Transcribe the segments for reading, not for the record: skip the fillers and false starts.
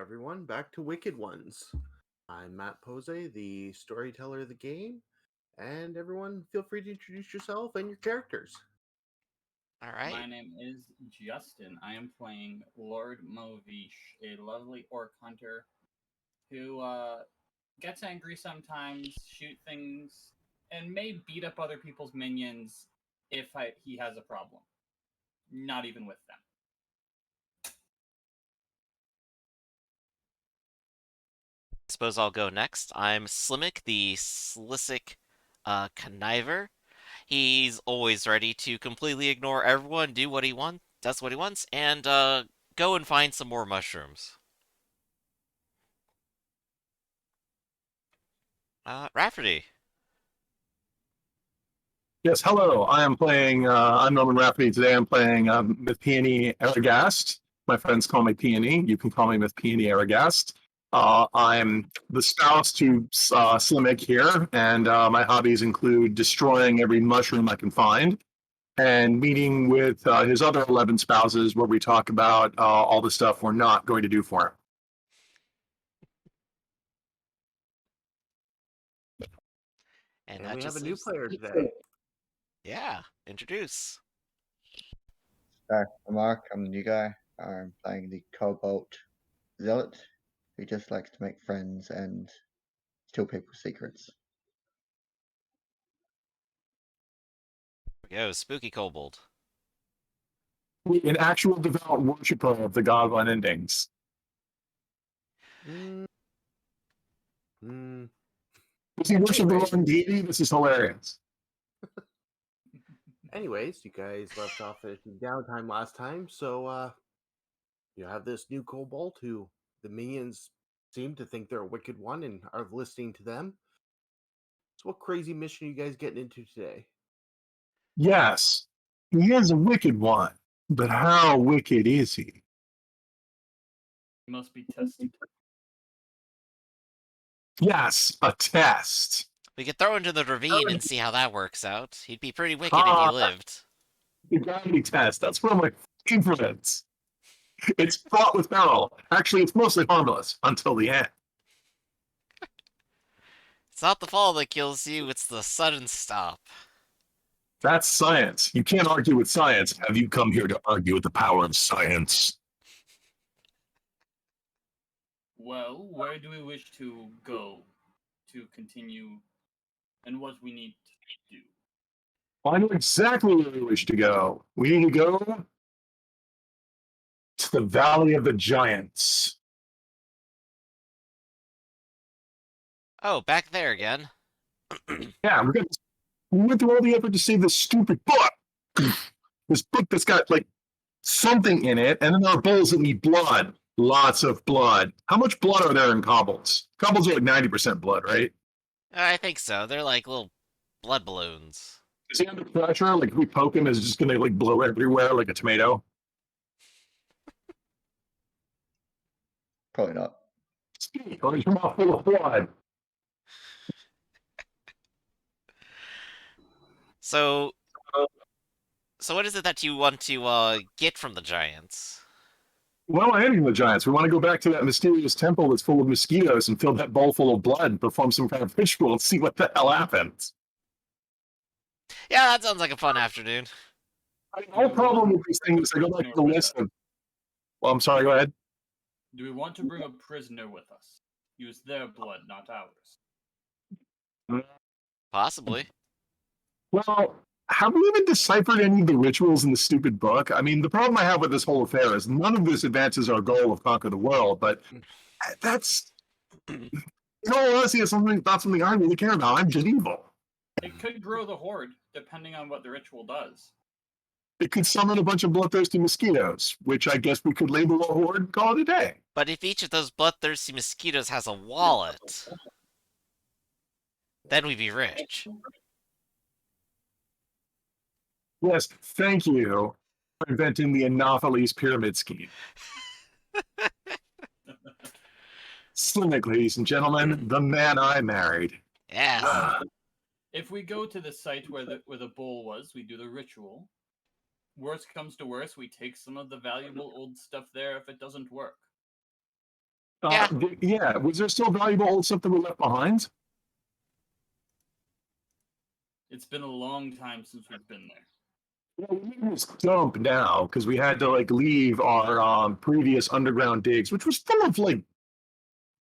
everyone, back to Wicked Ones. I'm Matt Pose, the storyteller of the game, and everyone, feel free to introduce yourself and your characters. All right. My name is Justin. I am playing Lord Movish, a lovely orc hunter who gets angry sometimes, shoot things, and may beat up other people's minions if he has a problem. Not even with them. Suppose I'll go next. I'm Slimmick, the Slissic conniver. He's always ready to completely ignore everyone, does what he wants, and go and find some more mushrooms. Rafferty. Yes, hello. I'm Norman Rafferty. Today I'm playing Myth Peony Aragast. My friends call me Peony. You can call me Myth Peony Aragast. I'm the spouse to Slimmick here, and my hobbies include destroying every mushroom I can find and meeting with his other 11 spouses where we talk about all the stuff we're not going to do for him. And we have a new player today. Yeah, introduce. Hi, I'm Mark. I'm the new guy. I'm playing the Cobalt Zealot, who just likes to make friends and steal people's secrets. There we go, Spooky Kobold. An actual devout worshiper of the god of unendings. Does he worship the wrong deity? This is hilarious. Anyways, you guys left off at downtime last time, so you have this new kobold who the minions seem to think they're a wicked one and are listening to them. So what crazy mission are you guys getting into today? Yes, he is a wicked one, but how wicked is he? He must be tested. Yes, a test. We could throw him into the ravine and see how that works out. He'd be pretty wicked if he lived. The gravity test. That's one of my favorites. It's fraught with peril. Actually, it's mostly harmless until the end. It's not the fall that kills you, it's the sudden stop. That's science. You can't argue with science. Have you come here to argue with the power of science? Well, where do we wish to go to continue, and what we need to do? Well, I know exactly where we wish to go. We need to go to the Valley of the Giants. Oh, back there again. Yeah, we went through all the effort to save this stupid book. This book that's got like something in it, and then there are bowls that need blood. Lots of blood. How much blood are there in cobbles? Cobbles are like 90% blood, right? I think so. They're like little blood balloons. Is he under pressure? Like if we poke him, is it just gonna like blow everywhere like a tomato? Probably not. Speak, or is your mouth full of blood? So what is it that you want to get from the giants? Well, ending the Giants. We want to go back to that mysterious temple that's full of mosquitoes and fill that bowl full of blood and perform some kind of ritual and see what the hell happens. Yeah, that sounds like a fun afternoon. My problem with these things is I go back to the list of... Well, I'm sorry, go ahead. Do we want to bring a prisoner with us? Use their blood, not ours. Possibly. Well, have we even deciphered any of the rituals in the stupid book? I mean, the problem I have with this whole affair is none of this advances our goal of conquer the world, but that's... In all honesty, it's not something I really care about. I'm just evil. It could grow the horde, depending on what the ritual does. It could summon a bunch of bloodthirsty mosquitoes, which I guess we could label a horde and call it a day. But if each of those bloodthirsty mosquitoes has a wallet, then we'd be rich. Yes, thank you for inventing the Anopheles pyramid scheme. Slimmick, ladies and gentlemen, the man I married. Yeah. If we go to the site where the bowl was, we do the ritual. Worst comes to worst, we take some of the valuable old stuff there if it doesn't work. Yeah. Yeah. Was there still valuable old stuff that we left behind? It's been a long time since we've been there. Well, we need this dump now because we had to like leave our previous underground digs, which was full of like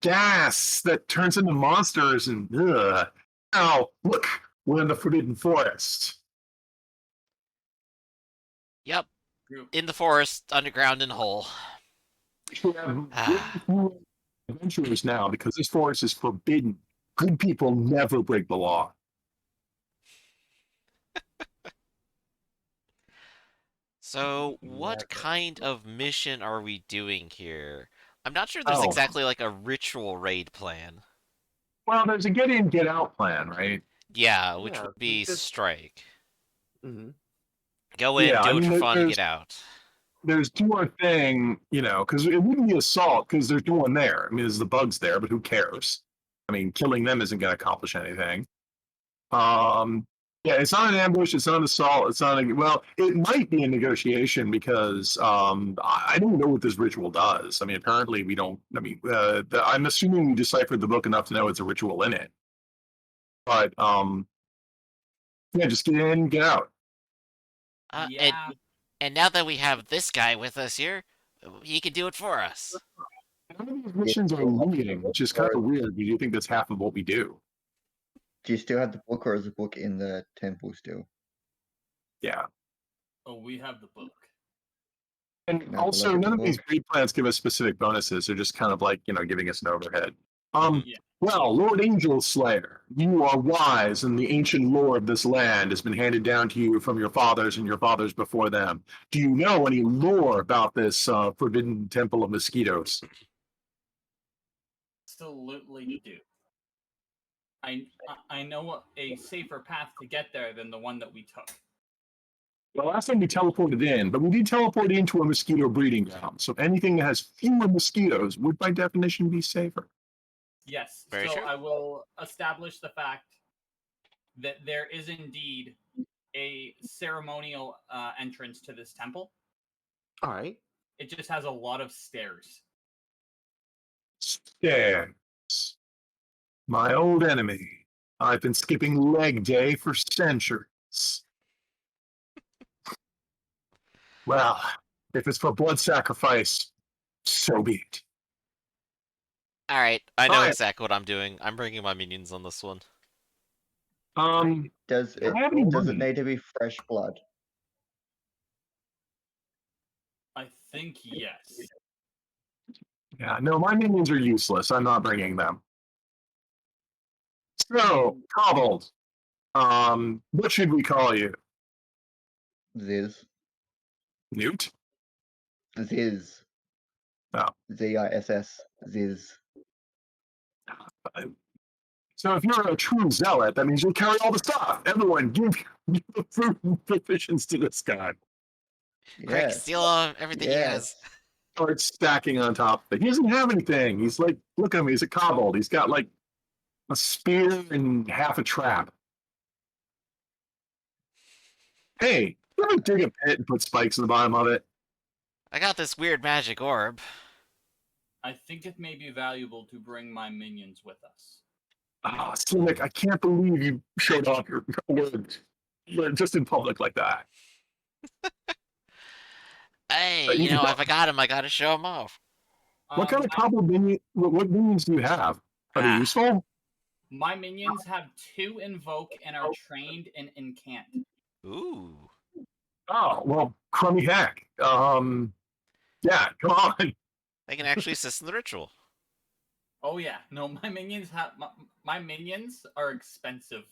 gas that turns into monsters and ugh. Now look, we're in the Forbidden Forest. Yep. True. In the forest, underground and whole. We have really cool adventurers now because this forest is forbidden. Good people never break the law. So, what Never. kind of mission are we doing here? I'm not sure there's Oh. exactly like a ritual raid plan. Well, there's a get in, get out plan, right? Yeah, which Yeah, would be just- strike. Mhm. Go in, Yeah, do I it mean, for fun, and there's- get out. There's two more thing, because it wouldn't be assault because there's no one there. I mean, there's the bugs there, but who cares? I mean, killing them isn't going to accomplish anything. Yeah, it's not an ambush. It's not an assault. It's not a well. It might be a negotiation because I don't know what this ritual does. I mean, apparently we don't. I mean, I'm assuming we deciphered the book enough to know it's a ritual in it. But yeah, just get in, get out. Yeah. And now that we have this guy with us here, he can do it for us. None of these missions are looting, which is kind of weird. But you think that's half of what we do? Do you still have the book, or is the book in the temple still? Yeah. Oh, we have the book. And Can I have a also, look at none the of these book? raid plans give us specific bonuses. They're just kind of like, giving us an overhead. Yeah. Well, Lord Angel Slayer, you are wise, and the ancient lore of this land has been handed down to you from your fathers and your fathers before them. Do you know any lore about this forbidden temple of mosquitoes? Absolutely do. I know a safer path to get there than the one that we took. Well, last time we teleported in, but we did teleport into a mosquito breeding ground. So anything that has fewer mosquitoes would, by definition, be safer. Yes. Very so true. I will establish the fact that there is indeed a ceremonial entrance to this temple. All right. It just has a lot of stairs. Stairs. My old enemy. I've been skipping leg day for centuries. Well, if it's for blood sacrifice, so be it. All right, I know Fine. exactly what I'm doing. I'm bringing my minions on this one. Does I have any it money? need to be fresh blood? I think yes. Yeah, no, my minions are useless. I'm not bringing them. So, Cobbled, what should we call you? Ziz. Newt? Ziz. Oh. Ziss. Ziz. So if you're a true zealot, that means you'll carry all the stuff. Everyone, give the food and provisions to this guy. Quick, Yes. steal everything he has. Yes. Start stacking on top of it. He doesn't have anything. He's like, look at him. He's a kobold. He's got like a spear and half a trap. Hey, you ever dig a pit and put spikes in the bottom of it? I got this weird magic orb. I think it may be valuable to bring my minions with us. Ah, Slick, I can't believe you showed off your word just in public like that. Hey, You can if I got him, I gotta show him off. What kind of kobold minion? What minions do you have? Are they Ah. useful? My minions have 2 invoke and are trained in incant. Ooh. Oh well, crummy heck. Yeah, come on. They can actually assist in the ritual. Oh yeah, no, my minions have my minions are expensive.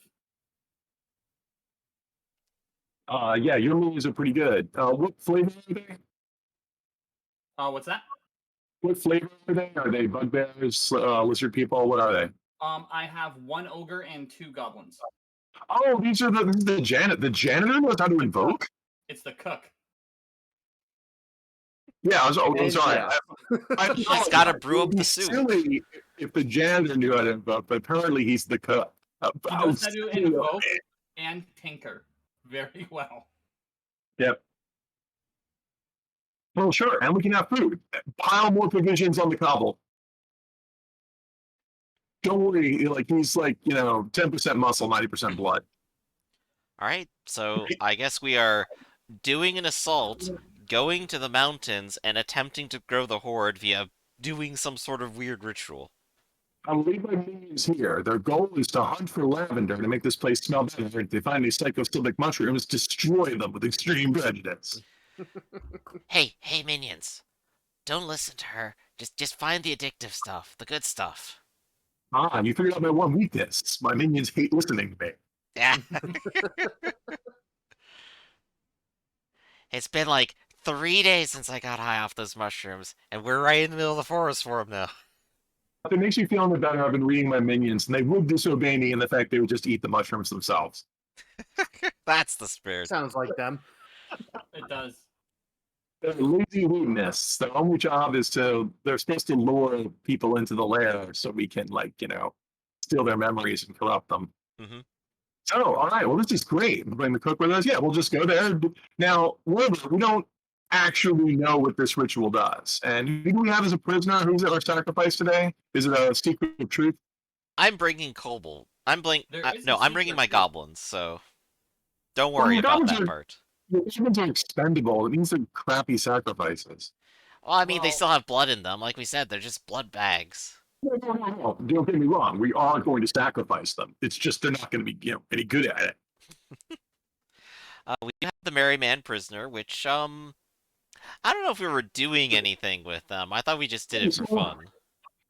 Yeah, your minions are pretty good. What flavor are they? What's that? What flavor are they? Are they bugbears, lizard people? What are they? I have 1 ogre and 2 goblins. Oh, these are the janitor. The janitor knows how to invoke. It's the cook. Yeah, I was sorry. Yeah. I He's gotta brew up It'd be the soup. silly if the janitor knew how to invoke, but apparently he's the cook. He knows how to invoke and tinker very well. Yep. Well, sure, and we can have food. Pile more provisions on the cobble. Don't worry, like he's like 10% muscle, 90% blood. All right, so I guess we are doing an assault, going to the mountains, and attempting to grow the Horde via doing some sort of weird ritual. I'll leave my minions here. Their goal is to hunt for lavender to make this place smell better. If they find these psychosilvic mushrooms, destroy them with extreme prejudice. Hey, minions! Don't listen to her. Just find the addictive stuff, the good stuff. Ah, you figured out my one weakness. My minions hate listening to me. Yeah. It's been like 3 days since I got high off those mushrooms, and we're right in the middle of the forest for them now. If it makes you feel any better, I've been reading my minions, and they would disobey me in the fact they would just eat the mushrooms themselves. That's the spirit. Sounds like them. It does. They're lazy hedonists. Their only job is they're supposed to lure people into the lair so we can, steal their memories and corrupt them. Mm-hmm. So, all right, well, this is great. Bring the cook with us. Yeah, we'll just go there. Now, remember, we don't actually know what this ritual does. And who do we have as a prisoner? Who's at our sacrifice today? Is it a secret of truth? I'm bringing kobold. I'm bringing secret my truth. goblins. So don't worry about goblins that part. The goblins are expendable. It means they're crappy sacrifices. Well, I mean, they Well- still have blood in them. Like we said, they're just blood bags. No. Don't get me wrong. We are going to sacrifice them. It's just they're not going to be any good at it. We have the Merry Man prisoner, which I don't know if we were doing anything with them. I thought we just did it for fun.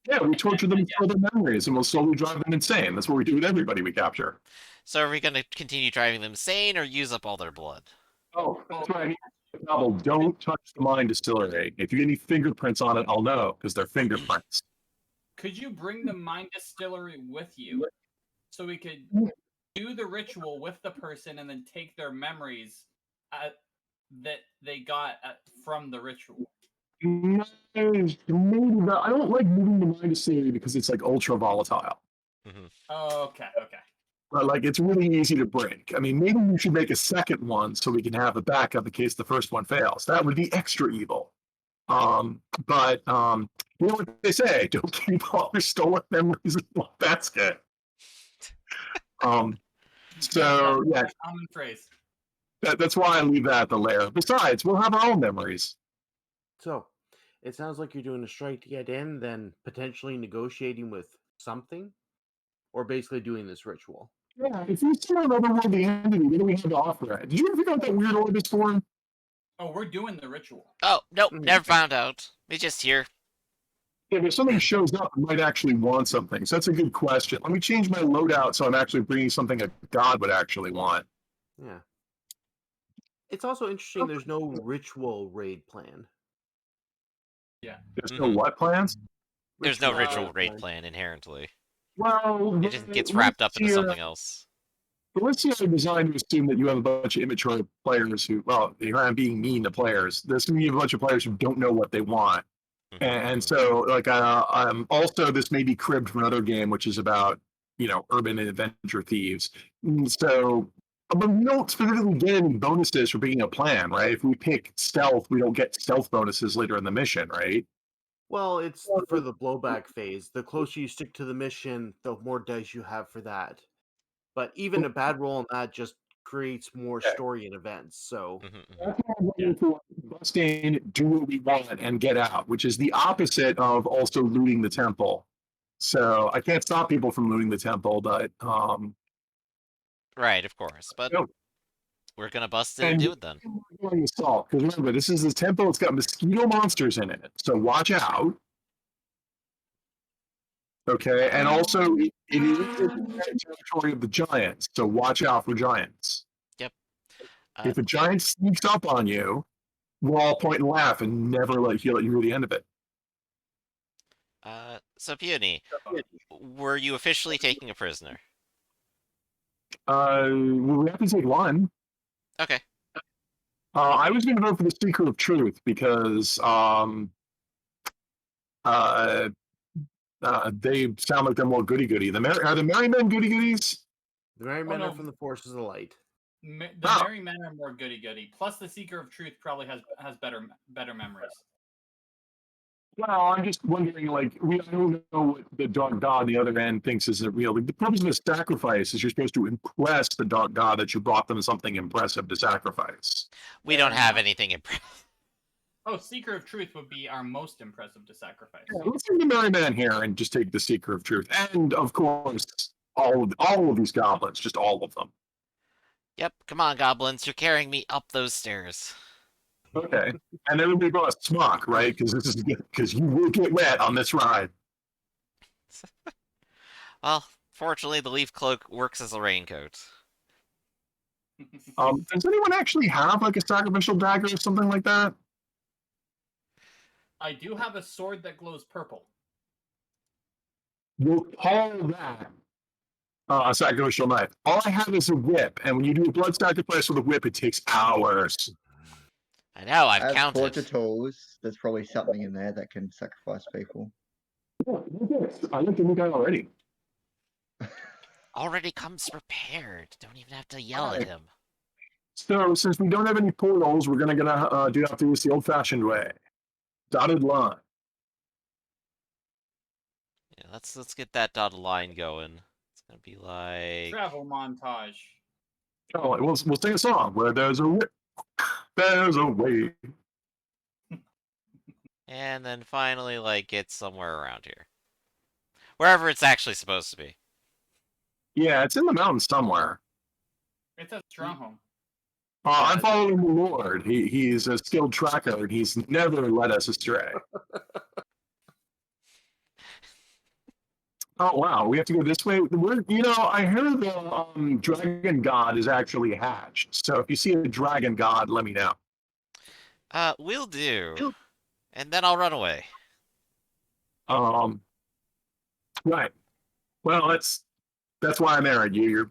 Yeah, we torture them for their memories, and we'll slowly drive them insane. That's what we do with everybody we capture. So are we going to continue driving them insane or use up all their blood? Oh, that's right. Novel, don't touch the mine distillery. If you get any fingerprints on it, I'll know, because they're fingerprints. Could you bring the mine distillery with you so we could do the ritual with the person and then take their memories that they got from the ritual? Maybe not. I don't like moving the mine distillery because it's ultra volatile. Oh, okay. But it's really easy to break. I mean, maybe we should make a second one so we can have a backup in case the first one fails. That would be extra evil. But you know what they say: don't keep all your stolen memories in one basket. So yeah, Common phrase. that's why I leave that at the lair. Besides, we'll have our own memories. So, it sounds like you're doing a strike to get in, then potentially negotiating with something, or basically doing this ritual. Yeah, if you see another worldly entity, what do we have to offer it? Did you ever figure out that weird orb is for? Oh, we're doing the ritual. Oh, nope, never found out. It's just here. Yeah, but if something shows up, I might actually want something. So that's a good question. Let me change my loadout so I'm actually bringing something a god would actually want. Yeah. It's also interesting there's no ritual raid plan. There's no what plans? There's no Ritual ritual raid plan inherently. Well, It just gets wrapped up into something else. But let's see, I'm designed to assume that you have a bunch of immature players who, here I'm being mean to players. There's going to be a bunch of players who don't know what they want. And so, also, this may be cribbed from another game, which is about, urban adventure thieves. So, but we don't specifically get any bonuses for being a plan, right? If we pick stealth, we don't get stealth bonuses later in the mission, right? Well, it's for the blowback phase. The closer you stick to the mission, the more dice you have for that. But even a bad roll on that just creates more story and events. So Bust in, do what we want, and get out, which is the opposite of also looting the temple. So I can't stop people from looting the temple, but Right, of course. But we're gonna bust in and do it then. Assault, because remember, this is the temple. It's got mosquito monsters in it, so watch out. Okay, and also it is in the territory of the giants, so watch out for giants. Yep. If a giant sneaks up on you, we'll all point and laugh and never let you hear the end of it. So Peony, were you officially taking a prisoner? We have to take one. Okay. I was going to vote for the Speaker of Truth because they sound like they're more goody-goody. Are the Merry Men goody-goodies? the Merry Men are from the Forces of Light. The Merry Men are more goody-goody. Plus, the Seeker of Truth probably has better memories. Well, I'm just wondering, like, I don't know what the dark god on the other end thinks is real. Like, the purpose of a sacrifice is you're supposed to impress the dark god that you brought them something impressive to sacrifice. We Fair don't have enough. anything impressive. Oh, Seeker of Truth would be our most impressive to sacrifice. Yeah, let's bring the merry man here and just take the seeker of truth, and of course, all of these goblins, just all of them. Yep, come on, goblins. You're carrying me up those stairs. Okay, and everybody brought a smock, right? Because you will get wet on this ride. Well, fortunately, the leaf cloak works as a raincoat. Does anyone actually have like a sacrificial dagger or something like that? I do have a sword that glows purple. We'll call that a sacrificial knife. All I have is a whip, and when you do a blood sacrifice with a whip, it takes hours. I know, I've As counted. porter tools, there's probably something in there that can sacrifice people. Yeah, I like the new guy already. Already comes prepared. Don't even have to yell at him. So, since we don't have any portals, we're gonna do have to use the old-fashioned way, dotted line. Yeah, let's get that dotted line going. It's gonna be like Travel montage. Oh, we'll sing a song where there's a way. and then finally like get somewhere around here. Wherever it's actually supposed to be. Yeah, it's in the mountains somewhere. It's a stronghold. I'm following the Lord. He's a skilled tracker, and he's never led us astray. Oh wow, we have to go this way. I heard the dragon god is actually hatched. So if you see a dragon god, let me know. Will do. And then I'll run away. Right. Well, that's why I married you. You're a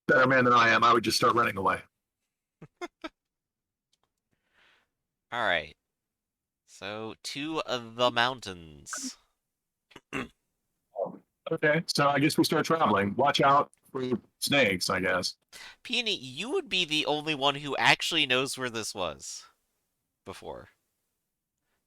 better man than I am. I would just start running away. All right. So to the mountains. Okay, so I guess we start traveling. Watch out for snakes, I guess. Peony, you would be the only one who actually knows where this was before.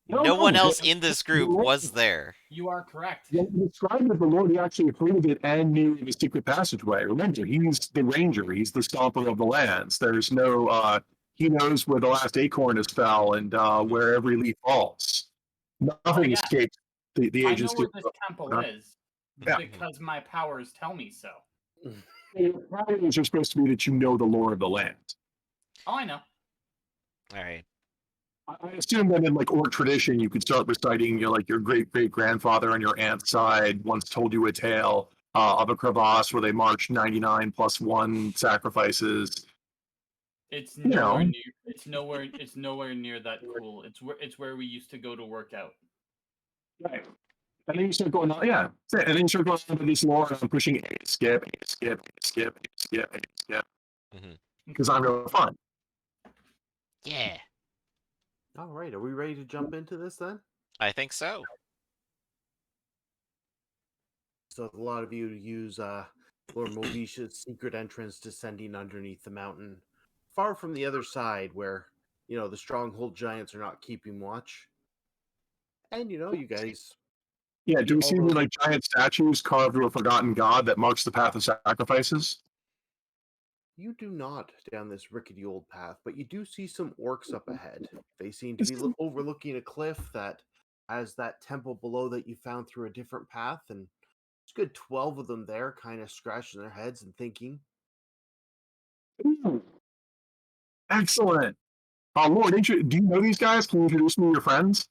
No one else in this group was there. You are correct. When he described it, the Lord, he actually heard of it and knew the secret passageway. Remember, he's the ranger. He's the stomper of the lands. There's no, he knows where the last acorn is fell and where every leaf falls. Nothing yeah. escapes the I know agency. where this temple is Yeah. because my powers tell me so. Your powers are supposed to be that you know the lore of the land. Oh, I know. All right. I assume that in like orc tradition, you could start reciting, like your great great grandfather on your aunt's side once told you a tale of a crevasse where they marched 99 plus 1 sacrifices. It's nowhere near. It's nowhere near that cool. It's where we used to go to work out. Right. And then you start going on, yeah. And then you start going on to this lore, and I'm pushing skip, because I'm real fun. Yeah. All right, are we ready to jump into this then? I think so. So a lot of you use Lord Movisha's secret entrance descending underneath the mountain, far from the other side where, the stronghold giants are not keeping watch. And, you guys... Yeah, do we see the like giant statues carved of a forgotten god that marks the path of sacrifices? You do not down this rickety old path, but you do see some orcs up ahead. They seem to be overlooking a cliff that has that temple below that you found through a different path, and there's a good 12 of them there, kind of scratching their heads and thinking. Ooh. Excellent. Lord, do you know these guys? Can you introduce me to your friends?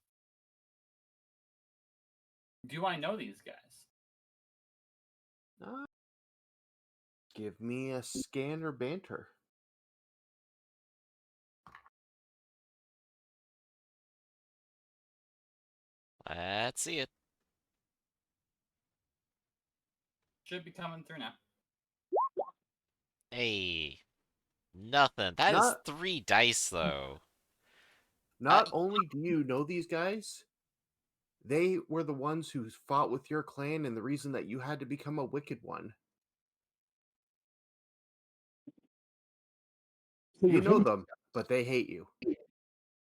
Do I know these guys? Give me a scan or banter. Let's see it. Should be coming through now. Hey. Nothing. That is 3 dice, though. Not only do you know these guys, they were the ones who fought with your clan and the reason that you had to become a wicked one. You know them, but they hate you.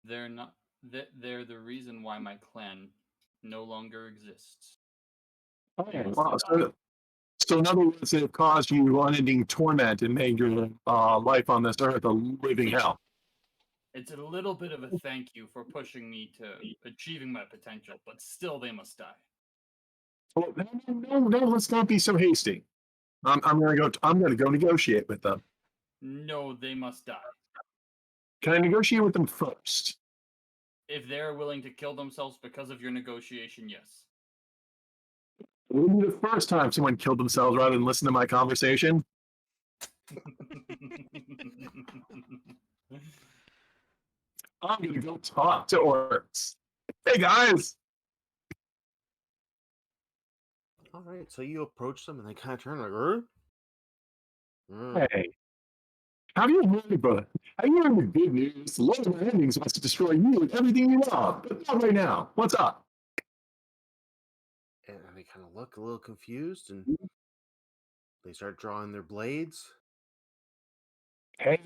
They're not. They're the reason why my clan no longer exists. Oh, They must wow. die. So in other words, they've caused you unending torment and made your life on this earth a living hell. It's a little bit of a thank you for pushing me to achieving my potential, but still they must die. Oh, no, let's not be so hasty. I'm gonna go negotiate with them. No, they must die. Can I negotiate with them first? If they're willing to kill themselves because of your negotiation, yes. It will be the first time someone killed themselves rather than listen to my conversation. I'm gonna go talk to orcs. Hey guys! All right, so you approach them and they kind of turn like, Hey, have you heard about it? Have you heard the good news? The Lord of the Endings wants to destroy you and everything you love, but not right now. What's up? And they kind of look a little confused and they start drawing their blades. Hey,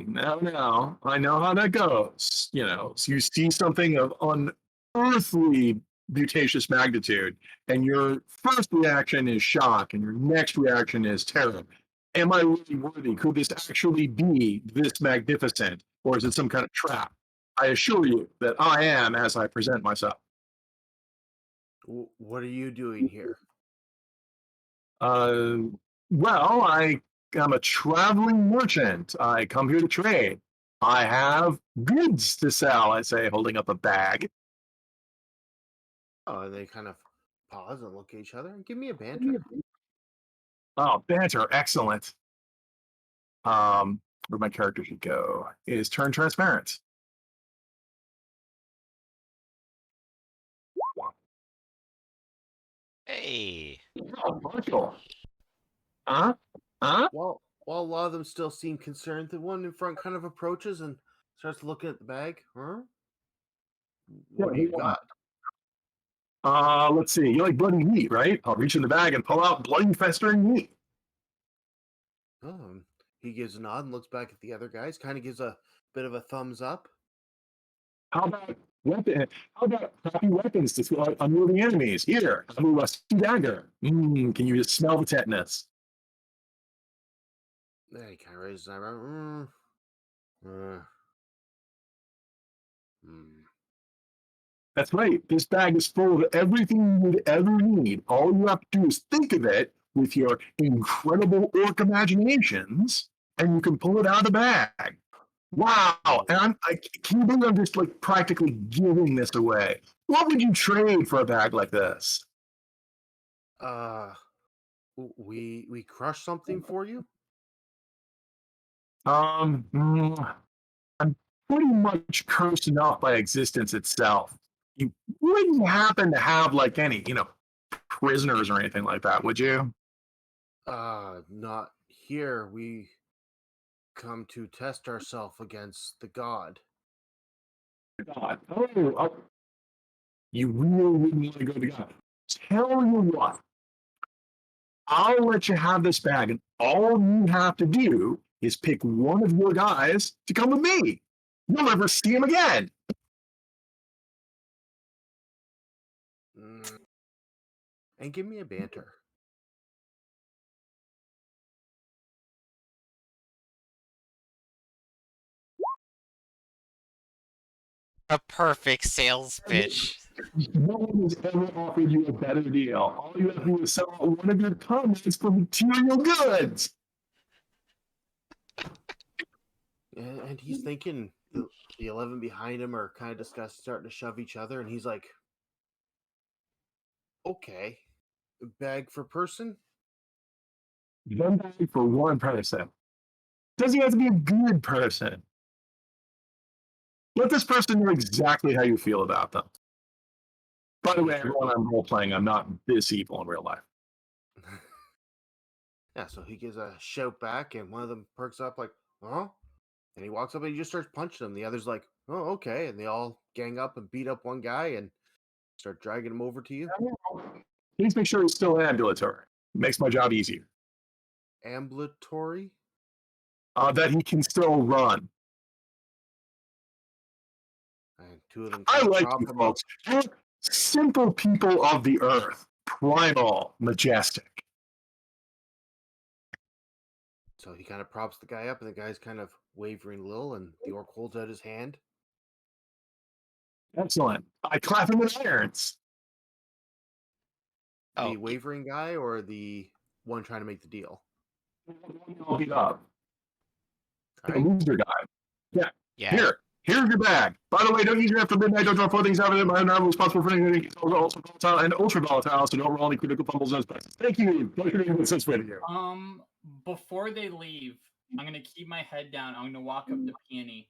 now, I know how that goes. You know, so you see something of unearthly mutacious magnitude, and your first reaction is shock, and your next reaction is terror. Am I really worthy? Could this actually be this magnificent, or is it some kind of trap? I assure you that I am as I present myself. What are you doing here? Well, I am a traveling merchant. I come here to trade. I have goods to sell, I say, holding up a bag. Oh, and they kind of pause and look at each other and give me a banter. Oh, banter, excellent. Where my character should go is turn transparent. Hey. Oh, Marshall. Huh? Huh? While a lot of them still seem concerned, the one in front kind of approaches and starts looking at the bag. Huh? What do you got? Let's see. You like bloody meat, right? I'll reach in the bag and pull out bloody festering meat. He gives a nod and looks back at the other guys, kind of gives a bit of a thumbs up. How about crappy weapons to unwieldy enemies? Here, have a rusty dagger. Can you just smell the tetanus? He kind of raises an eyebrow. That's right. This bag is full of everything you would ever need. All you have to do is think of it with your incredible orc imaginations, and you can pull it out of the bag. Wow! And can you believe I'm just like practically giving this away? What would you trade for a bag like this? We crush something for you. I'm pretty much cursed enough by existence itself. You wouldn't happen to have like any, prisoners or anything like that, would you? Not here. We come to test ourselves against the god. God. Oh, you really wouldn't want to go to God. Tell you what, I'll let you have this bag, and all you have to do is pick one of your guys to come with me. You'll never see him again. And give me a banter. A perfect sales pitch. No one has ever offered you a better deal. All you have to do is sell out one of your comments for material goods. And he's thinking the 11 behind him are kind of starting to shove each other, and he's like, okay, bag for person? One bag for one person. Doesn't have to be a good person. Let this person know exactly how you feel about them. By the way, everyone, I'm role playing. I'm not this evil in real life. Yeah, so he gives a shout back, and one of them perks up like, huh? And he walks up and he just starts punching them. The other's like, oh, okay. And they all gang up and beat up one guy and start dragging him over to you. Please make sure he's still ambulatory. It makes my job easier. Ambulatory? That he can still run. And two of them I like chop you him folks. Simple people of the earth, primal, majestic. So he kind of props the guy up, and the guy's kind of wavering a little, and the orc holds out his hand. Excellent. I clap him with irons. Oh, The wavering guy or the one trying to make the deal? I'll beat up. All The right. loser guy. yeah. Here's your bag. By the way, don't use it after midnight. Don't draw 4 things out of it. I'm not responsible for anything. It's also volatile and ultra volatile, so don't roll any critical fumbles and specials. Thank you. Pleasure to this with you. Before they leave, I'm gonna keep my head down. I'm gonna walk up to Peony.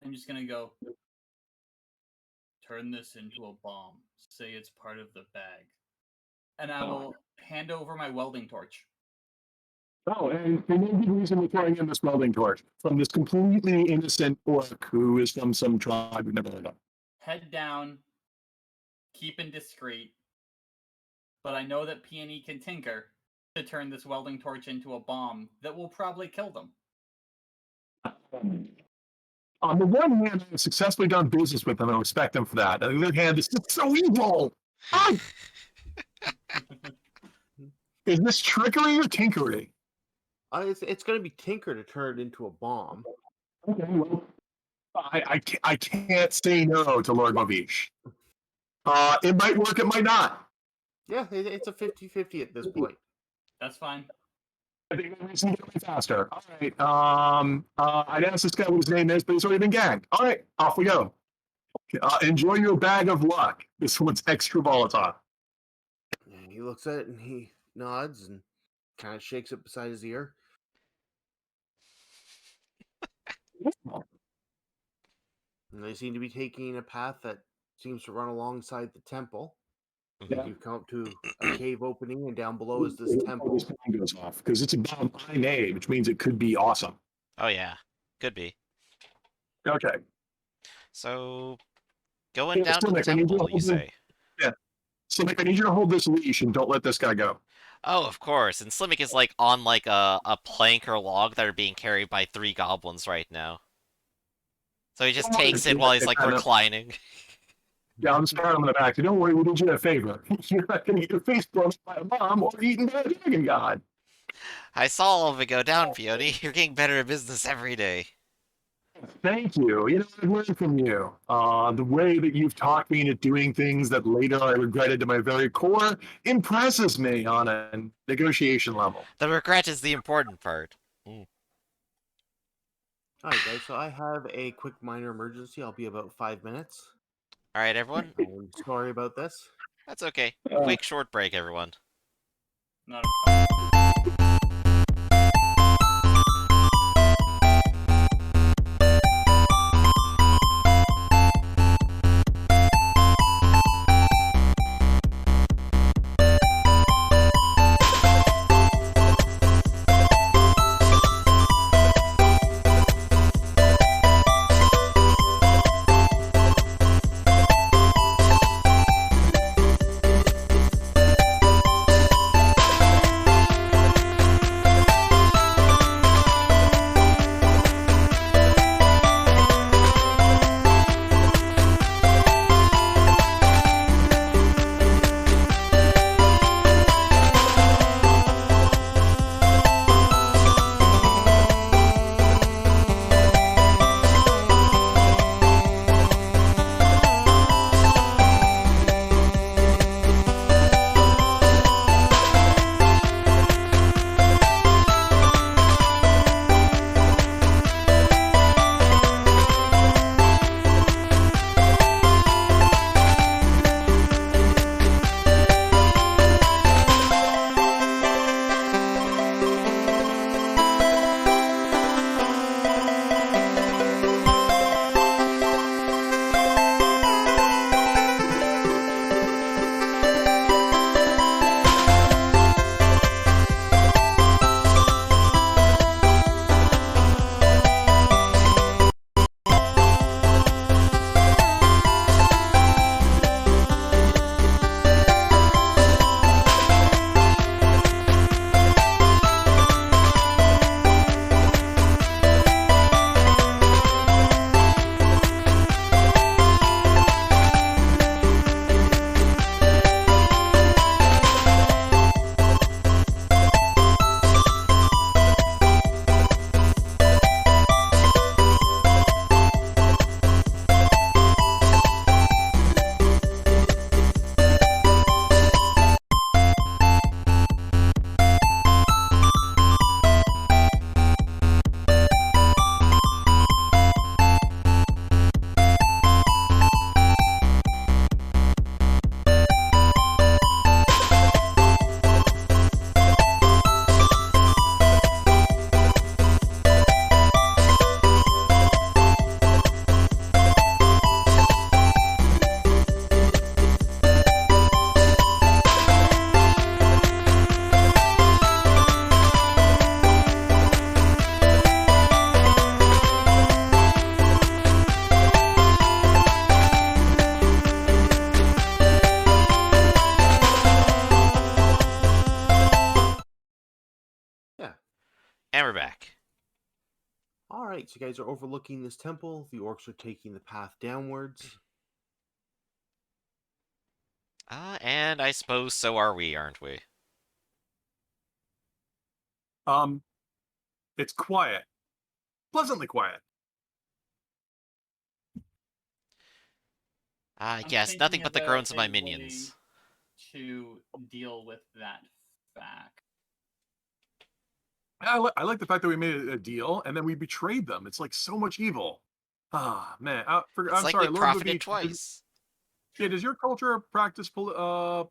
I'm just gonna go. Turn this into a bomb. Say it's part of the bag, and I will hand over my welding torch. Oh, and the main reason we're throwing in this welding torch from this completely innocent orc who is from some tribe we've never heard of. Head down, keeping discreet. But I know that Peony can tinker to turn this welding torch into a bomb that will probably kill them. On the one hand, I've successfully done business with them. I respect them for that. On the other hand, this is so evil. Is this trickery or tinkery? It's going to be tinker to turn it into a bomb. Okay, well, I can't say no to Lord Mavish. It might work, it might not. Yeah, it's a 50-50 at this point. That's fine. I think we can get way faster. All right. I'd ask this guy what his name is, but he's already been gagged. All right, off we go. Enjoy your bag of luck. This one's extra volatile. And he looks at it and he nods and kind of shakes it beside his ear. And they seem to be taking a path that seems to run alongside the temple. Yeah. You come up to a cave opening, and down below is this temple. This thing goes off because it's a bomb I made, which means it could be awesome. Oh yeah, could be. Okay. So going Yeah, down to the Slimek, I need you to temple, you hold say? Slimek, I need you to hold this leash and don't let this guy go. Oh, of course. And Slimek is like on like a plank or log that are being carried by 3 goblins right now. So he just takes it while he's like reclining. Down the start, I'm going to back. Don't worry, we did you a favor. You're not going to get your face blown up by a bomb or eaten by a dragon god. I saw all of it go down, Peony. You're getting better at business every day. Thank you. You know, I've learned from you. The way that you've talked me into doing things that later I regretted to my very core impresses me on a negotiation level. The regret is the important part. All right, guys. So I have a quick minor emergency. I'll be about 5 minutes. All right, everyone. I'm sorry about this. That's okay. Quick short break, everyone. Not a right, so you guys are overlooking this temple. The orcs are taking the path downwards. And I suppose so are we, aren't we? It's quiet, pleasantly quiet. I'm Yes, nothing thinking but the about groans of my a minions. way to deal with that fact. I like the fact that we made a deal and then we betrayed them. It's like so much evil. Ah, man. It's I'm like sorry, we Lord profited Babish. twice. Yeah, does your culture practice polygamy?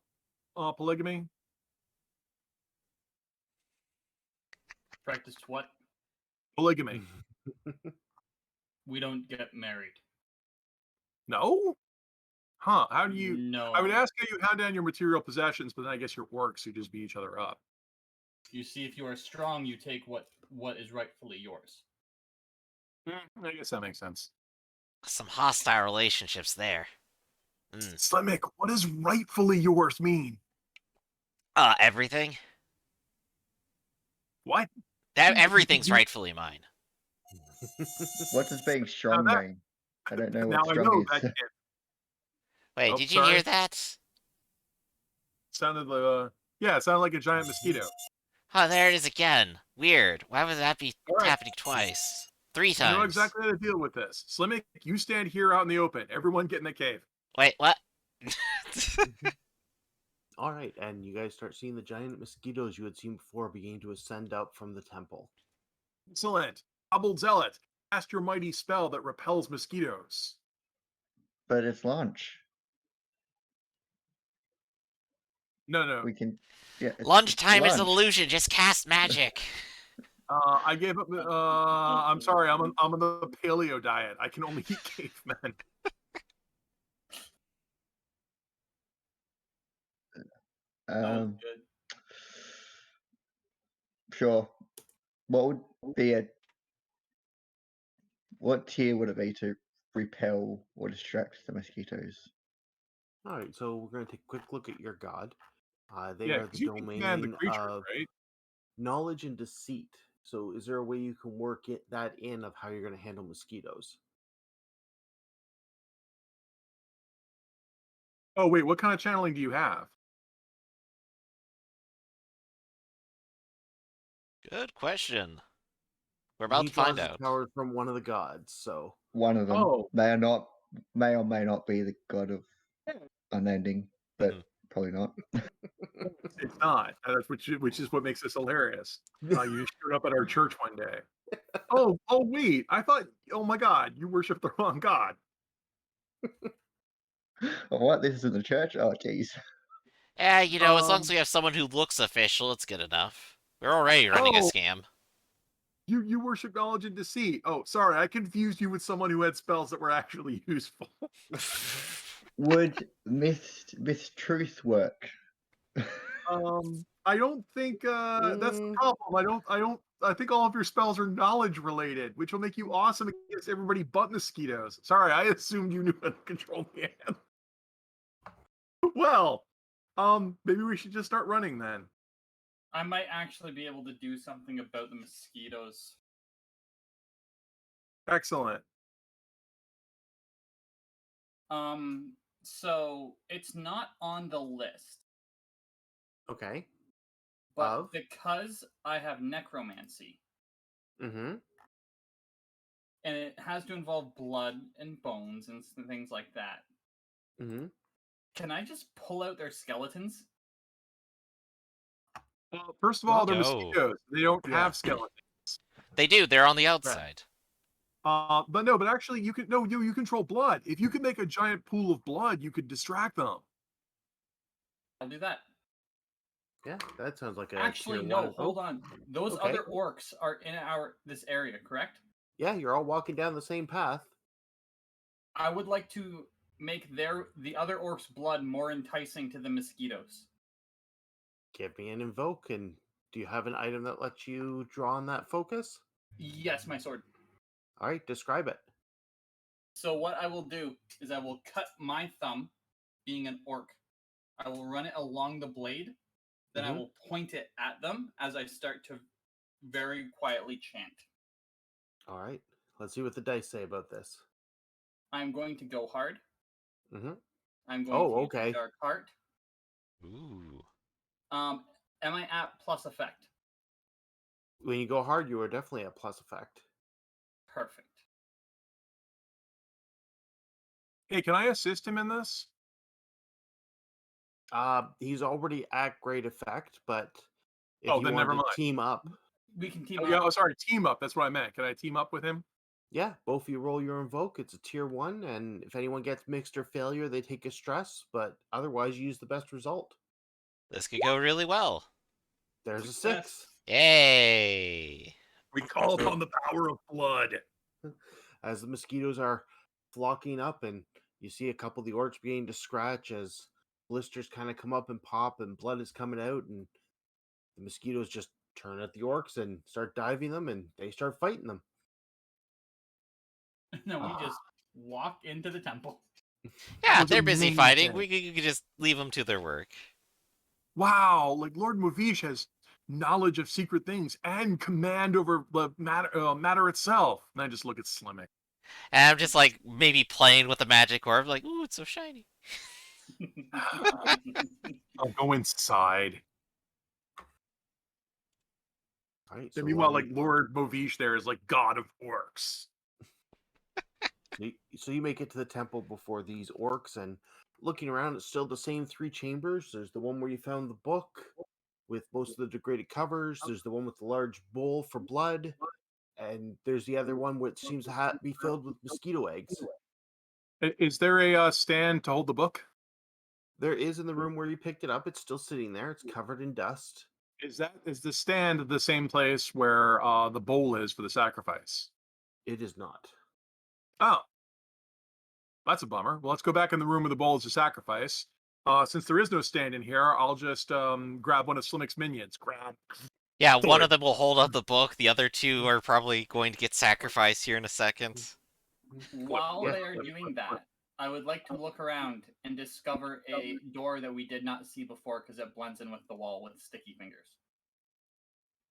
Practiced what? Polygamy. We don't get married. No? Huh? How do you? No. I would ask how you hand down your material possessions, but then I guess you're orcs who just beat each other up. You see, if you are strong, you take what is rightfully yours. I guess that makes sense. Some hostile relationships there. Slimek, what does rightfully yours mean? Everything. What? Everything's rightfully mine. What does being strong that- mean? I don't know Now what I strong know is. that kid. Wait, Oh, did you hear sorry. that? Sounded like it sounded like a giant mosquito. Oh, there it is again. Weird. Why would that be All right. happening twice? 3 I times. know exactly how to deal with this. Slimek, you stand here out in the open. Everyone get in the cave. Wait, what? All right, and you guys start seeing the giant mosquitoes you had seen before beginning to ascend up from the temple. Excellent. Hobbled Zealot, cast your mighty spell that repels mosquitoes. But it's lunch. No. We can. Yeah. It's Lunchtime is an lunch. illusion. Just cast magic. I gave up. I'm sorry. I'm on the paleo diet. I can only eat cavemen. Sounds good. Sure. What tier would it be to repel or distract the mosquitoes? All right, so we're going to take a quick look at your god. They Yeah, are the 'cause you can command the domain creature, of right? knowledge and deceit. So, is there a way you can work that in of how you're going to handle mosquitoes? Oh wait, what kind of channeling do you have? Good question. We're about He to find draws his out. powers from one of the gods. So, One of them. Oh. May or may not be the god of unending, but probably not. It's not. That's which is what makes this hilarious. You showed up at our church one day. Oh wait! I thought. Oh my God! You worship the wrong god. Oh, what? This isn't the church? Oh, jeez. Yeah, as long as we have someone who looks official, it's good enough. We're already running a scam. You worship knowledge and deceit. Oh, sorry, I confused you with someone who had spells that were actually useful. Would mistruth work? I don't think that's the problem. I think all of your spells are knowledge related, which will make you awesome against everybody but mosquitoes. Sorry, I assumed you knew how to control the ant. Well, maybe we should just start running then. I might actually be able to do something about the mosquitoes. Excellent. So it's not on the list, okay. but because I have necromancy, Mm-hmm. and it has to involve blood and bones and things like that. Mm-hmm. Can I just pull out their skeletons? First of all, they're No. mosquitoes. They don't have skeletons. They do. They're on the outside. But actually, you control blood. If you could make a giant pool of blood, you could distract them. I'll do that. Yeah, that sounds like a Actually, tier no. one. Hold on. Those Okay. other orcs are in this area, correct? Yeah, you're all walking down the same path. I would like to make the other orcs' blood more enticing to the mosquitoes. Give me an invoke, and do you have an item that lets you draw on that focus? Yes, my sword. All right, describe it. So what I will do is I will cut my thumb, being an orc. I will run it along the blade. Then I will point it at them as I start to very quietly chant. All right. Let's see what the dice say about this. I'm going to go hard. Mm-hmm. I'm going to use okay. the dark heart. Ooh. Am I at plus effect? When you go hard, you are definitely at plus effect. Perfect. Hey, can I assist him in this? He's already at great effect, but if Oh, you then want never to mind. team up, We can team Oh, up. yeah, oh, sorry, team up. That's what I meant. Can I team up with him? yeah, both of you roll your invoke. It's a tier 1, and if anyone gets mixed or failure, they take a stress, but otherwise you use the best result. This could go really well. There's a Success. 6. Yay! We call So- upon the power of blood. As the mosquitoes are flocking up, and you see a couple of the orcs beginning to scratch as blisters kind of come up and pop, and blood is coming out, and the mosquitoes just turn at the orcs and start diving them, and they start fighting them. No, we just walk into the temple. Yeah, was they're busy fighting. amazing. We could just leave them to their work. Wow, like Lord Movish has knowledge of secret things and command over the matter itself. And I just look at Slimmick. And I'm just like maybe playing with the magic orb, like, ooh, it's so shiny. I'll go inside. All right, And so, meanwhile, like Lord Movish there is like God of Orcs. so you make it to the temple before these orcs, and looking around, it's still the same 3 chambers. There's the one where you found the book with most of the degraded covers. There's the one with the large bowl for blood, and there's the other one which seems to be filled with mosquito eggs. Is there a stand to hold the book? There is in the room where you picked it up. It's still sitting there. It's covered in dust. Is the stand the same place where the bowl is for the sacrifice? It is not. Oh, that's a bummer. Well, let's go back in the room where the bowl is to sacrifice. Since there is no stand in here, I'll just grab one of Slimmick's minions. Grab. Yeah, one Sword. of them will hold up the book. The other 2 are probably going to get sacrificed here in a second. While Yeah. they are doing that, I would like to look around and discover a door that we did not see before because it blends in with the wall with sticky fingers.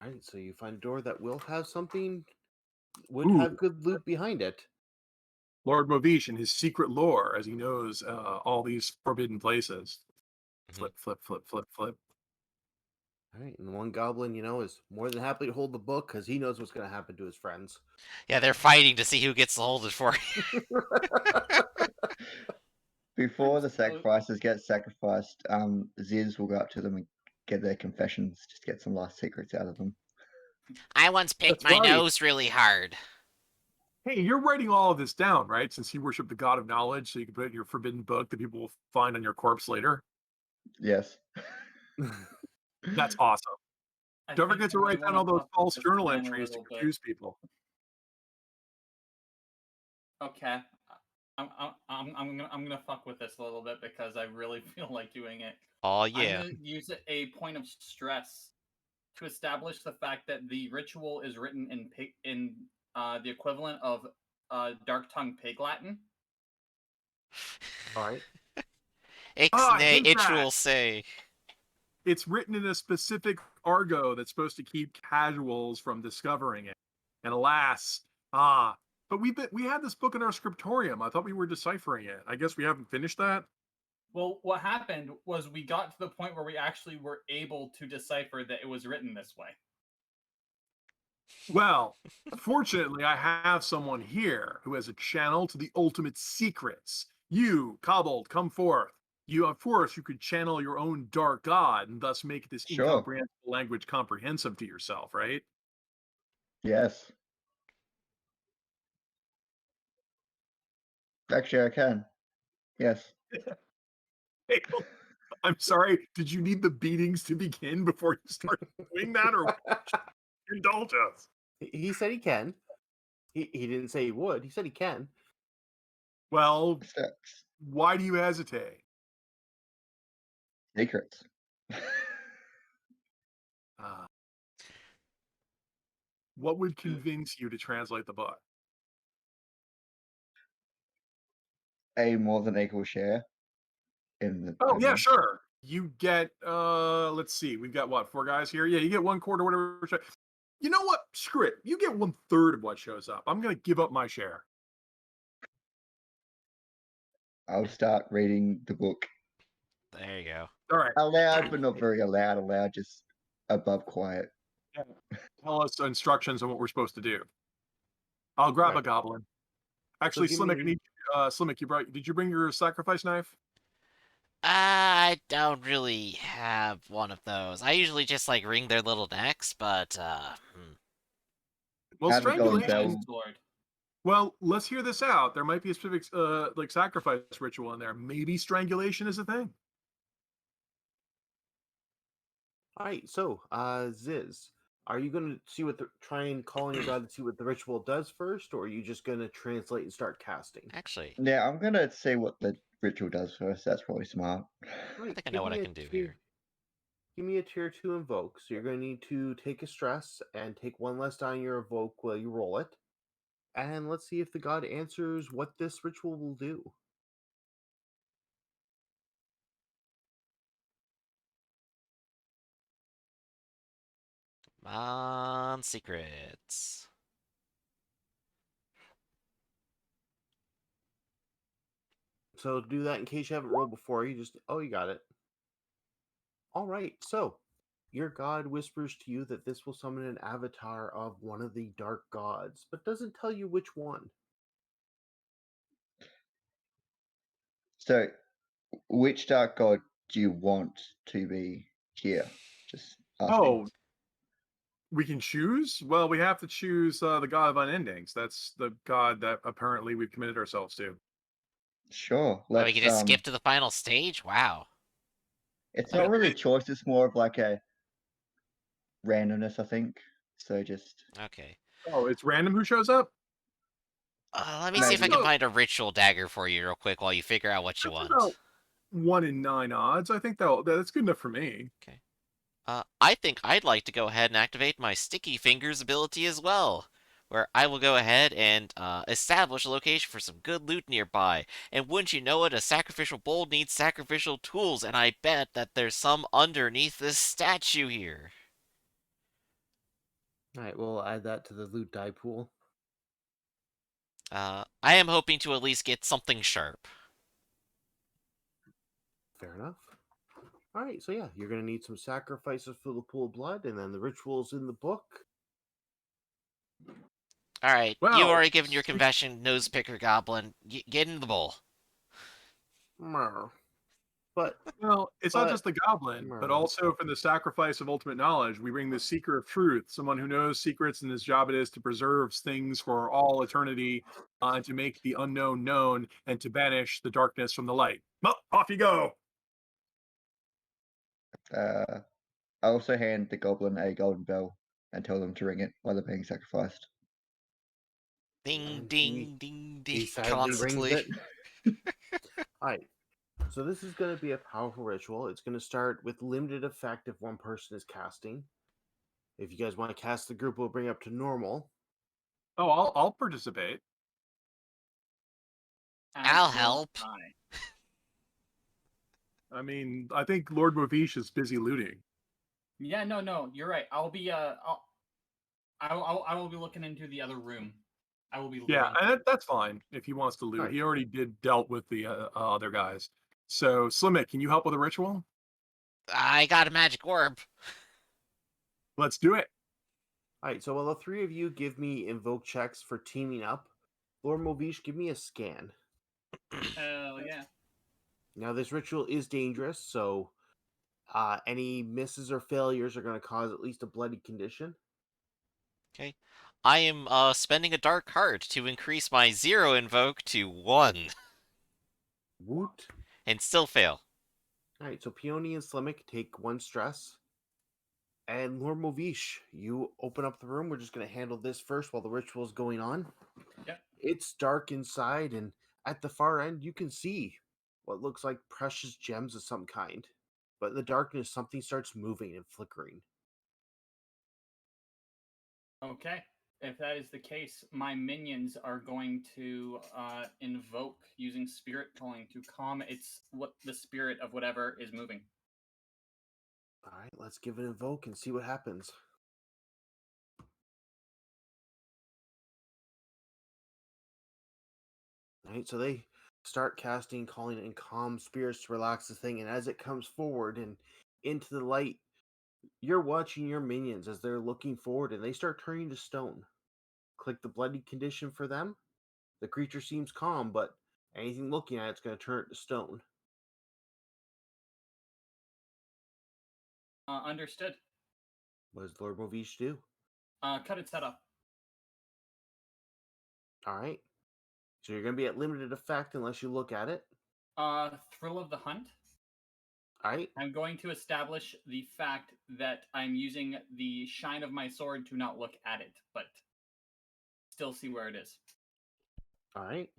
All right, so you find a door that will have something, would Ooh. have good loot behind it. Lord Movish and his secret lore, as he knows all these forbidden places. Flip, flip, flip, flip, flip. All right, and the one goblin, is more than happy to hold the book because he knows what's going to happen to his friends. Yeah, they're fighting to see who gets to hold it for. Before the sacrifices get sacrificed, Ziz will go up to them and get their confessions, just get some last secrets out of them. I once picked That's my right. nose really hard. Hey, you're writing all of this down, right? Since you worship the god of knowledge, so you can put it in your forbidden book that people will find on your corpse later. Yes. That's awesome. I Don't think forget to I write might down wanna all those fuck with false this journal plan a entries to little bit. confuse people. Okay. I'm gonna fuck with this a little bit because I really feel like doing it. Oh I'm yeah. gonna use a point of stress to establish the fact that the ritual is written in the equivalent of Dark Tongue Pig Latin. All right. I Ixnay, hate it that. will say. It's written in a specific argot that's supposed to keep casuals from discovering it. And alas, but we had this book in our scriptorium. I thought we were deciphering it. I guess we haven't finished that. Well, what happened was we got to the point where we actually were able to decipher that it was written this way. Well, fortunately, I have someone here who has a channel to the ultimate secrets. You, Kobold, come forth. You, of course, you could channel your own dark god and thus make this Sure. incomprehensible language comprehensive to yourself, right? Yes. Actually, I can. Yes. Hey, I'm sorry. Did you need the beatings to begin before you start doing that, or indulge us? He said he can. He didn't say he would. He said he can. Well, Steps. why do you hesitate? Secrets. What would convince you to translate the book? A more than equal share in the. Oh, yeah, everyone. sure. You get, let's see, we've got what, 4 guys here? Yeah, you get 1/4, whatever. You know what? Screw it. You get 1/3 of what shows up. I'm gonna give up my share. I'll start reading the book There you go. All right. aloud, but not very aloud, just above quiet. Tell us instructions on what we're supposed to do. I'll grab a Right. goblin. Actually, give Slimek, me- I need Slimek, did you bring your sacrifice knife? I don't really have one of those. I usually just like wring their little necks, but Well, Have a golden strangulation. bell. Lord. Well, let's hear this out. There might be a specific like sacrifice ritual in there. Maybe strangulation is a thing. All right, so Ziz, are you going to see what try and call on your god to see what the ritual does first, or are you just going to translate and start casting? actually, Yeah, I'm gonna see what the ritual does first. That's probably smart. Right, think I know what I can do here. Give me a tier 2 invoke. So you're going to need to take a stress and take one less die on your invoke while you roll it. And let's see if the god answers what this ritual will do. come on, secrets. So do that in case you haven't rolled before. You just, oh, you got it. All right, so your god whispers to you that this will summon an avatar of one of the dark gods, but doesn't tell you which one. So, which dark god do you want to be here? Just asking. Oh, we can choose? Well, we have to choose the god of unendings. That's the god that apparently we've committed ourselves to. Sure. Oh, we Let's can just skip to the final stage? Wow. It's not Okay. really a choice, it's more of like a randomness, I think. So just Okay. Oh, it's random who shows up? Let me see if I Maybe. can find a ritual dagger for you real quick while you figure out what you That's want. about 1 in 9 odds. I think that's good enough for me. Okay. I think I'd like to go ahead and activate my Sticky Fingers ability as well, where I will go ahead and establish a location for some good loot nearby. And wouldn't you know it, a sacrificial bowl needs sacrificial tools, and I bet that there's some underneath this statue here. All right, we'll add that to the loot die pool. I am hoping to at least get something sharp. Fair enough. All right, so yeah, you're going to need some sacrifices for the pool of blood, and then the rituals in the book. Alright, Well, you've already given your confession, nose picker goblin. Get in the bowl. Mer. But Well, it's not just the goblin, but Right. also for the sacrifice of ultimate knowledge, we bring the seeker of truth, someone who knows secrets, and his job it is to preserve things for all eternity, to make the unknown known, and to banish the darkness from the light. Well, off you go. I also hand the goblin a golden bell and tell them to ring it while they're being sacrificed. Ding, And ding, ding, he ding, sadly rings constantly. it. All right. So this is going to be a powerful ritual. It's going to start with limited effect if one person is casting. If you guys want to cast, the group will bring up to normal. Oh, I'll participate. I'll As will help. I mean, I think Lord Movish is busy looting. Yeah, no, you're right. I will be looking into the other room. I will be looting. Yeah, and that's fine if he wants to loot. Right. He already dealt with the other guys. So, Slimek, can you help with a ritual? I got a magic orb. Let's do it. All right. So while the three of you give me invoke checks for teaming up, Lord Movish, give me a scan. Hell yeah. Now this ritual is dangerous, so any misses or failures are going to cause at least a bloody condition. Okay. I am spending a dark heart to increase my 0 invoke to 1. Woot. And still fail. All right, so Peony and Slimek take 1 stress. And Lord Movish, you open up the room. We're just going to handle this first while the ritual is going on. Yep. It's dark inside, and at the far end, you can see what looks like precious gems of some kind. But in the darkness, something starts moving and flickering. Okay. If that is the case, my minions are going to invoke using spirit calling to calm the spirit of whatever is moving. All right, let's give it an invoke and see what happens. Right, so they start casting, calling in calm spirits to relax the thing, and as it comes forward and into the light, you're watching your minions as they're looking forward and they start turning to stone. Click the bloody condition for them. The creature seems calm, but anything looking at it's going to turn it to stone. Understood. What does Lord Movish do? Cut its head off. All right. So you're going to be at limited effect unless you look at it. Thrill of the hunt. All right. I'm going to establish the fact that I'm using the shine of my sword to not look at it, but still see where it is. All right.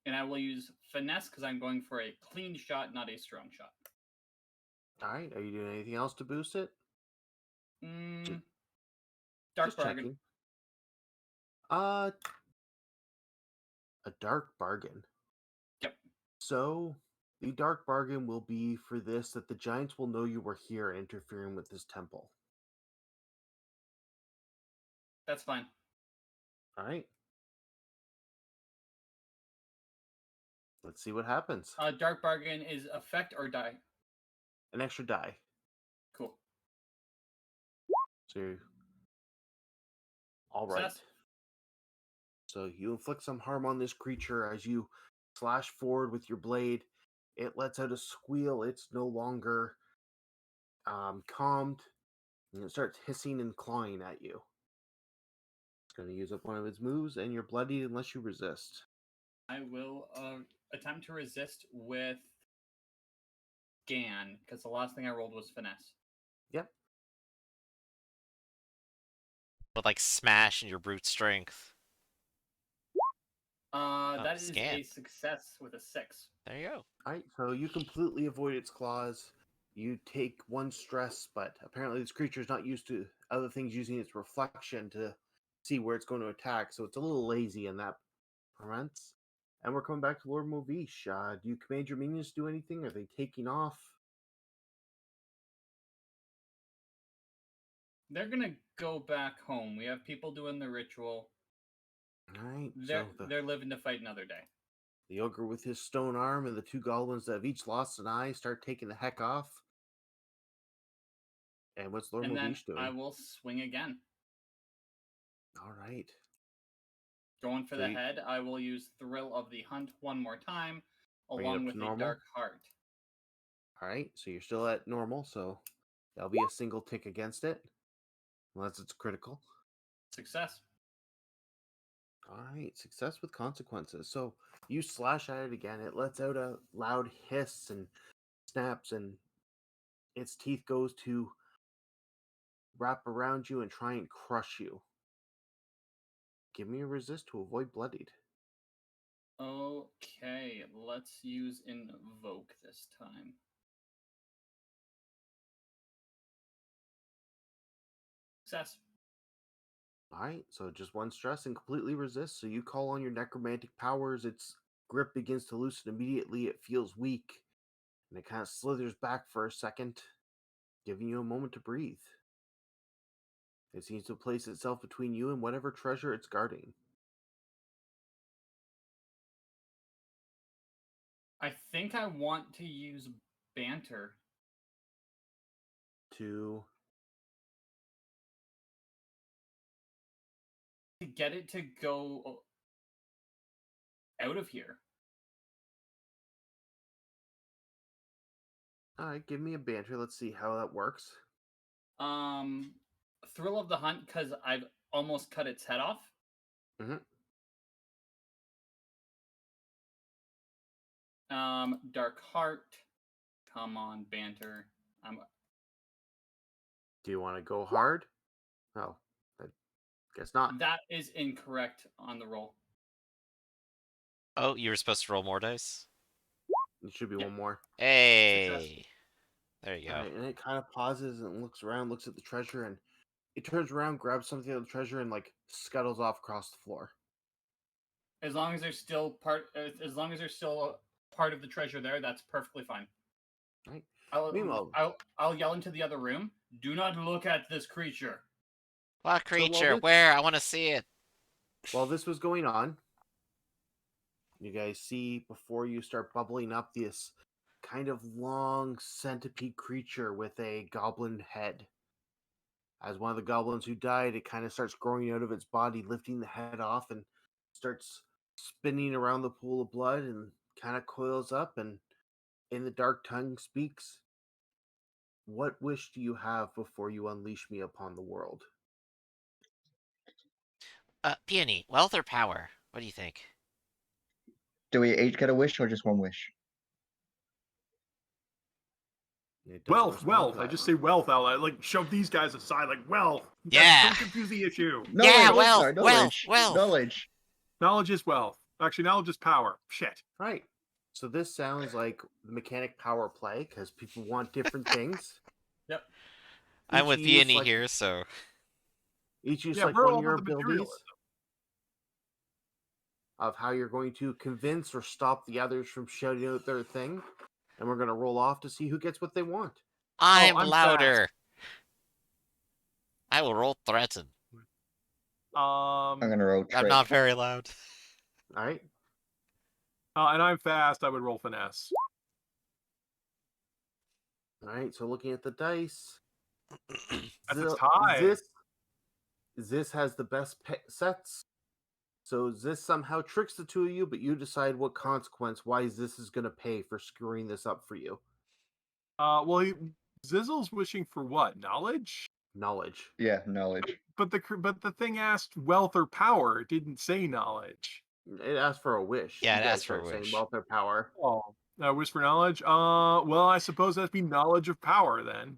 And I will use finesse because I'm going for a clean shot, not a strong shot. All right. Are you doing anything else to boost it? Dark Just bargain. checking. A dark bargain. Yep. So the dark bargain will be for this that the giants will know you were here interfering with this temple. That's fine. All right. Let's see what happens. Dark bargain is effect or die. An extra die. Cool. So, all right. Success. So you inflict some harm on this creature as you slash forward with your blade. It lets out a squeal. It's no longer calmed, and it starts hissing and clawing at you. It's going to use up one of its moves, and you're bloodied unless you resist. I will attempt to resist with Gan, because the last thing I rolled was finesse. Yep. With like smash and your brute strength. That is scan. a success with a 6. There you go. All right, so you completely avoid its claws. You take one stress, but apparently this creature is not used to other things using its reflection to see where it's going to attack, so it's a little lazy in that prevents. And we're coming back to Lord Movish. Do you command your minions to do anything? Are they taking off? They're gonna go back home. We have people doing the ritual. All right, They're living to fight another day. The ogre with his stone arm and the two goblins that have each lost an eye start taking the heck off. And what's Lord And then Movish doing? I will swing again. All right. Going for the head, I will use Thrill of the Hunt one more time, along with the Dark Heart. All right, so you're still at normal, so that'll be a single tick against it, unless it's critical. Success. All right, success with consequences. So you slash at it again. It lets out a loud hiss and snaps, and its teeth goes to wrap around you and try and crush you. Give me a resist to avoid bloodied. Okay, let's use Invoke this time. Success. All right, so just one stress and completely resist. So you call on your necromantic powers. Its grip begins to loosen immediately. It feels weak, and it kind of slithers back for a second, giving you a moment to breathe. It seems to place itself between you and whatever treasure it's guarding. I think I want to use Banter. To get it to go out of here. All right, give me a banter. Let's see how that works. Thrill of the Hunt, because I've almost cut its head off. Mm-hmm. Dark Heart. Come on, Banter. Do you want to go hard? Oh, I guess not. That is incorrect on the roll. Oh, you were supposed to roll more dice? It should be one more. Hey! Success. There you go. All right, and it kind of pauses and looks around, looks at the treasure, and it turns around, grabs something out of the treasure, and like scuttles off across the floor. As long as there's still part of the treasure there, that's perfectly fine. Right. I'll yell into the other room. Do not look at this creature. What creature? Where? I want to see it. While this was going on, You guys see before you start bubbling up this kind of long centipede creature with a goblin head. As one of the goblins who died, it kind of starts growing out of its body, lifting the head off and starts spinning around the pool of blood and kind of coils up and in the dark tongue speaks, "What wish do you have before you unleash me upon the world?" Peony, wealth or power? What do you think? Do we each get a wish or just one wish? It doesn't Wealth, respond wealth. to I that. just say wealth out loud. Like, shove these guys aside. Like, wealth. Yeah. Don't confuse the issue. Yeah, Knowledge, wealth, no, wealth, knowledge, wealth. knowledge. Knowledge is wealth. Actually, knowledge is power. Shit. Right. So this sounds like the mechanic power play because people want different things. Yep. I'm Each with use, Peony like- here, so Each use Yeah, like we're one all of your about the abilities materialism. of how you're going to convince or stop the others from shouting out their thing, and we're going to roll off to see who gets what they want. I'm I'm louder. I will roll threaten. I'm gonna roll trick. I'm not very loud. All right. And I'm fast. I would roll finesse. All right. So looking at the dice, That's a tie. This has the best sets. So this somehow tricks the two of you, but you decide what consequence, why this is going to pay for screwing this up for you. Well, Zizzle's wishing for what? Knowledge? Knowledge. Yeah, knowledge. But the thing asked wealth or power. It didn't say knowledge. It asked for a wish. Yeah, You it guys asked for a start saying wish. wealth or power. Oh, wish for knowledge. Well, I suppose that'd be knowledge of power then.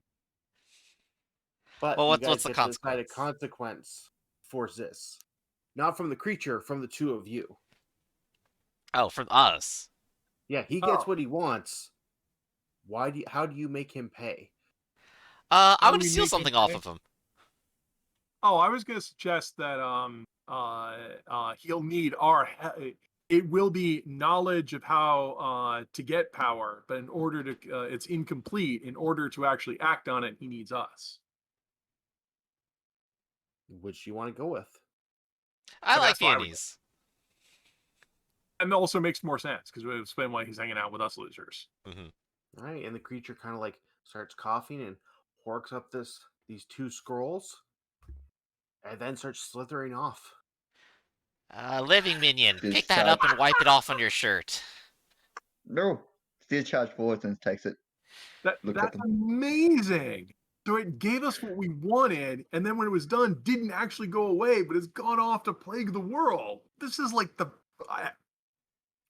But Well, you what's guys the get to decide a consequence? consequence for this. Not from the creature, from the two of you. Oh, from us. Yeah, he gets Oh. what he wants. How do you make him pay? I'm How do gonna we steal make it something off pay? of him. Oh, I was gonna suggest that he'll need our. It will be knowledge of how to get power, but in order to, it's incomplete. In order to actually act on it, he needs us. Which you want to go with? I So like that's why peonies. And it also makes more sense because we explain why he's hanging out with us losers. All right, and the creature kind of like starts coughing and horks up these two scrolls, and then starts slithering off. Living minion, This pick that guy- up and wipe it off on your shirt. No. Steer charge forwards and takes it. Look at That's them. amazing. So it gave us what we wanted, and then when it was done, didn't actually go away, but it's gone off to plague the world. This is like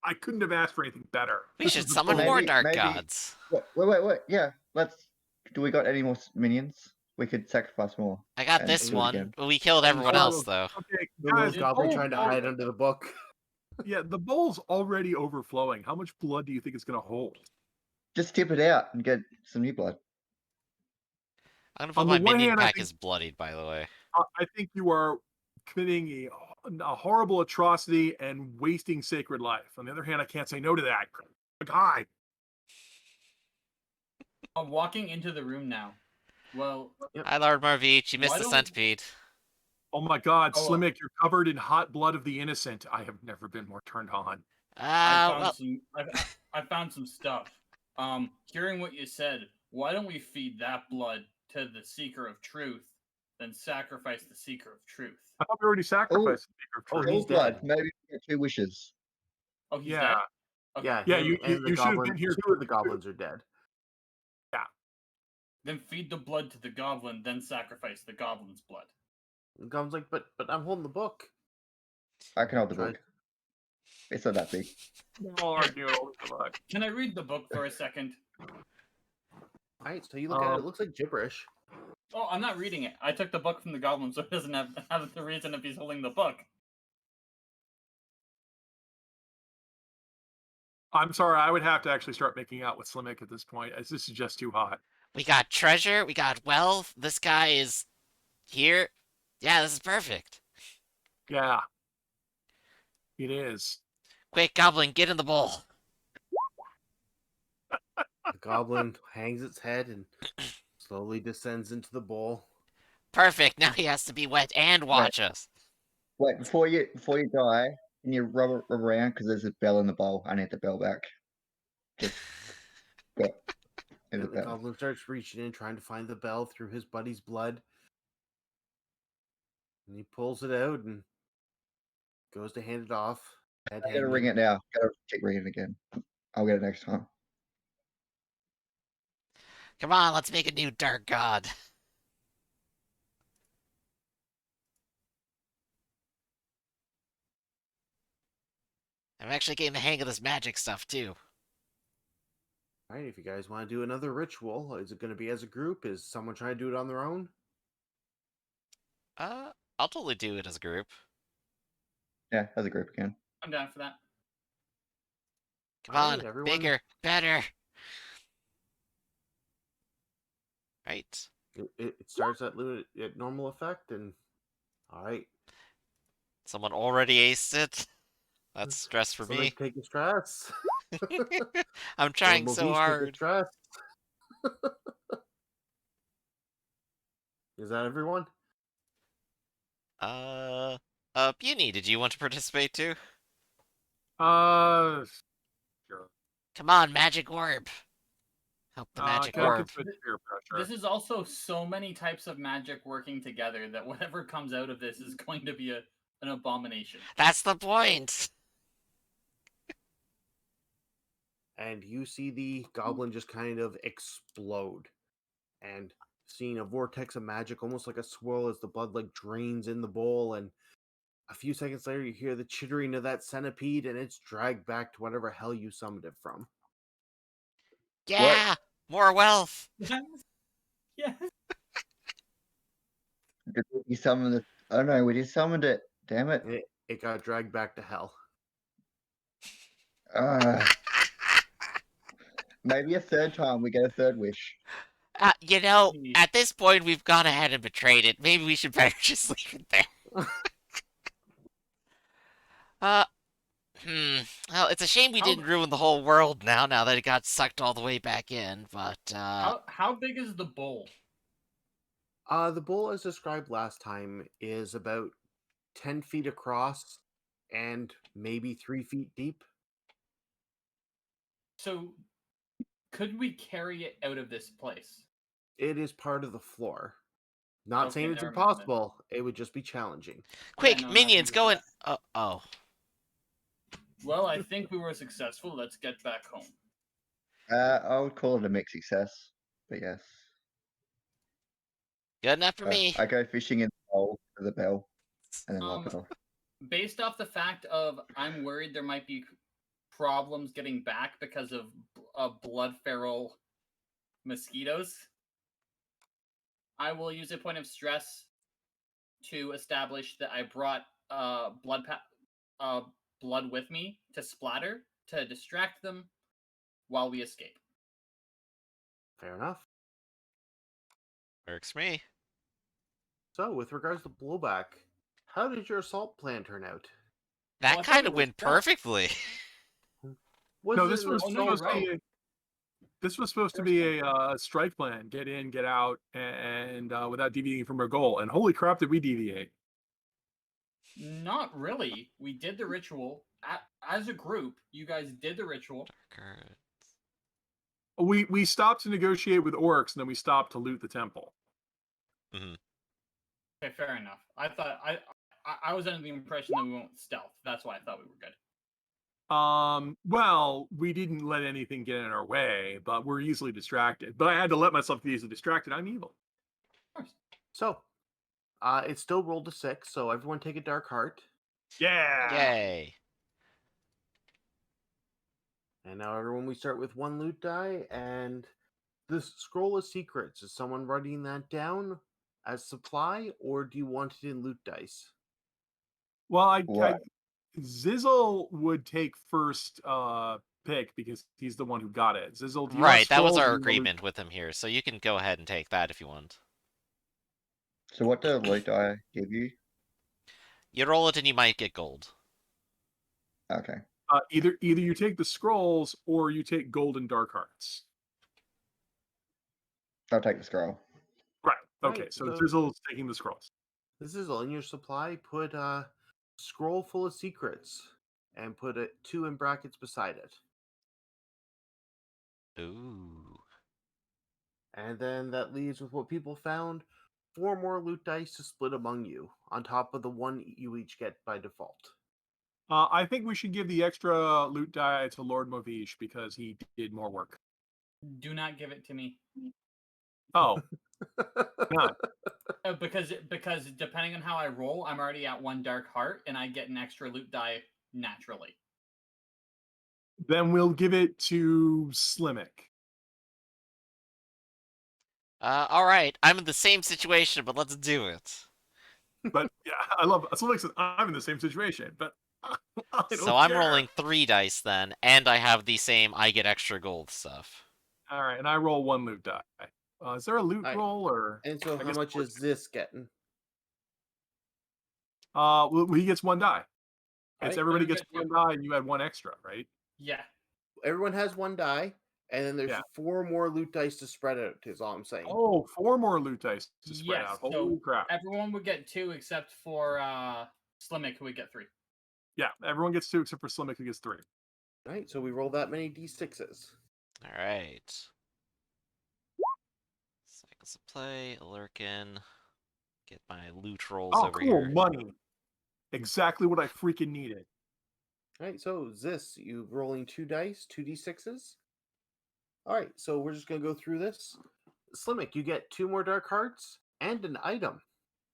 I couldn't have asked for anything better. We This should is the summon maybe- more dark maybe- gods. Wait. Yeah, let's. Do we got any more minions? We could sacrifice more. I got and this do it one. again. We killed everyone else, though. Okay, The guys, little goblin oh, trying to oh. hide under the book. yeah, the bowl's already overflowing. How much blood do you think it's going to hold? Just tip it out and get some new blood. I'm gonna put On my the one minion hand, I pack think- is bloodied, by the way. I think you are committing a horrible atrocity and wasting sacred life. On the other hand, I can't say no to that. God. I'm walking into the room now. Well, Hi, Lord Marvich. You missed Why the don't- centipede. Oh my God, Oh, Slimmick, you're covered in hot blood of the innocent. I have never been more turned on. Well, I found some stuff. Hearing what you said, why don't we feed that blood to the Seeker of Truth, then sacrifice the Seeker of Truth? I thought we already sacrificed the Seeker of Oh, Truth. he's All blood. dead. Maybe we get 2 wishes. Oh, he's Yeah. dead. Okay. Yeah, Yeah, him you and the should have goblin. been here. Two of the goblins are dead. Then feed the blood to the goblin, then sacrifice the goblin's blood. The goblin's like, but I'm holding the book. I can hold the Try- book. It's not that big. Oh, I knew it. Can I read the book for a second? All right, so you look at it. It looks like gibberish. Oh, I'm not reading it. I took the book from the goblin, so he doesn't have the reason if he's holding the book. I'm sorry, I would have to actually start making out with Slimmick at this point, as this is just too hot. we got treasure. We got wealth. This guy is here. Yeah, this is perfect. Yeah. It is. Quick, goblin, get in the bowl. The goblin hangs its head and slowly descends into the bowl. Perfect. Now he has to be wet and watch us. Wait, before you die, Can you rub around? Because there's a bell in the bowl. I need the bell back. Just got And the the bell. goblin starts reaching in, trying to find the bell through his buddy's blood. And he pulls it out and goes to hand it off. I gotta ring it now. Gotta keep ringing it again. I'll get it next time. Come on, let's make a new dark god. I'm actually getting the hang of this magic stuff, too. All right, if you guys want to do another ritual, is it going to be as a group? Is someone trying to do it on their own? I'll totally do it as a group. Yeah, as a group again. I'm down for that. Come All on, right, everyone. bigger, better. Right. It starts at normal effect, and all right. Someone already aced it. That's stress for So me. take the stress. I'm trying so Take the hard. stress. Is that everyone? Puny, did you want to participate too? Sure. Come on, magic orb. Help the magic Can't orb. get peer pressure. This is also so many types of magic working together that whatever comes out of this is going to be an abomination. That's the point. And you see the goblin just kind of explode, and seeing a vortex of magic, almost like a swirl, as the blood like drains in the bowl. And a few seconds later, you hear the chittering of that centipede, and it's dragged back to whatever hell you summoned it from. Yeah, more wealth. Yes. Yes. Did we summon it? Oh no, we just summoned it. Damn it. It got dragged back to hell. Maybe a third time we get a third wish. Jeez. At this point, we've gone ahead and betrayed it. Maybe we should better just leave it there. Well, it's a shame we didn't ruin the whole world now that it got sucked all the way back in, but, How big is the bowl? The bowl, as described last time, is about 10 feet across and maybe 3 feet deep. So, could we carry it out of this place? It is part of the floor. Not Okay, saying it's never mind then. impossible. It would just be challenging. quick, no, not minions, go and... interested. Oh. Well, I think we were successful. Let's get back home. I would call it a mixed success, but yes. Good enough for me. I go fishing in the bowl for the bell and then lock it off. Based off the fact of I'm worried there might be problems getting back because of blood feral mosquitoes, I will use a point of stress to establish that I brought blood with me to splatter to distract them while we escape. Fair enough. Works for me. So, with regards to blowback, how did your assault plan turn out? That Well, I thought kind it of was went done. perfectly. No, it this an was assault you're supposed to right. be. This was supposed to be a strike plan: get in, get out, and without deviating from our goal. And holy crap, did we deviate? Not really. We did the ritual as a group. You guys did the ritual. We stopped to negotiate with orcs, and then we stopped to loot the temple. Okay, fair enough. I thought I was under the impression that we went stealth. That's why I thought we were good. Well, we didn't let anything get in our way, but we're easily distracted. But I had to let myself be easily distracted. I'm evil. Of course. So, it's still rolled a 6, so everyone take a dark heart. Yeah. Yay. And now, everyone, we start with 1 loot die, and the scroll of secrets. Is someone writing that down as supply, or do you want it in loot dice? Well, What? Zizzle would take first pick because he's the one who got it. Zizzle, do you want Right, that was scrolls or our do you want loot? agreement with him here, so you can go ahead and take that if you want. So what did loot die give you? You roll it and you might get gold. Okay. Either you take the scrolls or you take golden dark hearts. I'll take the scroll. Right. Okay. Right, So so- Zizzle's taking the scrolls. This is all in your supply. Put a scroll full of secrets. and put a 2 in brackets beside it. Ooh. And then that leaves with what people found 4 more loot dice to split among you, on top of the 1 you each get by default. I think we should give the extra loot die to Lord Movish because he did more work. Do not give it to me. Oh, not. Because depending on how I roll, I'm already at 1 dark heart, and I get an extra loot die naturally. Then we'll give it to Slimmick. All right. I'm in the same situation, but let's do it. But yeah, I love Slimmick says I'm in the same situation, but I don't So I'm care. rolling 3 dice then, and I have the same I get extra gold stuff. All right, and I roll 1 loot die. Is there a loot Alright. roll or? And so I how guess much is this getting? Well, he gets 1 die. It's Alright, everybody then gets we get 1 die, and you add 1 extra, right? Yeah. everyone has 1 die, and then there's Yeah. 4 more loot dice to spread out, is all I'm saying. Oh, 4 more loot dice to spread Yes. out. Holy So crap! everyone would get 2 except for Slimmick, who would get 3. Yeah, everyone gets 2 except for Slimmick, who gets 3. Right, so we roll that many d6s. All right. Cycles of play, Lurkin. Get my loot rolls Oh, over cool, here. money. Exactly what I freaking needed. Alright, so Zis, you rolling 2 dice, 2 d6s. Alright, so we're just going to go through this. Slimmick, you get 2 more dark hearts and an item.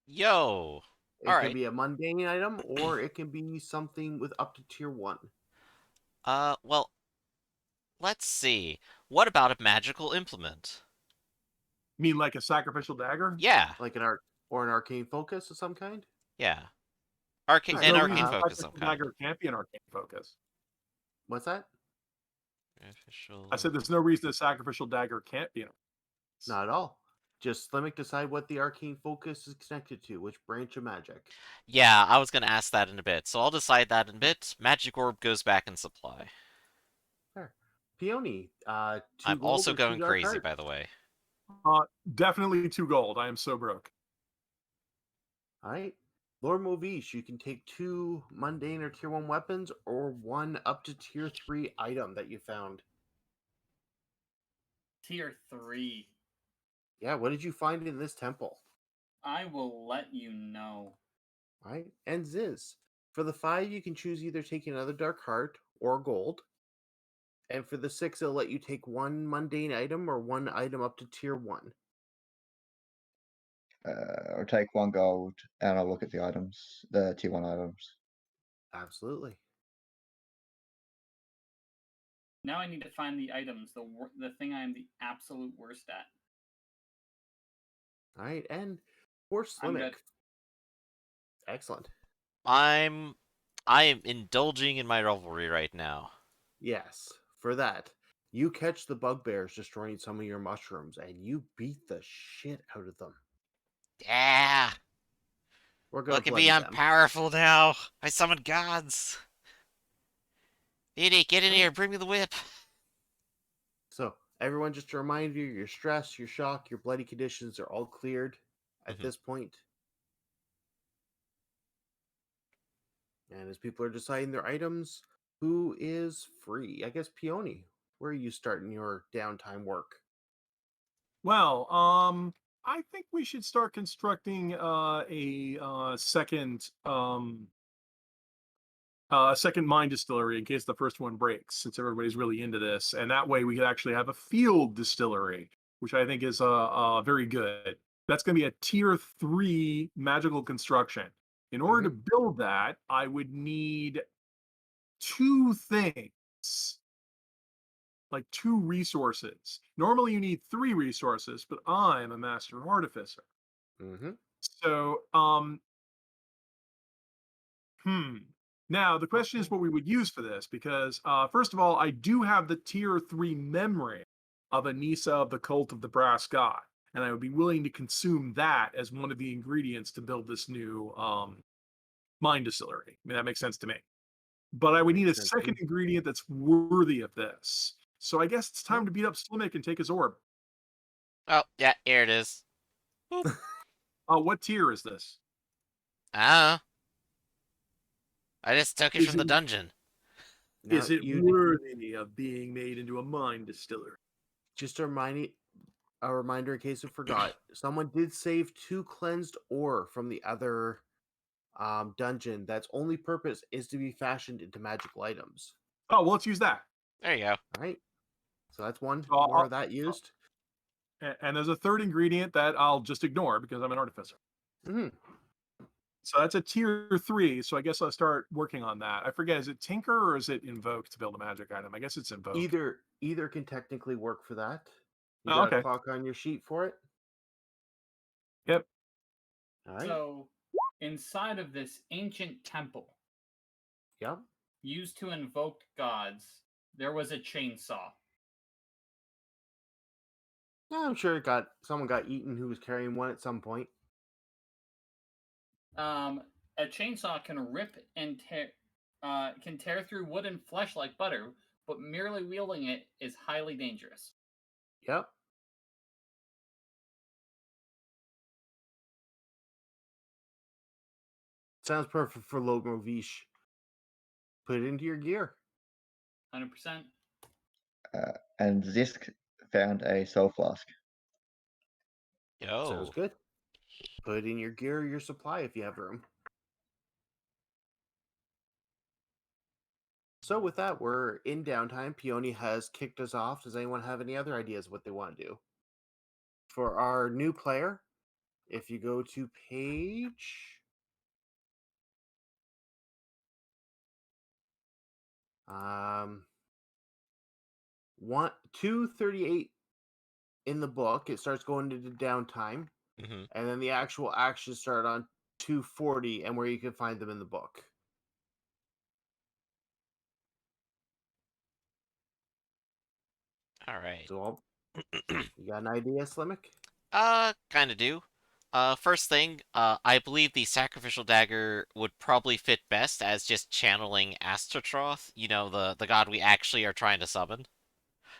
Yo. It All can right. be a mundane item, or it can be something with up to tier 1. Well, let's see. What about a magical implement? You mean like a sacrificial dagger? Yeah. Like an arcane focus of some kind? Yeah. There's An no Alright, reason arcane a focus of some sacrificial kind. dagger can't be an arcane focus. What's that? Official. I said there's no reason a sacrificial dagger can't be an arcane focus. Not at all. Just Slimmick decide what the arcane focus is connected to, which branch of magic. Yeah, I was gonna ask that in a bit, so I'll decide that in a bit. Magic orb goes back in supply. There. Peony, 2 I'm gold also or 2 going dark crazy, hearts? by the way. Definitely 2 gold. I am so broke. Alright. Lord Movish, you can take 2 mundane or tier 1 weapons or 1 up to tier 3 item that you found. Tier 3. Yeah, what did you find in this temple? I will let you know. Alright. And Ziz, for the 5, you can choose either taking another dark heart or gold. And for the 6, it'll let you take 1 mundane item or 1 item up to tier 1. I'll take 1 gold and I'll look at the items, the tier 1 items. Absolutely. Now I need to find the items, the thing I am the absolute worst at. Alright, and for I'm Slimmick. good. Excellent. I am indulging in my revelry right now. Yes, for that. You catch the bugbears destroying some of your mushrooms, and you beat the shit out of them. Yeah. We're gonna Look at bloody me, I'm them. powerful now. I summoned gods. Edie, get in here, bring me the whip. So, everyone, just to remind you, your stress, your shock, your bloody conditions are all cleared at Mhm. this point. And as people are deciding their items, who is free? I guess Peony, where are you starting your downtime work? Well, I think we should start constructing a second mine distillery in case the first one breaks, since everybody's really into this, and that way we could actually have a field distillery, which I think is very good. That's going to be a tier 3 magical construction. In order to build that, I would need 2 things, like 2 resources. Normally you need 3 resources, but I'm a master artificer. Mm-hmm. So, now the question is what we would use for this, because first of all, I do have the tier 3 memory of Anissa of the Cult of the Brass God, and I would be willing to consume that as one of the ingredients to build this new mine distillery. I mean, that makes sense to me. But I would need a Makes sense to second me. ingredient that's worthy of this. So I guess it's time to beat up Slimmick and take his orb. Oh, yeah, here it is. What tier is this? Ah. I just took it Is from the it- dungeon. Now, Is it you worthy of being made into a mine distiller? just a reminder in case you forgot. Someone did save 2 cleansed ore from the other dungeon. That's only purpose is to be fashioned into magical items. Oh, well, let's use that. There you go. All right. So that's one So more of that used. And there's a third ingredient that I'll just ignore because I'm an artificer. Mhm. So that's a tier 3. So I guess I'll start working on that. I forget, is it tinker or is it invoke to build a magic item? I guess it's invoke. Either can technically work for that. You Oh, got a okay. clock on your sheet for it. Yep. All right. So, inside of this ancient temple Yep. used to invoke gods, there was a chainsaw. Yeah, I'm sure someone got eaten who was carrying one at some point. A chainsaw can rip and tear through wood and flesh like butter, but merely wielding it is highly dangerous. Yep. Sounds perfect for Logrovish. Put it into your gear. 100%. And Zisk found a soul flask. Yo. Sounds good. Put it in your gear or your supply if you have room. So with that, we're in downtime. Peony has kicked us off. Does anyone have any other ideas what they want to do? For our new player, if you go to page 238 in the book, it starts going into downtime, Mm-hmm. and then the actual actions start on 240 and where you can find them in the book. All right. So you got an idea, Slimmick? Kind of do. First thing, I believe the sacrificial dagger would probably fit best as just channeling Astaroth, the god we actually are trying to summon.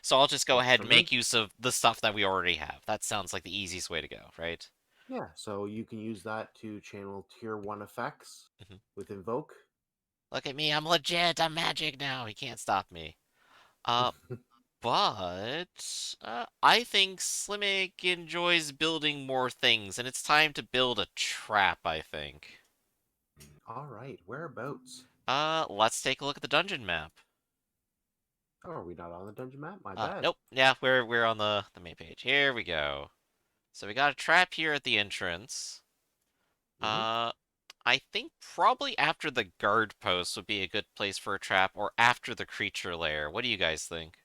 So I'll just go Works ahead for and me. make use of the stuff that we already have. That sounds like the easiest way to go, right? Yeah, so you can use that to channel tier 1 effects Mhm. with Invoke. Look at me, I'm legit, I'm magic now, he can't stop me. But I think Slimmick enjoys building more things, and it's time to build a trap, I think. All right, whereabouts? Let's take a look at the dungeon map. Oh, are we not on the dungeon map? My bad. Nope. Yeah, we're on the main page. Here we go. So we got a trap here at the entrance. Mhm. I think probably after the guard post would be a good place for a trap, or after the creature lair. What do you guys think?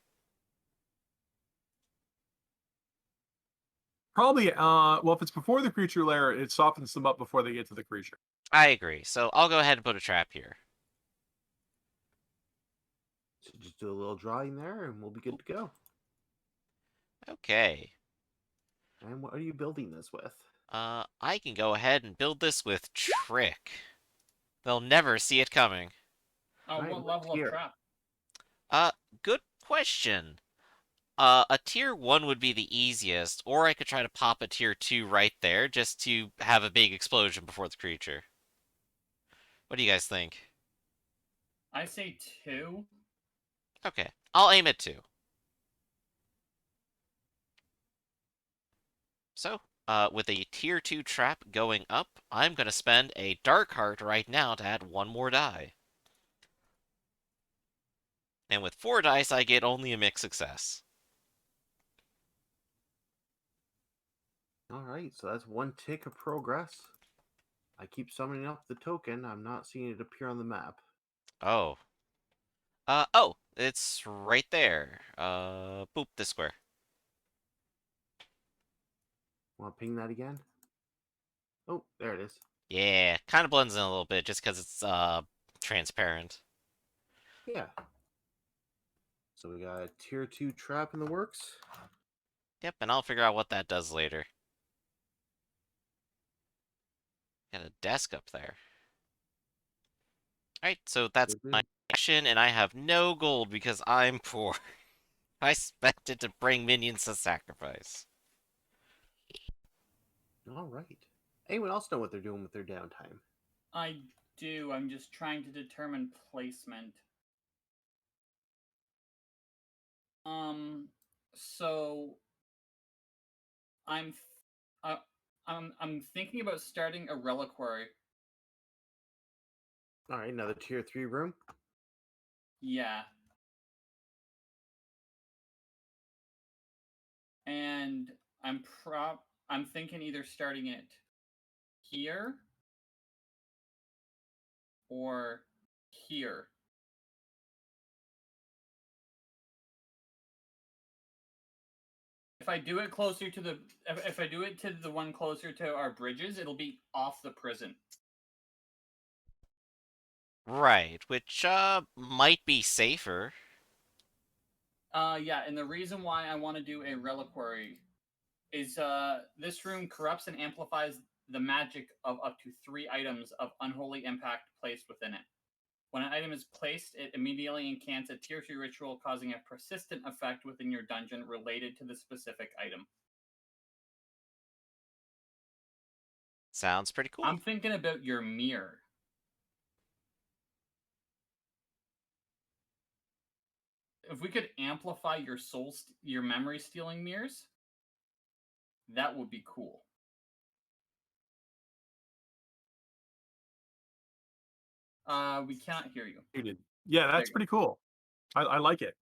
Probably, well, if it's before the creature lair, it softens them up before they get to the creature. I agree. So I'll go ahead and put a trap here. So just do a little drawing there and we'll be good to go. Okay. And what are you building this with? I can go ahead and build this with trick. They'll never see it coming. Right, What what level of tier? trap? Good question. A tier 1 would be the easiest, or I could try to pop a tier 2 right there just to have a big explosion before the creature. What do you guys think? I say 2. Okay, I'll aim at 2. So, with a tier 2 trap going up, I'm going to spend a dark heart right now to add 1 more die. And with 4 dice, I get only a mixed success. All right, so that's 1 tick of progress. I keep summoning up the token. I'm not seeing it appear on the map. Oh. It's right there. Boop, this square. Want to ping that again? Oh, there it is. Yeah, kind of blends in a little bit just because it's, transparent. Yeah. So we got a tier 2 trap in the works. Yep, and I'll figure out what that does later. Got a desk up there. Alright, so that's Good, my good. action, and I have no gold because I'm poor. I spent it to bring minions to sacrifice. All right. Anyone else know what they're doing with their downtime? I do. I'm just trying to determine placement. So I'm I'm thinking about starting a reliquary. All right, another tier 3 room. Yeah. And I'm thinking either starting it here or here. If I do it closer to the if I do it to the one closer to our bridges, it'll be off the prison. Right, which might be safer. Yeah, and the reason why I want to do a reliquary is this room corrupts and amplifies the magic of up to 3 items of unholy impact placed within it. When an item is placed, it immediately incants a tier 3 ritual, causing a persistent effect within your dungeon related to the specific item. Sounds pretty cool. I'm thinking about your mirror. If we could amplify your your memory stealing mirrors, that would be cool. We can't hear you. Muted. Yeah, that's you go. pretty cool. I like it.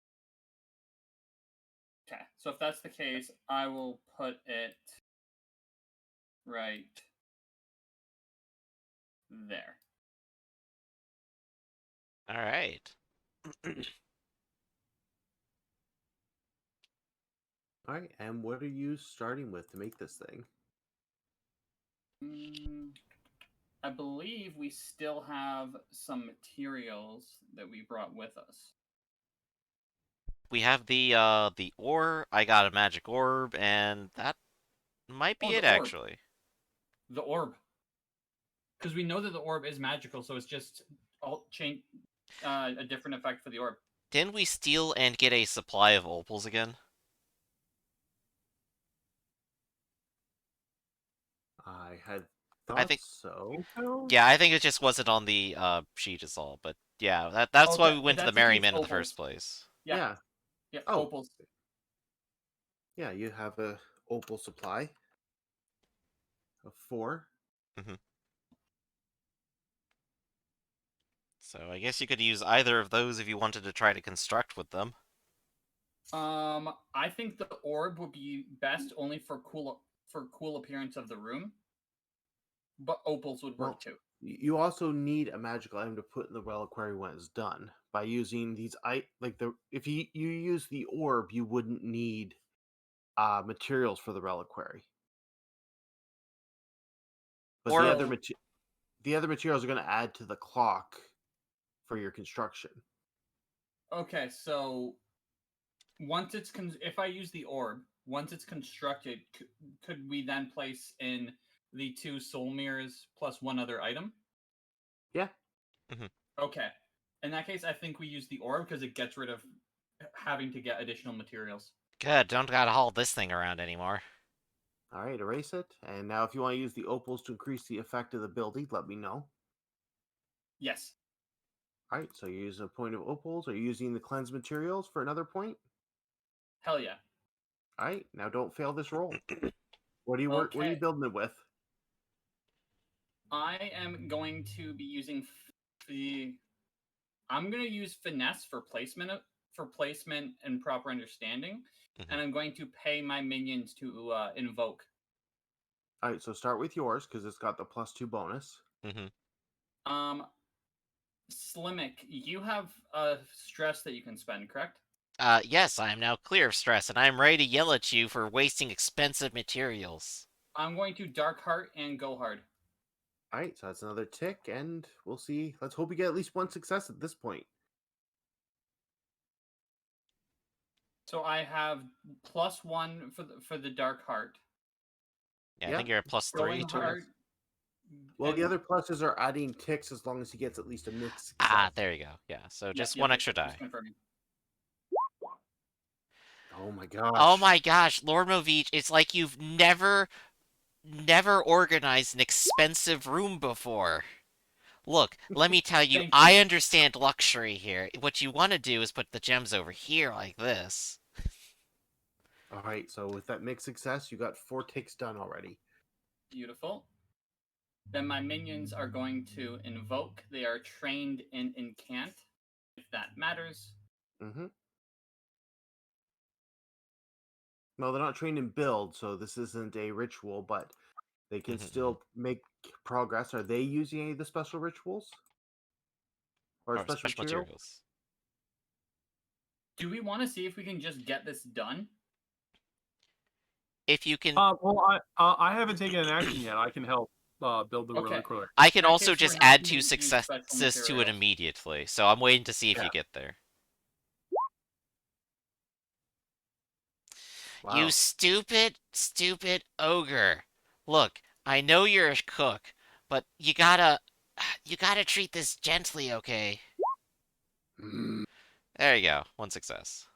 Okay, so if that's the case, I will put it right there. All right. All right, and what are you starting with to make this thing? I believe we still have some materials that we brought with us. We have the ore. I got a magic orb, and that might be Oh, it the orb. actually. The orb. Because we know that the orb is magical, so it's just a different effect for the orb. Didn't we steal and get a supply of opals again? I had thought I think so. Yeah, I think it just wasn't on the sheet is all, but yeah, that's why Okay, we went to the that's the case, Merryman in the opals. first place. Yeah. Oh. Opals. Yeah, you have a opal supply of 4. So I guess you could use either of those if you wanted to try to construct with them. I think the orb would be best only for cool appearance of the room, but opals would work too. You also need a magical item to put in the reliquary when it's done. By using these, if you use the orb, you wouldn't need materials for the reliquary. But Or- the other materials are going to add to the clock for your construction. Okay, so once it's if I use the orb, once it's constructed, could we then place in the 2 soul mirrors plus 1 other item? Yeah. Okay. In that case, I think we use the orb because it gets rid of having to get additional materials. Good, don't gotta haul this thing around anymore. All right, erase it. And now if you want to use the opals to increase the effect of the building, let me know. Yes. All right, so you're using a point of opals. Are you using the cleanse materials for another point? Hell yeah. All right, now don't fail this roll. What are you building it with? I am going to be using I'm going to use finesse for placement and proper understanding, and I'm going to pay my minions to invoke. All right, so start with yours because it's got the +2 bonus. Slimmick, you have a stress that you can spend, correct? Yes, I am now clear of stress, and I am ready to yell at you for wasting expensive materials. I'm going to Dark Heart and go hard. All right, so that's another tick, and we'll see. Let's hope we get at least 1 success at this point. So I have +1 for the Dark Heart. Yeah, I think you're at +3 to it. Well, the other pluses are adding ticks as long as he gets at least a mixed success. Ah, there you go. Yeah, so just 1 extra die. Oh my gosh. Oh my gosh, Lord Movich, it's like you've never organized an expensive room before. Look, let me tell you, I understand luxury here. What you want to do is put the gems over here like this. All right, so with that mixed success, you got 4 ticks done already. Beautiful. Then my minions are going to invoke. They are trained in incant, if that matters. Mm-hmm. No, they're not trained in build, so this isn't a ritual, but they can still make progress. Are they using any of the special rituals? Or Or special special material? materials. Do we want to see if we can just get this done? If you can, Well, I haven't taken an action yet. I can help build the really Okay. quick. I can In that also case, just we're not add gonna 2 use special successes to it materials. immediately. So I'm waiting to see if Yeah. you get there. Wow. You stupid, stupid ogre. Look, I know you're a cook, but you gotta treat this gently, okay? Mm. There you go. 1 success.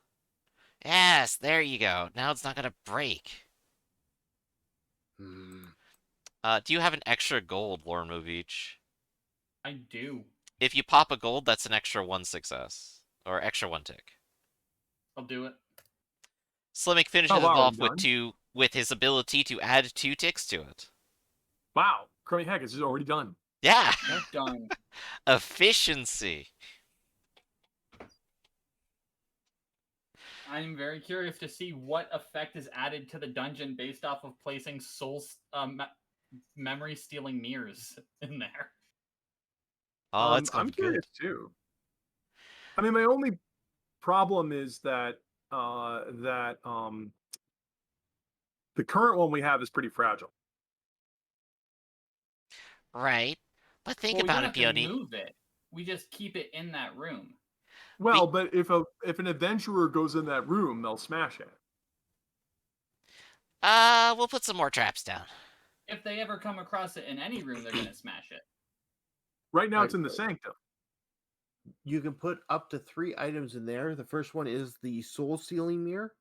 Yes, there you go. Now it's not gonna break. Mm. Do you have an extra gold, Lorne Movich? I do. If you pop a gold, that's an extra 1 success. Or extra 1 tick. I'll do it. Slimmick finishes Oh, wow, it off we're with his ability to add 2 ticks to it. Wow, crummy heck, it's already done. Yeah! Done. Efficiency. I'm very curious to see what effect is added to the dungeon based off of placing memory stealing mirrors in there. Oh, that's gonna I'm be curious good. too. I mean, my only problem is that the current one we have is pretty fragile. Right. But think Well, we don't about it, have to Peony. move it. We just keep it in that room. Well, but if an adventurer goes in that room, they'll smash it. We'll put some more traps down. If they ever come across it in any room, they're gonna smash it. Right now, Right, it's in the so- sanctum. You can put up to 3 items in there. The first one is the soul sealing mirror.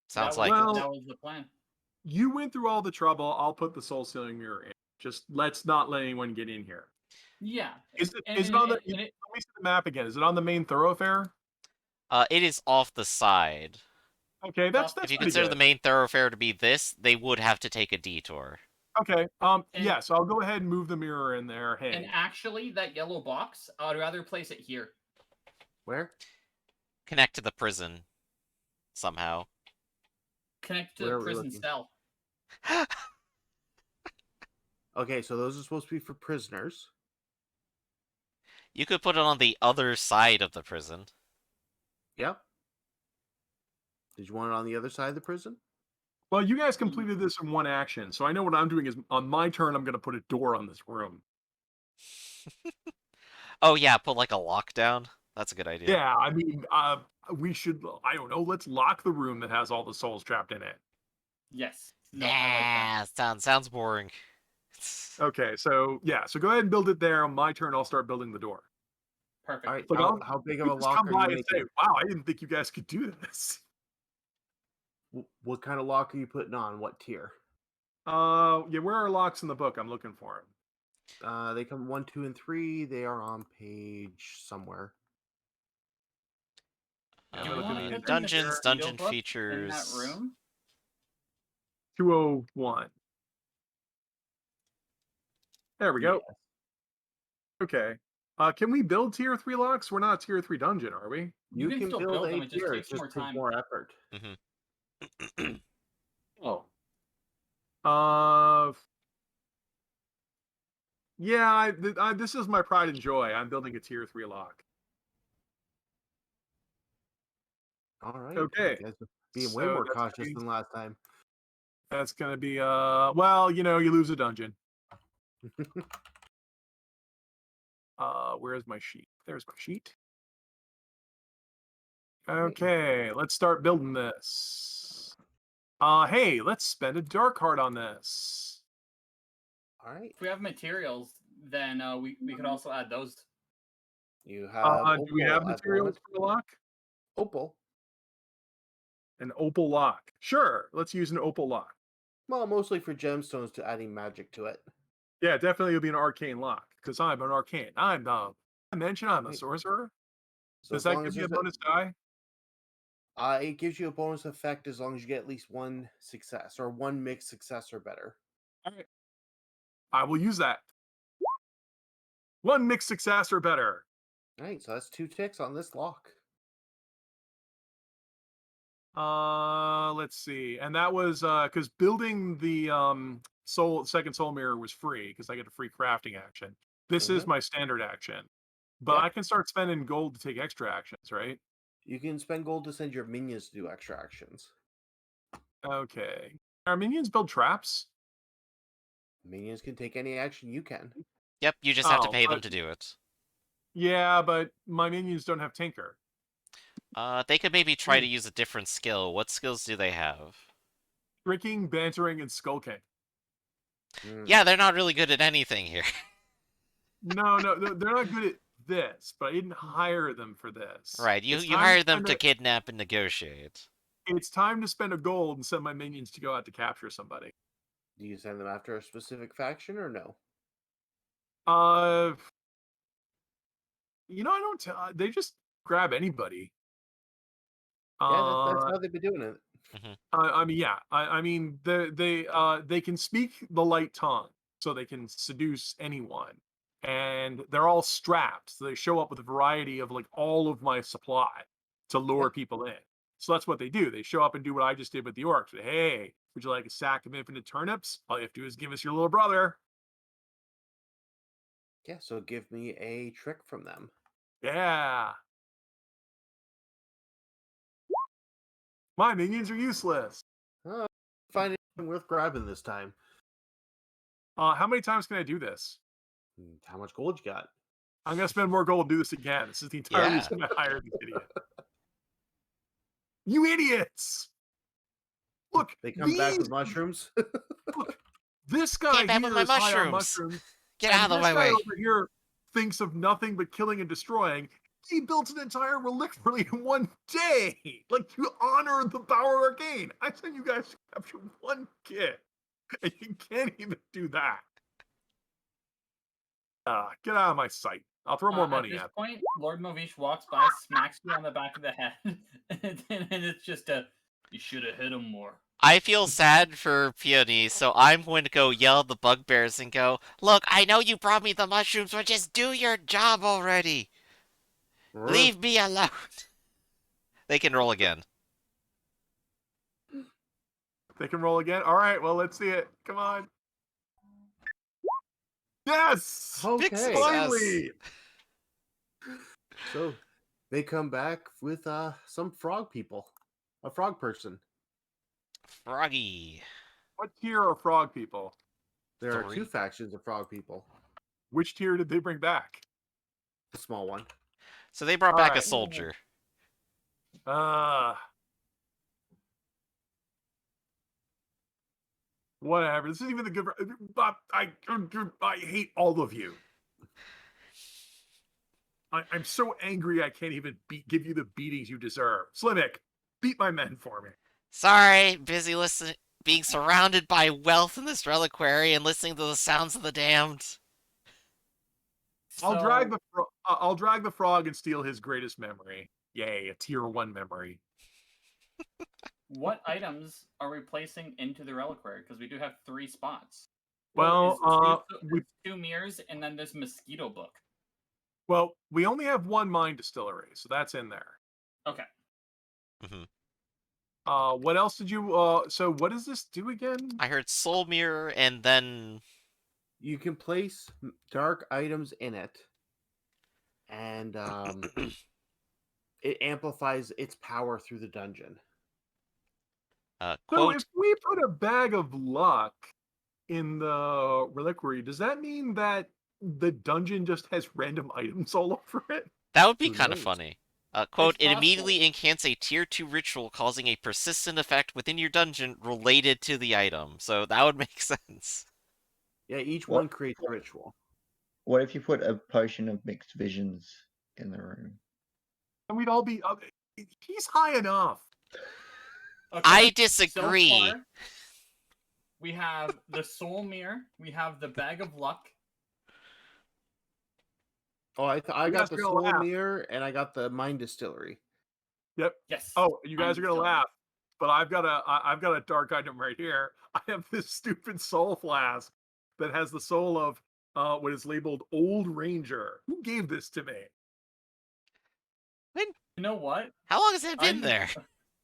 Sounds that like Well- that was the plan. You went through all the trouble. I'll put the soul sealing mirror in. Just let's not let anyone get in here. Yeah. Is it? And- Is it and- on the? and it- Let me see the map again. Is it on the main thoroughfare? it is off the side. Okay, that's If you pretty consider good. the main thoroughfare to be this, they would have to take a detour. Okay. And- Yes, I'll go ahead and move the mirror in there. Hey. And actually, that yellow box, I'd rather place it here. Where? Connect to the prison somehow. Connect to Where are the we prison looking? cell. Okay, so those are supposed to be for prisoners. You could put it on the other side of the prison. Yep. Did you want it on the other side of the prison? Well, you guys completed this in one action, so I know what I'm doing is on my turn, I'm going to put a door on this room. Oh yeah, put like a lockdown. That's a good idea. Yeah, I mean, we should. I don't know. Let's lock the room that has all the souls trapped in it. Yes. No, I like that. Sounds boring. Okay, so yeah, so go ahead and build it there. On my turn, I'll start building the door. Perfect. All right. Like, How big of You a just lock come are by you and say, making? "Wow, I didn't think you guys could do this." What kind of lock are you putting on? What tier? Yeah, where are locks in the book? I'm looking for them. They come 1, 2, and 3. They are on page somewhere. Do you look want in to the put the Dungeons, material dungeon book features. in that room? 201. There we go. Yes. Okay. Can we build tier 3 locks? We're not a tier 3 dungeon, are we? You can still build build a them, it just tier. takes more time. more effort. Oh. Yeah, this is my pride and joy. I'm building a tier 3 lock. All right. Okay. You guys are being way So more that's cautious gonna be- than last time. That's going to be, well, you know, you lose a dungeon. Where's my sheet? There's my sheet. Okay, let's start building this. Hey, let's spend a dark heart on this. All right. If we have materials, then we could also add those. You have. Do we have materials for the lock? Opal. An opal lock. Sure, let's use an opal lock. Well, mostly for gemstones to adding magic to it. Yeah, definitely it'll be an arcane lock because I'm an arcane. I mentioned I'm a Wait. sorcerer. So Does as that long give as me a there's bonus die? It gives you a bonus effect as long as you get at least one success or one mixed success or better. All right. I will use that. One mixed success or better. All right, so that's 2 ticks on this lock. Let's see. And that was because building the second soul mirror was free because I get a free crafting action. This is my standard action. But Yep. I can start spending gold to take extra actions, right? You can spend gold to send your minions to do extra actions. Okay. Our minions build traps? Minions can take any action you can. Yep, you just have to Oh, pay them but- to do it. Yeah, but my minions don't have Tinker. They could maybe try to use a different skill. What skills do they have? Tricking, bantering, and skulking. Yeah, they're not really good at anything here. No, they're not good at this, but I didn't hire them for this. Right, you It's time hired them spend to a- kidnap and negotiate. It's time to spend a gold and send my minions to go out to capture somebody. Do you send them after a specific faction or no? I don't. They just grab anybody. Yeah, that's how they've been doing it. I mean, yeah. I mean, they can speak the light tongue, so they can seduce anyone, and they're all strapped. So they show up with a variety of like all of my supply to lure people in. So that's what they do. They show up and do what I just did with the orcs. Hey, would you like a sack of infinite turnips? All you have to do is give us your little brother. Yeah, so give me a trick from them. Yeah. My minions are useless. Find anything worth grabbing this time. How many times can I do this? How much gold you got? I'm gonna spend more gold to do this again. This is the entire Yeah. reason I hired this idiot. You idiots! Look, They come back these- with mushrooms. Look, this guy Came back here with my is high on mushrooms. mushrooms. Get and out of this my guy way. over here thinks of nothing but killing and destroying. He built an entire relictory in one day. Like, to honor the power of arcane. I sent you guys to capture one kid, and you can't even do that. Get out of my sight. I'll throw more money At this at point, Lord Movish walks by, smacks you on the back of the head, and it's just you should have hit him more. I feel sad for Peony, so I'm going to go yell at the bugbears and go, look, I know you brought me the mushrooms, but just do your job already. Leave me alone. They can roll again. They can roll again? All right, well, let's see it. Come on. Yes! Okay. success. Finally! So they come back with some frog people. A frog person. Froggy. What tier are frog people? There are 3. 2 factions of frog people. Which tier did they bring back? The small one. So they brought back a Alright. soldier. Whatever. This isn't even the good. I hate all of you. I'm so angry I can't even give you the beatings you deserve. Slimmick, beat my men for me. Sorry, busy listening, being surrounded by wealth in this reliquary and listening to the sounds of the damned. I'll drag the frog and steal his greatest memory. Yay, a tier 1 memory. What items are we placing into the reliquary? Because we do have 3 spots. Well, it's 2 mirrors and then this mosquito book. Well, we only have 1 mine distillery, so that's in there. Okay. What else did you? So what does this do again? I heard Soul Mirror and then You can place dark items in it, and it amplifies its power through the dungeon. So quote, if we put a bag of luck in the reliquary, does that mean that the dungeon just has random items all over it? that would be Who kind of knows? funny. Quote, It's it possible. immediately incants a tier 2 ritual causing a persistent effect within your dungeon related to the item. So that would make sense. Yeah, each What? one creates a ritual. What if you put a potion of mixed visions in the room? And we'd all be. He's high enough. Okay. I So disagree. far, we have the soul mirror. We have the bag of luck. Oh, I You got guys the are gonna soul laugh. mirror and I got the mine distillery. Yep. Yes. Oh, you guys are Mind gonna Distillery. laugh, but I've got a dark item right here. I have this stupid soul flask that has the soul of what is labeled Old Ranger. Who gave this to me? When? You know what? How long has it been there?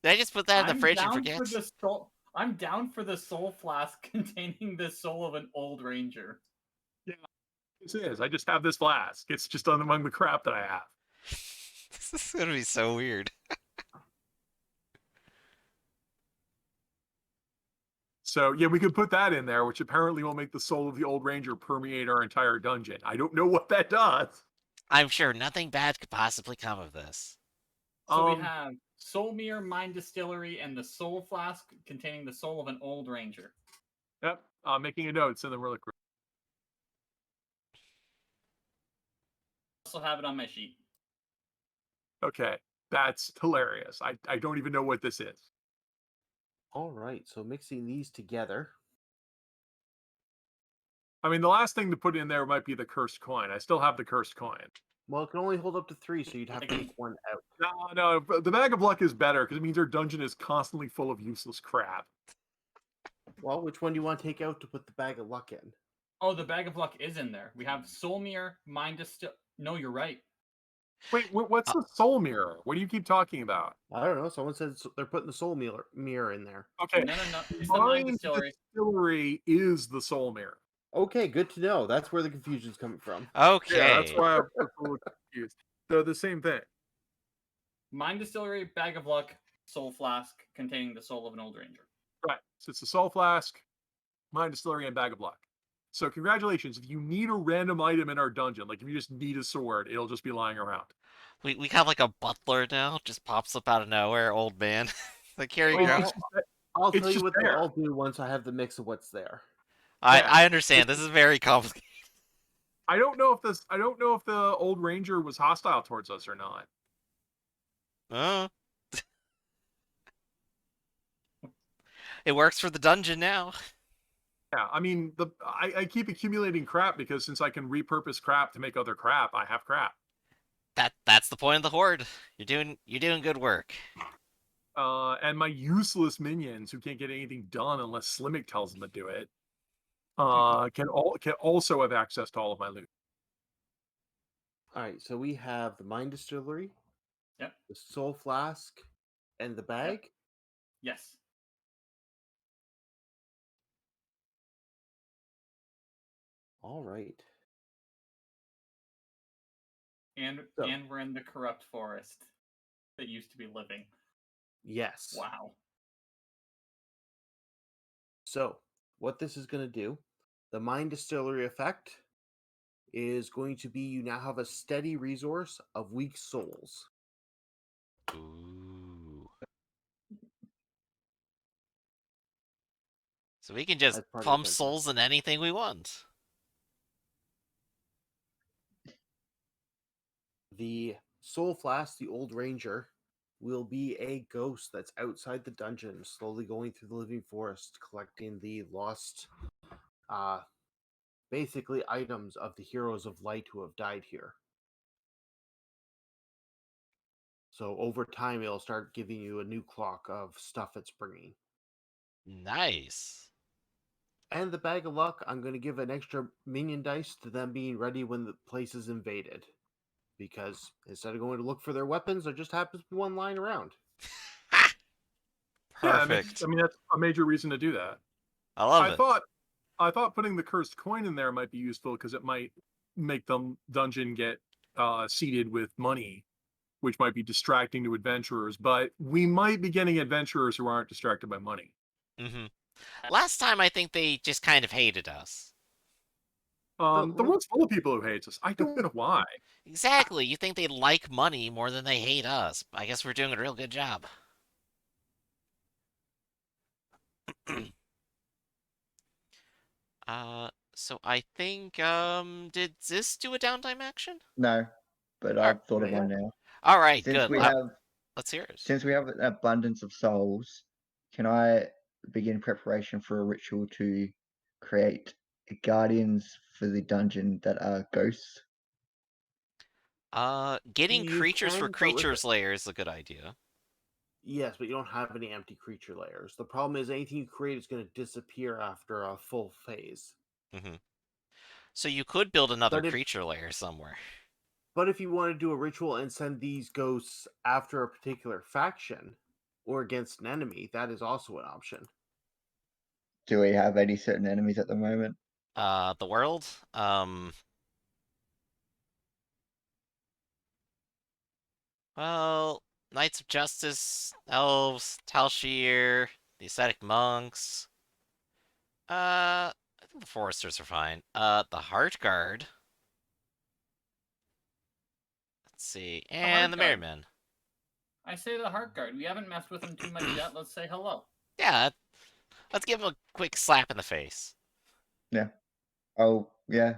Did I just put that in the I'm fridge and down forget? for the soul. I'm down for the soul flask containing the soul of an old ranger. Yeah, this is. I just have this flask. It's just among the crap that I have. This is gonna be so weird. So yeah, we could put that in there, which apparently will make the soul of the Old Ranger permeate our entire dungeon. I don't know what that does. I'm sure nothing bad could possibly come of this. So we have Soulmere, Mind Distillery, and the Soul Flask containing the soul of an old ranger. Yep, making a note. Send them really quick. Also have it on my sheet. Okay, that's hilarious. I don't even know what this is. All right, so mixing these together. I mean, the last thing to put in there might be the cursed coin. I still have the cursed coin. Well, it can only hold up to 3, so you'd have to take one out. No, the bag of luck is better because it means our dungeon is constantly full of useless crap. Well, which one do you want to take out to put the bag of luck in? Oh, the bag of luck is in there. We have Soulmere, Mind Distillery. No, you're right. Wait, what's the soul mirror? What do you keep talking about? I don't know. Someone said they're putting the soul mirror in there. Okay, No. It's the Mind Mind Distillery. Distillery is the soul mirror. Okay, good to know. That's where the confusion's coming from. Okay. Yeah, that's why I'm a little confused. They're the same thing. Mind Distillery, bag of luck, soul flask containing the soul of an old ranger. Right. So it's the soul flask, Mind Distillery, and bag of luck. So congratulations. If you need a random item in our dungeon, like if you just need a sword, it'll just be lying around. We have like a butler now, just pops up out of nowhere, old man. Like, here you Well, go. it's just that- I'll It's tell you just what there. they'll all do once I have the mix of what's there. I understand. This is very complicated. I don't know if the old ranger was hostile towards us or not. It works for the dungeon now. Yeah, I mean, I keep accumulating crap because since I can repurpose crap to make other crap, I have crap. That's the point of the Horde. You're doing good work. And my useless minions who can't get anything done unless Slimmick tells them to do it, can also have access to all of my loot. All right, so we have the Mind Distillery, Yep. the Soul Flask, and the bag. Yes. All right. And So- and we're in the corrupt forest that used to be living. Yes. Wow. So, what this is going to do, the Mind Distillery effect is going to be you now have a steady resource of weak souls. Ooh. So we can just As part of pump the dungeon. souls in anything we want. The Soul Flask, the Old Ranger, will be a ghost that's outside the dungeon, slowly going through the living forest, collecting the lost, basically items of the heroes of light who have died here. So over time, it'll start giving you a new clock of stuff it's bringing. Nice. And the bag of luck, I'm going to give an extra minion dice to them being ready when the place is invaded. Because instead of going to look for their weapons, there just happens to be one lying around. Yeah, Perfect. that's a major reason to do that. I love it. I thought putting the cursed coin in there might be useful because it might make the dungeon get seeded with money, which might be distracting to adventurers. But we might be getting adventurers who aren't distracted by money. Mm-hmm. Last time, I think they just kind of hated us. The world's full of people who hate us. I don't know why. Exactly. You think they like money more than they hate us. I guess we're doing a real good job. So I think, did this do a downtime action? No, but I've thought of one now. All right, Since good. we have Let's hear it. Since we have an abundance of souls, can I begin preparation for a ritual to create guardians for the dungeon that are ghosts? Getting You creatures for can, but with creatures layer is a good idea. Yes, but you don't have any empty creature layers. The problem is anything you create is going to disappear after a full phase. Mm-hmm. So you could build another But if creature layer somewhere. but if you want to do a ritual and send these ghosts after a particular faction or against an enemy, that is also an option. Do we have any certain enemies at the moment? The world? Well, Knights of Justice, Elves, Talshir, the Ascetic Monks. I think the Foresters are fine. The Heart Guard. Let's see. And the Heart Guard. Merrymen. I say the Heart Guard. We haven't messed with them too much yet. Let's say hello. Yeah, let's give him a quick slap in the face. Oh yeah,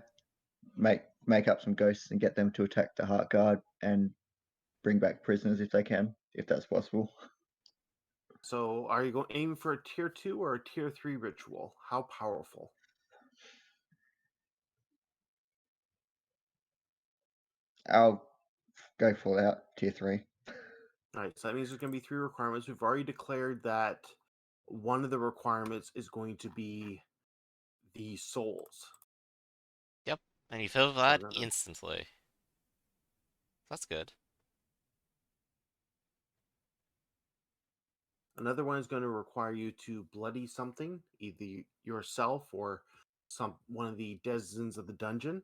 make up some ghosts and get them to attack the Heart Guard and bring back prisoners if they can, if that's possible. So, are you going aiming for a tier 2 or a tier 3 ritual? How powerful? I'll go full out tier 3. All right, so that means there's going to be 3 requirements. We've already declared that one of the requirements is going to be the souls. Yep, and you fill So that another- instantly. That's good. Another one is going to require you to bloody something, either yourself or one of the denizens of the dungeon.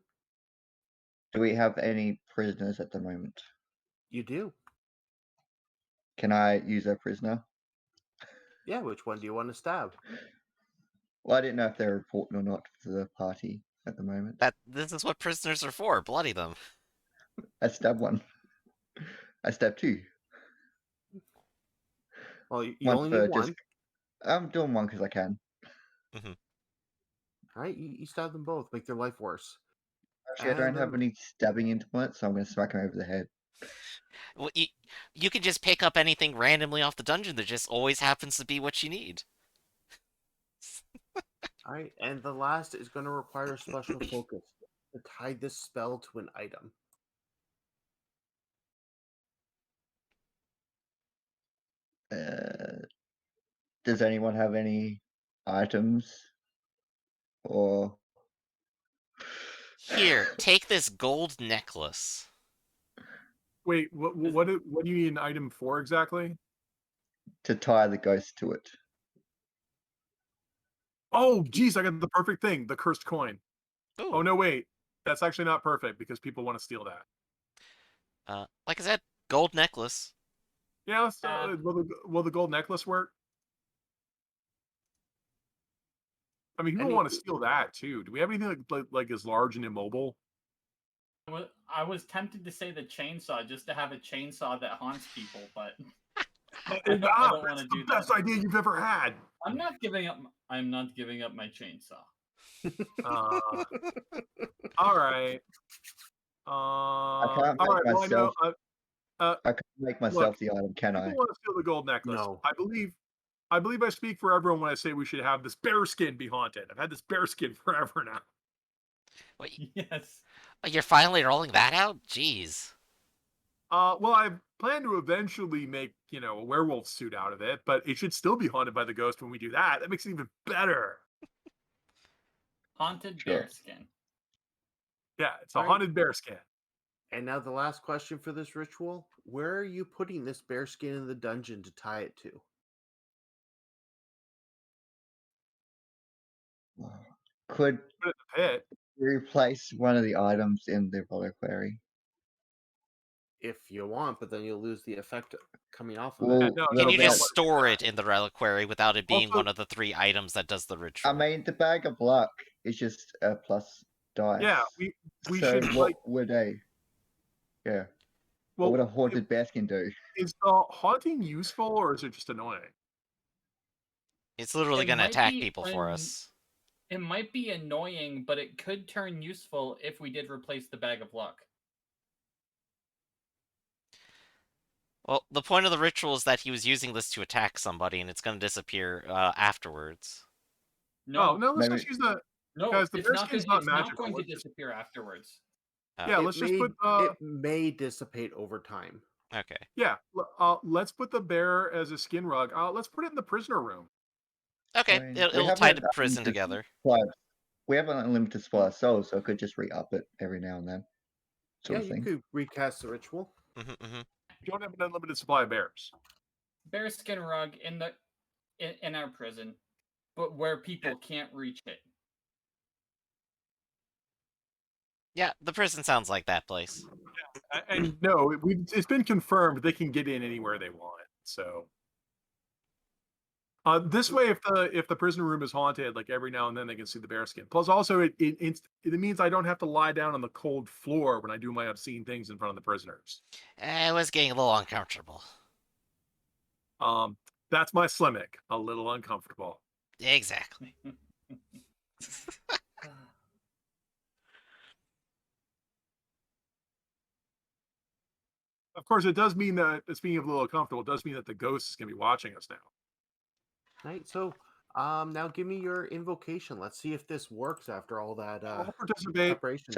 Do we have any prisoners at the moment? You do. Can I use a prisoner? Yeah, which one do you want to stab? Well, I didn't know if they're important or not to the party at the moment. This is what prisoners are for. Bloody them. I stabbed one. I stabbed 2. Well, you One only for need one. I'm doing one because I can. Mm-hmm. All right, you stab them both, make their life worse. Actually, I And don't then- have any stabbing implements, so I'm going to smack him over the head. Well, you can just pick up anything randomly off the dungeon that just always happens to be what you need. All right, and the last is going to require a special focus to tie this spell to an item. Does anyone have any items? Or Here, take this gold necklace. Wait, what do you need an item for exactly? to tie the ghost to it? Oh, geez, I got the perfect thing, the cursed coin. Ooh. Oh, no, wait. That's actually not perfect because people want to steal that. Like I said, gold necklace. Yeah, will the gold necklace work? I mean, people want to steal that too. Do we have anything like as large and immobile? I was tempted to say the chainsaw just to have a chainsaw that haunts people, but I don't want to do that. Best idea you've ever had. I'm not giving up my chainsaw. All right. I can't all make right. Well, I know. myself. I can't make myself the item, can I? People want to steal the gold necklace. No. I believe I speak for everyone when I say we should have this bearskin be haunted. I've had this bearskin forever now. Wait, Yes. you're finally rolling that out? Jeez. Well, I plan to eventually make, a werewolf suit out of it, but it should still be haunted by the ghost when we do that. That makes it even better. Haunted Sure. bearskin. Yeah, it's a All right. haunted bearskin. And now the last question for this ritual. Where are you putting this bearskin in the dungeon to tie it to? Could Put it in the pit. you replace one of the items in the reliquary? If you want, but then you'll lose the effect coming off of Well, it. no, Can little you bit. just store it in the reliquary without it being Also- one of the 3 items that does the ritual? I mean, the bag of luck is just a plus dice. Yeah, we so should what would a what well, would a haunted bearskin do? is the haunting useful or is it just annoying? It's literally It going to might attack be people for us. It might be annoying, but it could turn useful if we did replace the bag of luck. Well, the point of the ritual is that he was using this to attack somebody, and it's going to disappear afterwards. No, let's maybe- just use the. No, guys, the it's not, bearskin's it's not not magical. going to Let's just- disappear afterwards. Yeah, let's just put. It may dissipate over time. Okay. Yeah, let's put the bear as a skin rug. Let's put it in the prisoner room. Okay, mean, it'll tie the prison together. We have an unlimited supply of souls, so I could just re-up it every now and then. Sort Yeah, of you thing. could recast the ritual. You don't have an unlimited supply of bears. Bear skin rug in our prison, but where people can't reach it. Yeah, the prison sounds like that place. And no, it's been confirmed they can get in anywhere they want. So this way, if the prisoner room is haunted, like every now and then they can see the bear skin. Plus, also it means I don't have to lie down on the cold floor when I do my obscene things in front of the prisoners. It was getting a little uncomfortable. That's my Slimmick. A little uncomfortable. Exactly. Of course, it does mean that, speaking of a little uncomfortable, it does mean that the ghost is going to be watching us now. Right. So, now give me your invocation. Let's see if this works after all that I'll participate. preparation.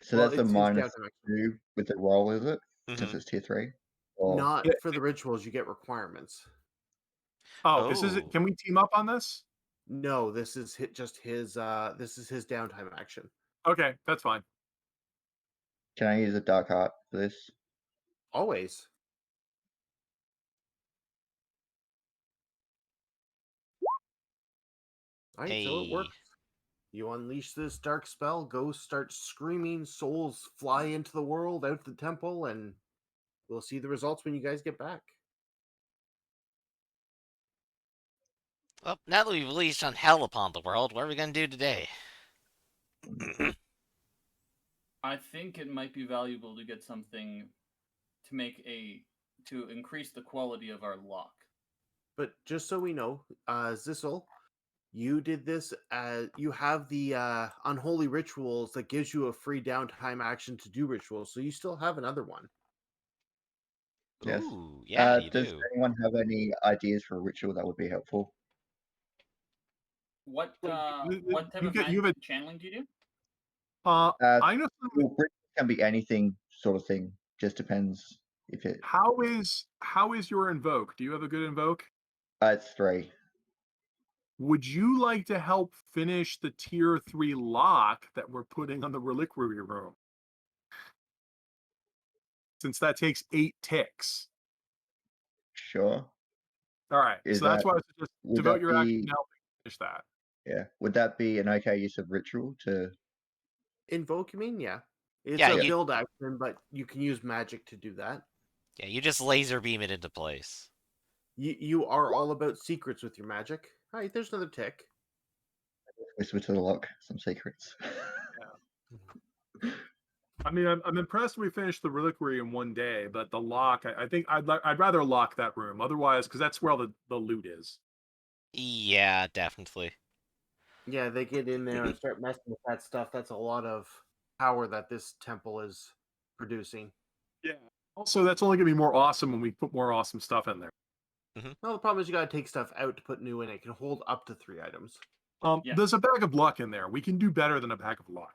So Well, that's a it's minus downtime. 2 with the roll, is it? Since Mhm. it's tier 3. Or Not Yeah. for the rituals. You get requirements. Oh, this is it. Oh. Can we team up on this? No, this is just his. This is his downtime action. Okay, that's fine. can I use a dark heart for this? Always. All right, so it Hey. works. You unleash this dark spell, ghosts start screaming, souls fly into the world, out the temple, and we'll see the results when you guys get back. Well, now that we've unleashed on hell upon the world, what are we gonna do today? I think it might be valuable to get something to increase the quality of our lock. But just so we know, Zissel, you did this. You have the unholy rituals that gives you a free downtime action to do rituals, so you still have another one. Yes. Ooh, yeah, you Does do. anyone have any ideas for a ritual that would be helpful? What you type of have a channeling do you do? I know Well, ritual can be anything sort of thing. Just depends if it. how is your invoke? Do you have a good invoke? It's 3. Would you like to help finish the tier 3 lock that we're putting on the reliquary room? Since that takes 8 ticks. Sure. All right. Is So that's that- why I suggest would devote that your action be- to helping finish that. Yeah. Would that be an okay use of ritual to? Invoke, you mean? Yeah. It's Yeah, a you- build action, but you can use magic to do that. Yeah, you just laser beam it into place. You are all about secrets with your magic. All right, there's another tick. Whisper to the lock some secrets. I mean, I'm impressed we finished the reliquary in one day, but the lock, I think I'd rather lock that room. Otherwise, because that's where all the loot is. Yeah, definitely. Yeah, they get in there and start messing with that stuff. That's a lot of power that this temple is producing. Yeah. Also, that's only gonna be more awesome when we put more awesome stuff in there. Well, the problem is you got to take stuff out to put new in. It can hold up to 3 items. Yeah. There's a bag of luck in there. We can do better than a bag of luck.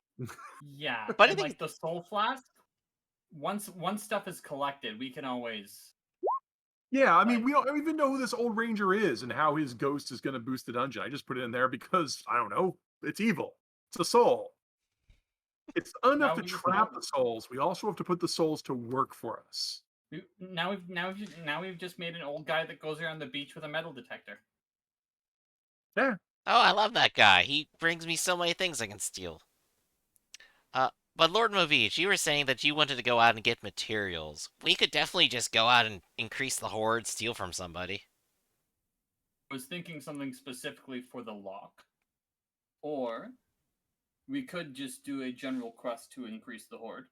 Yeah, But I and think- like the soul flask. Once stuff is collected, we can always. Yeah, I mean, Like- we don't even know who this old ranger is and how his ghost is going to boost the dungeon. I just put it in there because I don't know. It's evil. It's a soul. It's enough Now to we- trap the souls. We also have to put the souls to work for us. Now we've just made an old guy that goes around the beach with a metal detector. Oh, I love that guy. He brings me so many things I can steal. But Lord Movich, you were saying that you wanted to go out and get materials. We could definitely just go out and increase the horde, steal from somebody. I was thinking something specifically for the lock, or we could just do a general quest to increase the horde.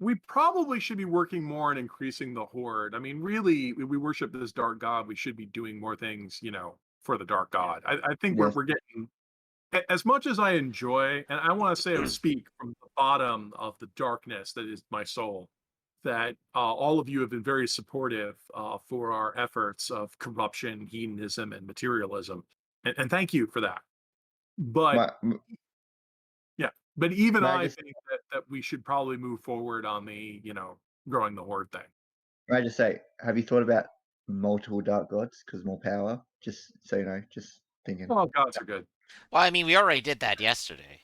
We probably should be working more on increasing the horde. I mean, really, we worship this dark god. We should be doing more things, for the dark god. I think Yes. we're getting, as much as I enjoy, and I want to say, I speak from the bottom of the darkness that is my soul, that all of you have been very supportive for our efforts of corruption, hedonism, and materialism. And thank you for that. But My- but even May I I just- think that we should probably move forward on the, growing the Horde thing. May I just say, have you thought about multiple dark gods? Because more power. Just so you know, just thinking. Oh, gods are good. Well, I mean, we already did that yesterday.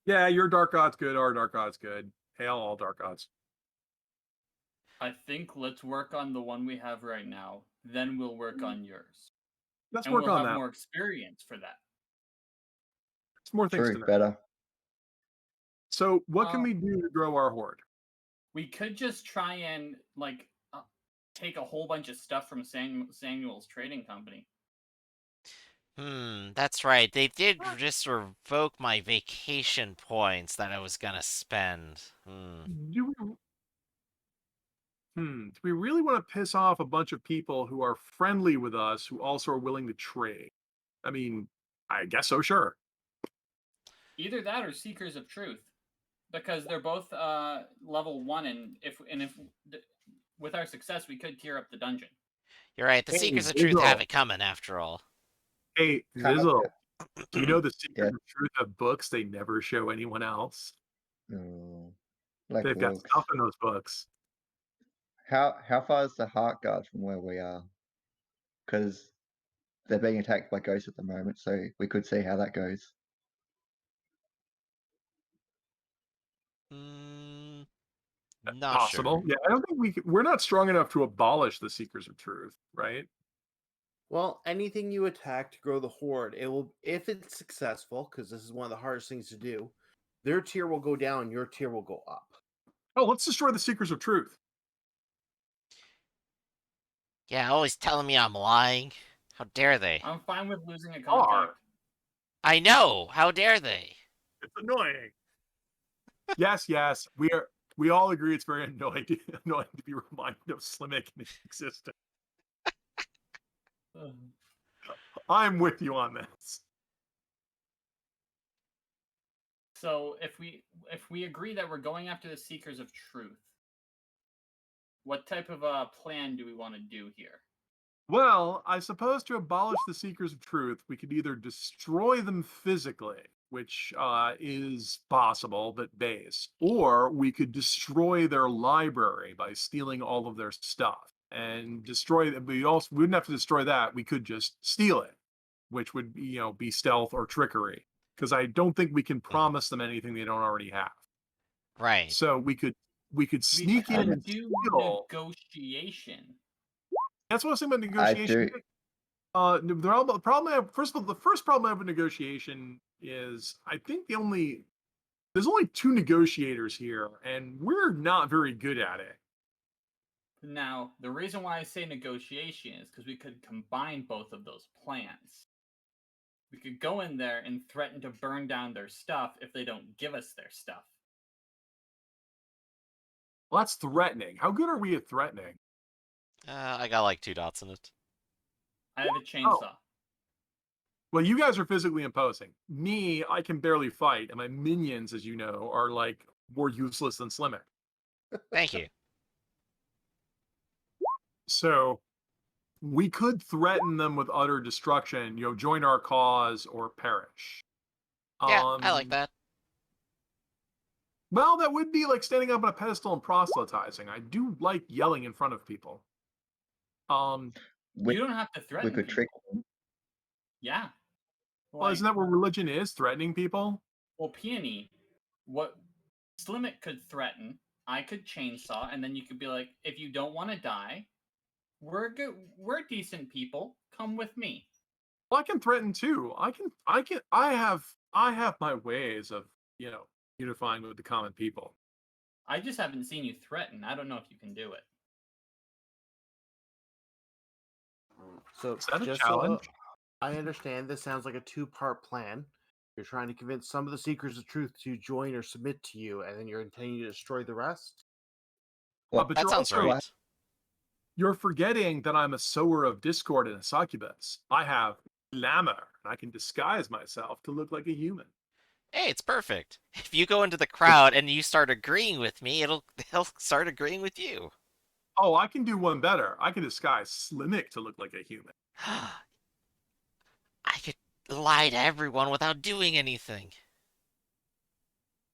Yeah, your dark god's good. Our dark god's good. Hail all dark gods. I think let's work on the one we have right now. Then we'll work on yours. Let's And work we'll on have that. more experience for that. It's more things to True, know. better. So, what can Uh, we do to grow our Horde? We could just try and take a whole bunch of stuff from Samuel's trading company. That's right. They did just revoke my vacation points that I was gonna spend. Do we really want to piss off a bunch of people who are friendly with us, who also are willing to trade? I mean, I guess so, sure. Either that or Seekers of Truth, because they're both level 1, and if with our success we could tier up the dungeon. You're right. The Hey, Seekers of Truth Zizzle. have it coming after all. Hey, Kind of, Zizzle, do you know the Secret Yeah. of Truth have books they never show anyone else? Oh, like They've got wolves. stuff in those books. How far is the Heart Guard from where we are? Because they're being attacked by ghosts at the moment, so we could see how that goes. Not Possible. sure. Yeah, I don't think we're not strong enough to abolish the Seekers of Truth, right? Well, anything you attack to grow the Horde, it will, if it's successful, because this is one of the hardest things to do, their tier will go down, your tier will go up. Oh, let's destroy the Seekers of Truth. Yeah, always telling me I'm lying. How dare they? I'm fine with losing a contact. I know. How dare they? It's annoying. Yes, we all agree it's very annoying to be reminded of Slimek in existence. I'm with you on this. So if we agree that we're going after the Seekers of Truth, what type of a plan do we want to do here? Well, I suppose to abolish the Seekers of Truth, we could either destroy them physically, which is possible but base, or we could destroy their library by stealing all of their stuff and destroy them. We wouldn't have to destroy that. We could just steal it, which would be stealth or trickery, because I don't think we can promise them anything they don't already have. Right. So we could sneak in and do steal. negotiation. That's what I was saying about I negotiation. do. The problem I have, first of all, the first problem I have with negotiation is I think there's only 2 negotiators here, and we're not very good at it. Now, the reason why I say negotiation is because we could combine both of those plans. We could go in there and threaten to burn down their stuff if they don't give us their stuff. Well, that's threatening. How good are we at threatening? I got like 2 dots in it. I have a chainsaw. Well, you guys are physically imposing. Me, I can barely fight, and my minions, as you know, are like more useless than Slimek. Thank you. So we could threaten them with utter destruction, join our cause or perish. Yeah, I like that. Well, that would be like standing up on a pedestal and proselytizing. I do like yelling in front of people. We, You don't have to threaten we could people. trick them. Yeah. Well, isn't that what religion is? Threatening people? Well, Peony, what Slimek could threaten, I could chainsaw, and then you could be like, if you don't want to die, we're good. We're decent people. Come with me. Well, I can threaten too. I have my ways of, unifying with the common people. I just haven't seen you threaten. I don't know if you can do it. So Is that a just challenge? so I understand, this sounds like a 2-part plan. You're trying to convince some of the Seekers of Truth to join or submit to you, and then you're intending to destroy the rest? Well, But That you're sounds also right. you're forgetting that I'm a sower of discord and a succubus. I have glamour, and I can disguise myself to look like a human. Hey, it's perfect. If you go into the crowd and you start agreeing with me, they'll start agreeing with you. Oh, I can do one better. I can disguise Slimek to look like a human. I could lie to everyone without doing anything.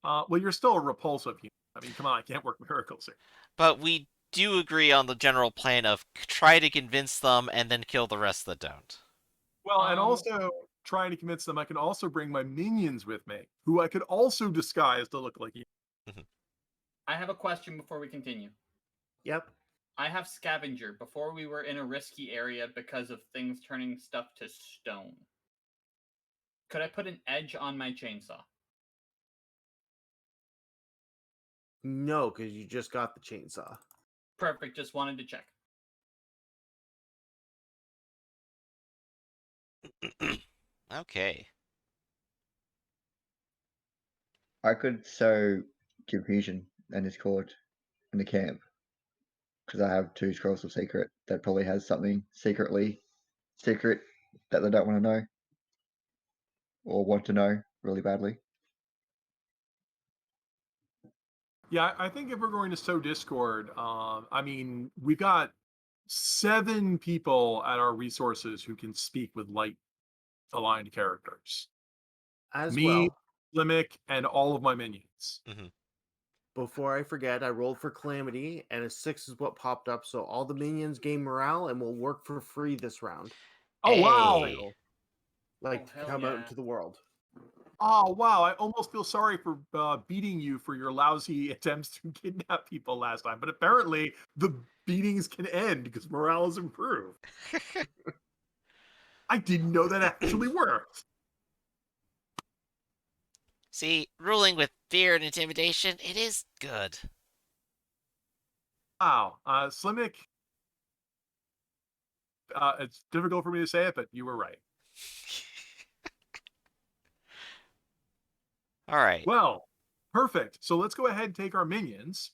Well, you're still a repulsive human. I mean, come on, I can't work miracles here. But we do agree on the general plan of try to convince them and then kill the rest that don't. Well, and Um, also trying to convince them I can also bring my minions with me, who I could also disguise to look like you. I have a question before we continue. Yep. I have scavenger. Before we were in a risky area because of things turning stuff to stone. Could I put an edge on my chainsaw? No, because you just got the chainsaw. Perfect. Just wanted to check. Okay. I could sow confusion and discord in the camp because I have 2 scrolls of secret that probably has something secret that they don't want to know or want to know really badly. Yeah, I think if we're going to sow discord, I mean, we've got 7 people at our resources who can speak with light aligned characters. As Me, well, Limic, and all of my minions. before I forget, I rolled for Calamity, and a 6 is what popped up, so all the minions gain morale and will work for free this round. Oh wow! Hey. Like, Oh, hell come out yeah. into the world. Oh wow! I almost feel sorry for beating you for your lousy attempts to kidnap people last time, but apparently the beatings can end because morale is improved. I didn't know that actually worked. See, ruling with fear and intimidation, it is good. Wow, Slimmick. It's difficult for me to say it, but you were right. All right. Well, perfect. So let's go ahead and take our minions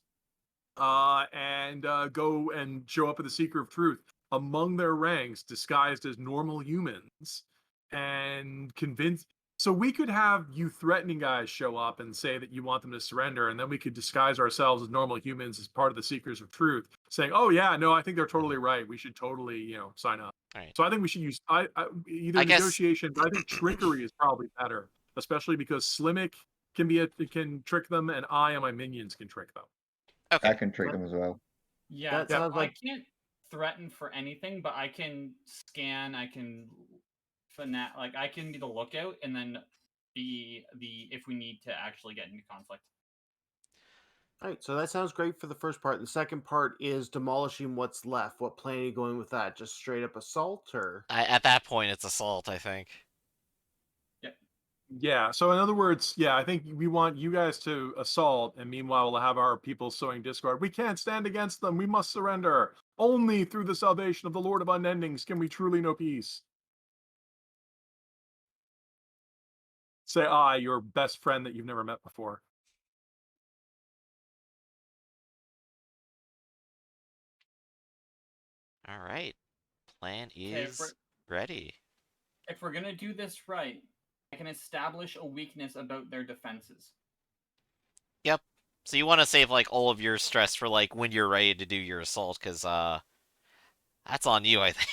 and go and show up at the Seeker of Truth among their ranks, disguised as normal humans, and convince. So we could have you threatening guys show up and say that you want them to surrender, and then we could disguise ourselves as normal humans as part of the Seekers of Truth, saying, "Oh yeah, no, I think they're totally right. We should totally, sign up." All right. So I think we should use either I guess- negotiation, but I think trickery is probably better, especially because Slimmick can trick them, and I and my minions can trick them. Okay. I can trick them as well. Yeah, That so sounds like- I can't threaten for anything, but I can scan. I can like I can be the lookout, and then be the if we need to actually get into conflict. All right, so that sounds great for the first part. The second part is demolishing what's left. What plan are you going with that? Just straight up assault, or At that point, it's assault, I think. Yeah. So in other words, yeah, I think we want you guys to assault, and meanwhile we'll have our people sowing discord. We can't stand against them. We must surrender. Only through the salvation of the Lord of Unendings can we truly know peace. Say I, your best friend that you've never met before. All right. Plan Okay, is ready. If we're gonna do this right, I can establish a weakness about their defenses. Yep. So you want to save like all of your stress for like when you're ready to do your assault, because that's on you, I think.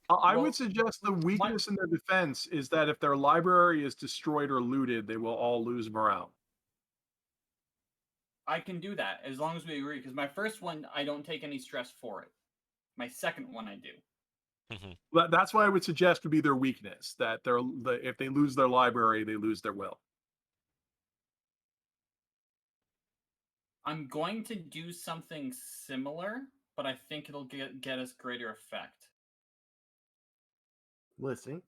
I Well, would suggest the weakness in their defense is that if their library is destroyed or looted, they will all lose morale. I can do that as long as we agree. Because my first one, I don't take any stress for it. My second one, I do. That's what I would suggest would be their weakness. That if they lose their library, they lose their will. I'm going to do something similar, but I think it'll get us greater effect. listening?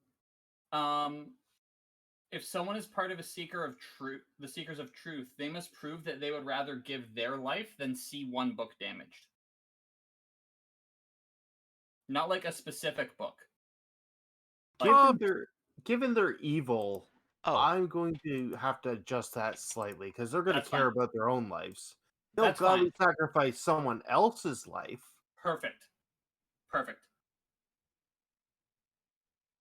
If someone is part of a seeker of truth, the Seekers of Truth, they must prove that they would rather give their life than see one book damaged. Not like a specific book. Given their evil, Oh. I'm going to have to adjust that slightly because they're going to That's care fine. about their own lives. They'll That's gladly fine. sacrifice someone else's life. Perfect.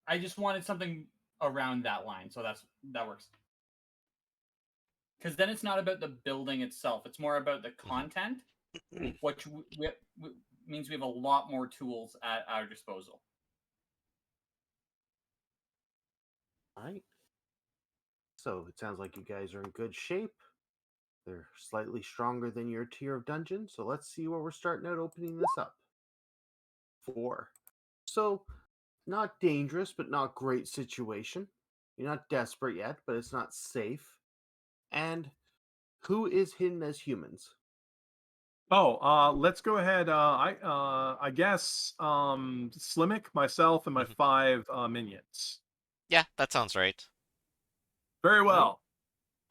I just wanted something around that line, so that works. Because then it's not about the building itself; it's more about the content, which means we have a lot more tools at our disposal. All right. So it sounds like you guys are in good shape. They're slightly stronger than your tier of dungeon, so let's see where we're starting out opening this up. 4. So, not dangerous, but not great situation. You're not desperate yet, but it's not safe. And who is hidden as humans? Let's go ahead. I guess Slimmick, myself, and my Mhm. 5 minions. Yeah, that sounds right. Very Right. well.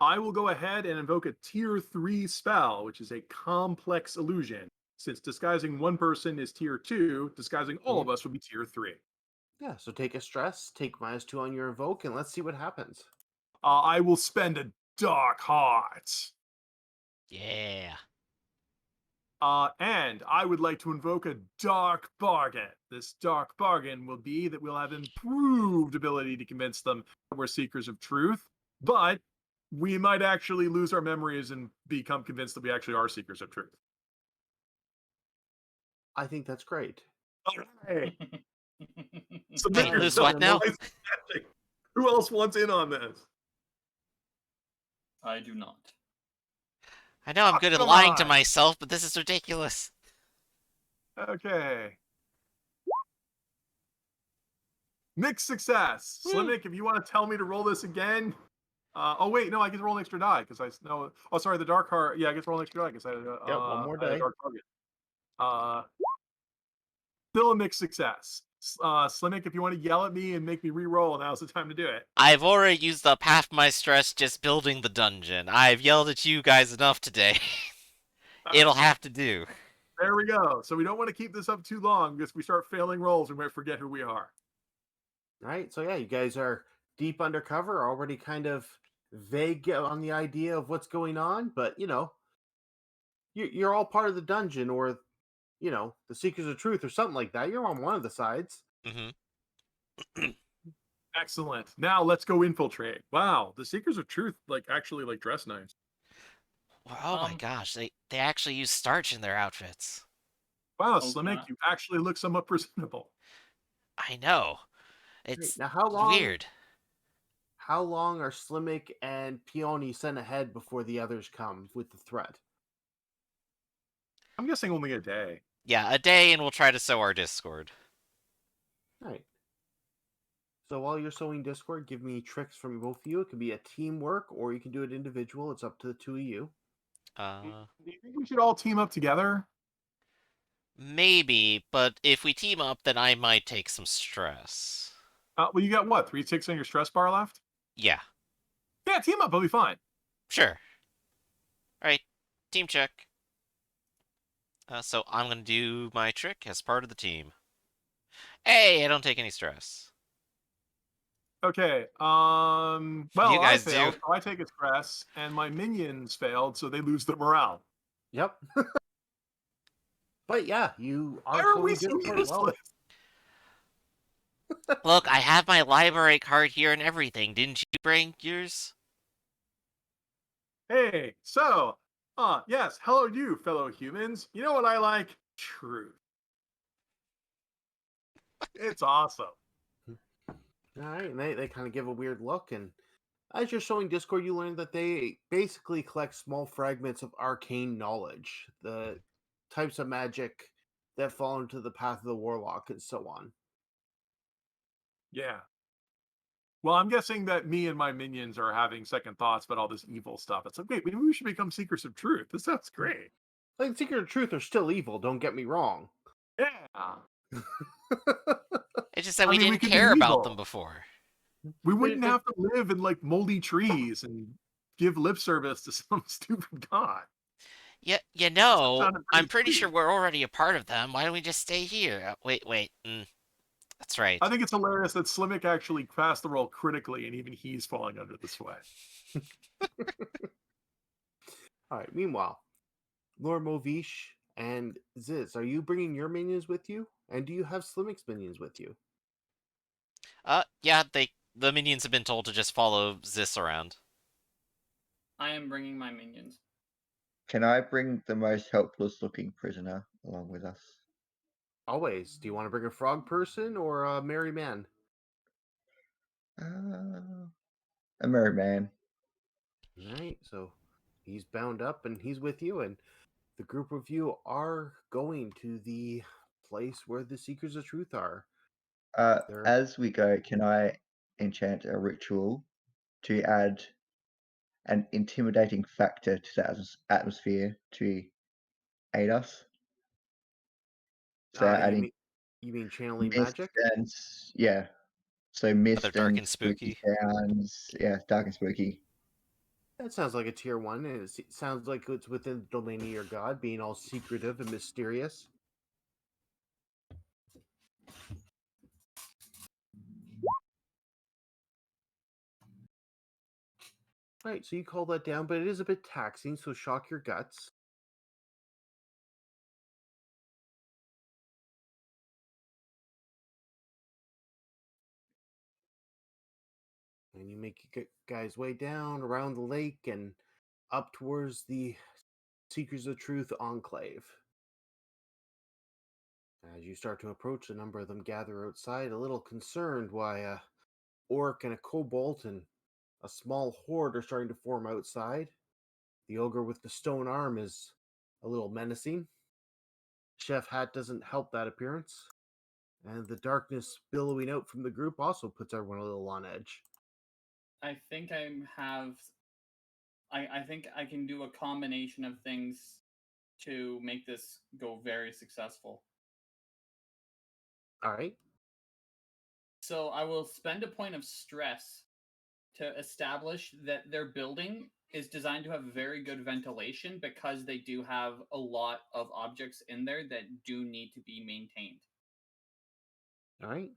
I will go ahead and invoke a tier 3 spell, which is a complex illusion. Since disguising one person is tier 2, disguising all of us would be tier 3. Yeah, so take a stress, take -2 on your evoke, and let's see what happens. I will spend a dark heart. Yeah. And I would like to invoke a dark bargain. This dark bargain will be that we'll have improved ability to convince them that we're seekers of truth, but we might actually lose our memories and become convinced that we actually are seekers of truth. I think that's great. Hey, submit Wait, Alright, lose yourself. what now? Who else wants in on this? I do not. I know I'm good at come lying to on. myself, but this is ridiculous. Okay. Mixed success. Woo. Slimmick, if you want to tell me to roll this again. Oh wait, no, I get to roll an extra die because I know. Oh, sorry, the dark heart. Yeah, I get to roll an extra die because I one more I had a die. dark target. Still a mixed success. Slimmick, if you want to yell at me and make me re-roll, now's the time to do it. I've already used up half my stress just building the dungeon. I've yelled at you guys enough today. It'll have to do. There we go. So we don't want to keep this up too long because if we start failing rolls, we might forget who we are. Right, so yeah, you guys are deep undercover, already kind of vague on the idea of what's going on, but you're all part of the dungeon, or the Seekers of Truth, or something like that. You're on one of the sides. Mm-hmm. Excellent. Now let's go infiltrate. Wow, the Seekers of Truth actually dress nice. Oh my gosh, they actually use starch in their outfits. Wow, Oh, Slimmick, yeah. you actually look somewhat presentable. I know. Right, It's now, how long? weird. How long are Slimmick and Peony sent ahead before the others come with the threat? I'm guessing only a day. Yeah, a day and we'll try to sow our Discord. Right. So while you're sewing Discord, give me tricks from both of you. It could be a teamwork, or you can do it individual. It's up to the two of you. Do you think we should all team up together? Maybe, but if we team up, then I might take some stress. Well, you got what? 3 ticks on your stress bar left? Yeah, Yeah, team up. I'll be fine. sure. Alright, team check. So I'm gonna do my trick as part of the team. Hey, I don't take any stress. Okay. You Well, I guys failed, do. so I take a stress, and my minions failed, so they lose their morale. Yep. But yeah, you Why are are we sewing so Discord well. useless? Look, I have my library card here and everything. Didn't you bring yours? Hey, so, yes, hello you, fellow humans. You know what I like? Truth. It's awesome. All right, and they kind of give a weird look, and as you're showing Discord, you learn that they basically collect small fragments of arcane knowledge, the types of magic that fall into the path of the warlock, and so on. Yeah. Well, I'm guessing that me and my minions are having second thoughts about all this evil stuff. It's like, wait, maybe we should become seekers of truth. This sounds great. Like, Secret of Truth are still evil, don't get me wrong. Yeah. It's just that I we mean, we didn't could be care about evil. them before. We wouldn't But- have to live in moldy trees and give lip service to some stupid god. Yeah, sounded I'm pretty pretty sweet. sure we're already a part of them. Why don't we just stay here? Wait. That's right. I think it's hilarious that Slimmick actually passed the roll critically, and even he's falling under the sway. All right, meanwhile, Lord Movish and Ziz, are you bringing your minions with you? And do you have Slimmix minions with you? Yeah, the minions have been told to just follow Zis around. I am bringing my minions. Can I bring the most helpless looking prisoner along with us? Always. Do you want to bring a frog person or a merry man? A merry man. All right, so He's bound up and he's with you, and the group of you are going to the place where the Seekers of Truth are. They're As we go, can I enchant a ritual to add an intimidating factor to the atmosphere to aid us? So adding you mean channeling mist magic? and yeah, so mist dark and and spooky spooky. sounds. Yeah, dark and spooky. That sounds like a tier 1, and it sounds like it's within the domain of your god, being all secretive and mysterious. Right, so you call that down, but it is a bit taxing, so shock your guts. And you make your guys' way down around the lake and up towards the Seekers of Truth enclave. As you start to approach, a number of them gather outside, a little concerned why a orc and a kobold and a small horde are starting to form outside. The ogre with the stone arm is a little menacing. Chef Hat doesn't help that appearance. And the darkness billowing out from the group also puts everyone a little on edge. I think I think I can do a combination of things to make this go very successful. All right. So I will spend a point of stress to establish that their building is designed to have very good ventilation because they do have a lot of objects in there that do need to be maintained. All right.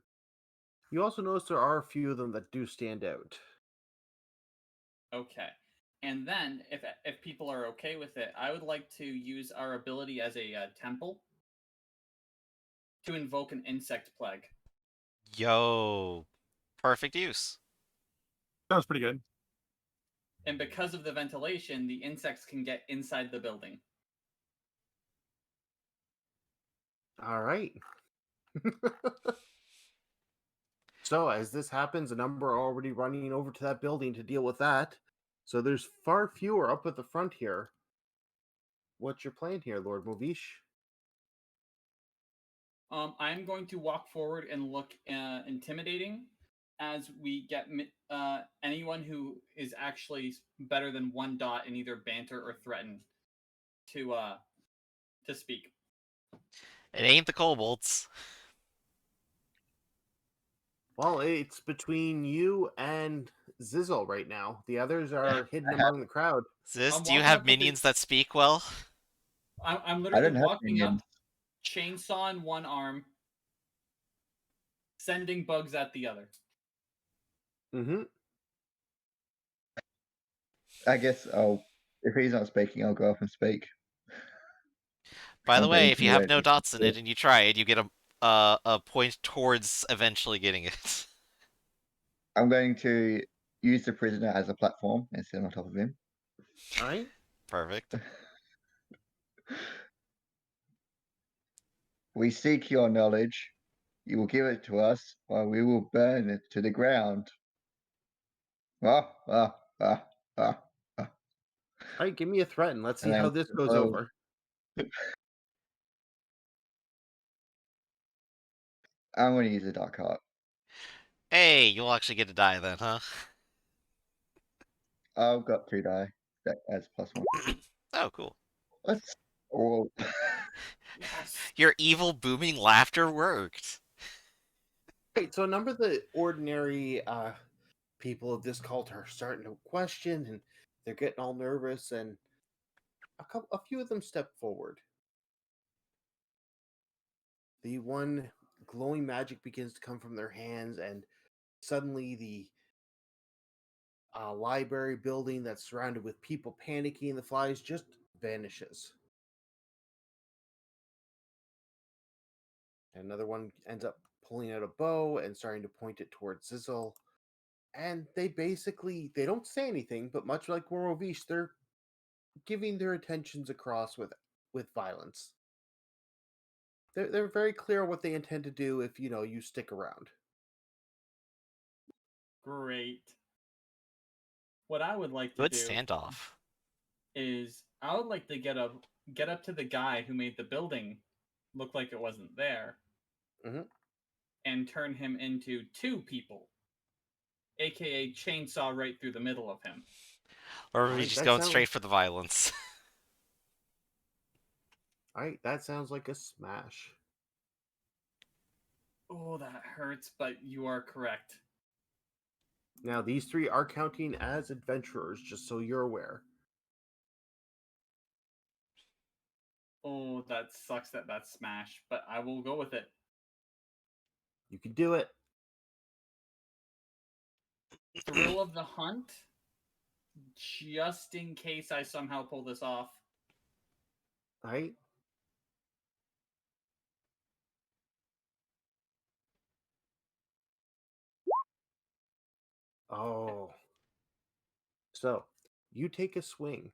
You also notice there are a few of them that do stand out. Okay. And then, if people are okay with it, I would like to use our ability as a temple to invoke an insect plague. Yo, perfect use. Sounds pretty good. And because of the ventilation, the insects can get inside the building. All right. So as this happens, a number are already running over to that building to deal with that. So there's far fewer up at the front here. What's your plan here, Lord Movish? I'm going to walk forward and look intimidating as we get anyone who is actually better than 1 dot in either banter or threaten to speak. It ain't the kobolds. Well, it's between you and Zizzle right now. The others are hidden I have- among the crowd. Sis, I'm do you walking have up with minions that speak well? I'm I literally don't have walking up, minions. chainsaw in one arm, sending bugs at the other. Mm-hmm. I guess if he's not speaking, I'll go up and speak. By the I'm going way, to if you have intimidate no people. dots in it and you try it, you get a point towards eventually getting it. I'm going to use the prisoner as a platform and sit on top of him. All right. Perfect. We seek your knowledge. You will give it to us, or we will burn it to the ground. Ah, ah, ah, ah, ah. All right, give me a threat and let's see And how then this goes oh, over. I'm going to use a dark heart. Hey, you'll actually get to die then, huh? I've got 2 die. That adds +1. Oh, cool. Let's. Oh, Yes. Your evil booming laughter worked. Right, so a number of the ordinary people of this cult are starting to question, and they're getting all nervous, and a few of them step forward. The one glowing magic begins to come from their hands, and suddenly the library building that's surrounded with people panicking, the flies just vanishes. Another one ends up pulling out a bow and starting to point it towards Zizzle. And they don't say anything, but much like Morovish, they're giving their attentions across with violence. They're very clear what they intend to do if you stick around. Great. What I would like to Good do standoff. is I would like to get up to the guy who made the building look like it wasn't there, and turn him into two people, aka chainsaw right through the middle of him. Or are we Alright, just that going sounds- straight for the violence? Alright, that sounds like a smash. Oh, that hurts, but you are correct. Now, these three are counting as adventurers, just so you're aware. Oh, that sucks that that's smash, but I will go with it. You can do it. Thrill of the hunt, just in case I somehow pull this off. Right? Oh. So, you take a swing,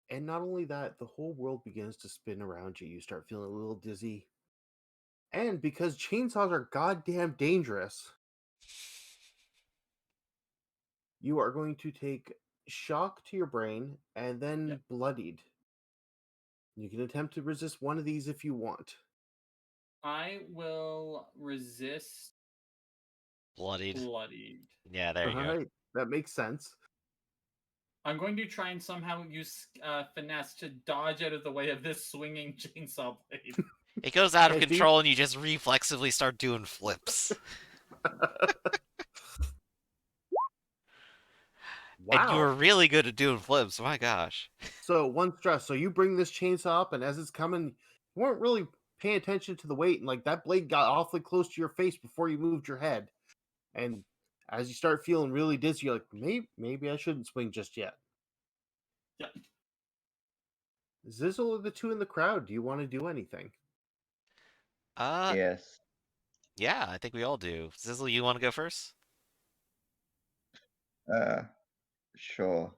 and not only that, the whole world begins to spin around you. You start feeling a little dizzy. And because chainsaws are goddamn dangerous, you are going to take shock to your brain and then bloodied. You can attempt to resist one of these if you want. I will resist Bloodied. bloodied. Yeah, there you go. Alright, that makes sense. I'm going to try and somehow use finesse to dodge out of the way of this swinging chainsaw blade. It goes out of Yeah, see? control and you just reflexively start doing flips. And you Wow. were really good at doing flips, my gosh. So one stress. So you bring this chainsaw up, and as it's coming, you weren't really paying attention to the weight, and like that blade got awfully close to your face before you moved your head. And as you start feeling really dizzy, you're like, maybe I shouldn't swing just yet. Yeah. Zizzle or the two in the crowd, do you want to do anything? Yes. Yeah, I think we all do. Zizzle, you want to go first? Sure.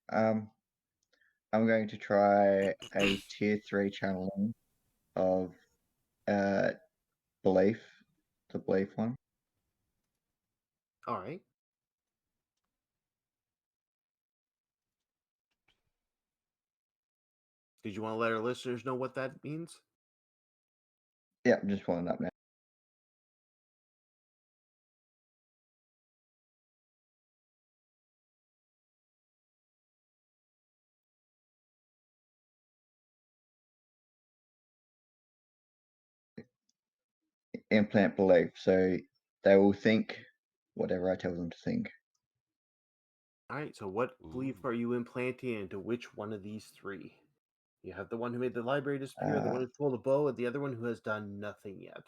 I'm going to try a tier 3 channeling of belief, the belief one. All right. Did you want to let our listeners know what that means? Yeah, I'm just pulling it up now. Implant belief, so they will think whatever I tell them to think. All right. So what belief are you implanting into which one of these three? You have the one who made the library disappear, the one who pulled a bow, and the other one who has done nothing yet.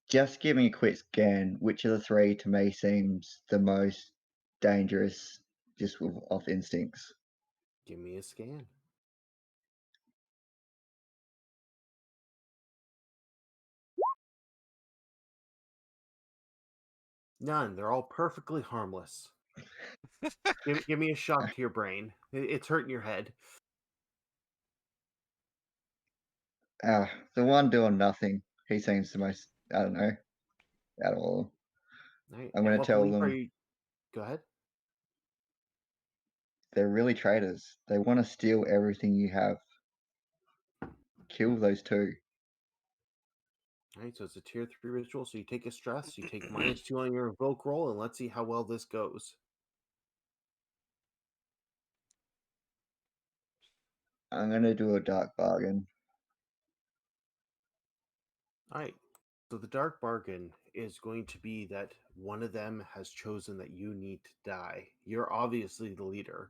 Just giving a quick scan, which of the three to me seems the most dangerous, just off instincts? Give me a scan. None. They're all perfectly harmless. give me a shock to your brain. It's hurting your head. The one doing nothing, he seems the most, I don't know, out of all. Right. I'm going to what tell belief are them you? Go ahead. they're really traitors. They want to steal everything you have. Kill those two. All right, so it's a tier 3 ritual. So you take a stress, you take -2 on your invoke roll, and let's see how well this goes. I'm going to do a dark bargain. All right. So the dark bargain is going to be that one of them has chosen that you need to die. You're obviously the leader.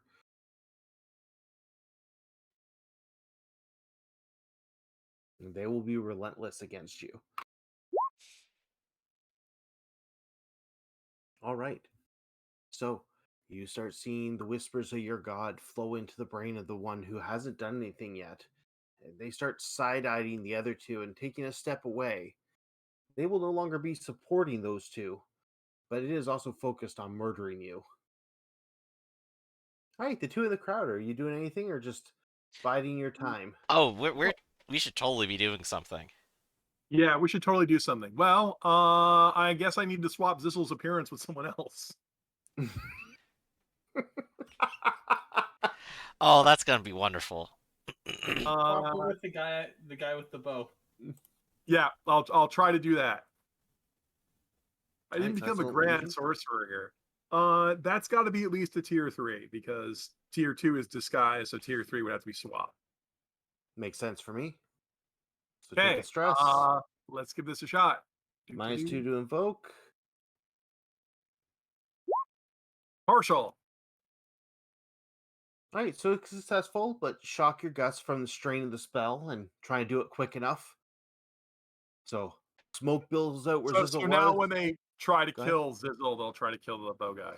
And they will be relentless against you. All right. So you start seeing the whispers of your god flow into the brain of the one who hasn't done anything yet. And they start side-eyeing the other two and taking a step away. They will no longer be supporting those two, but it is also focused on murdering you. All right, the two in the crowd, are you doing anything or just biding your time? Oh, we should totally be doing something. Yeah, we should totally do something. Well, I guess I need to swap Zizzle's appearance with someone else. Oh, that's gonna be wonderful. Swap it with the guy with the bow. Yeah, I'll try to do that. I Right, didn't so that's become a an grand illusion. sorcerer here. That's got to be at least a tier 3 because tier 2 is disguise, so tier 3 would have to be swap. Makes sense for me. So take Okay, a stress. let's give this a shot. -2 to invoke. Partial. All right, so it's successful, but shock your guts from the strain of the spell and try and do it quick enough. So smoke builds out where So Zizzle now was. when they try to Go ahead. kill Zizzle, they'll try to kill the bow guy.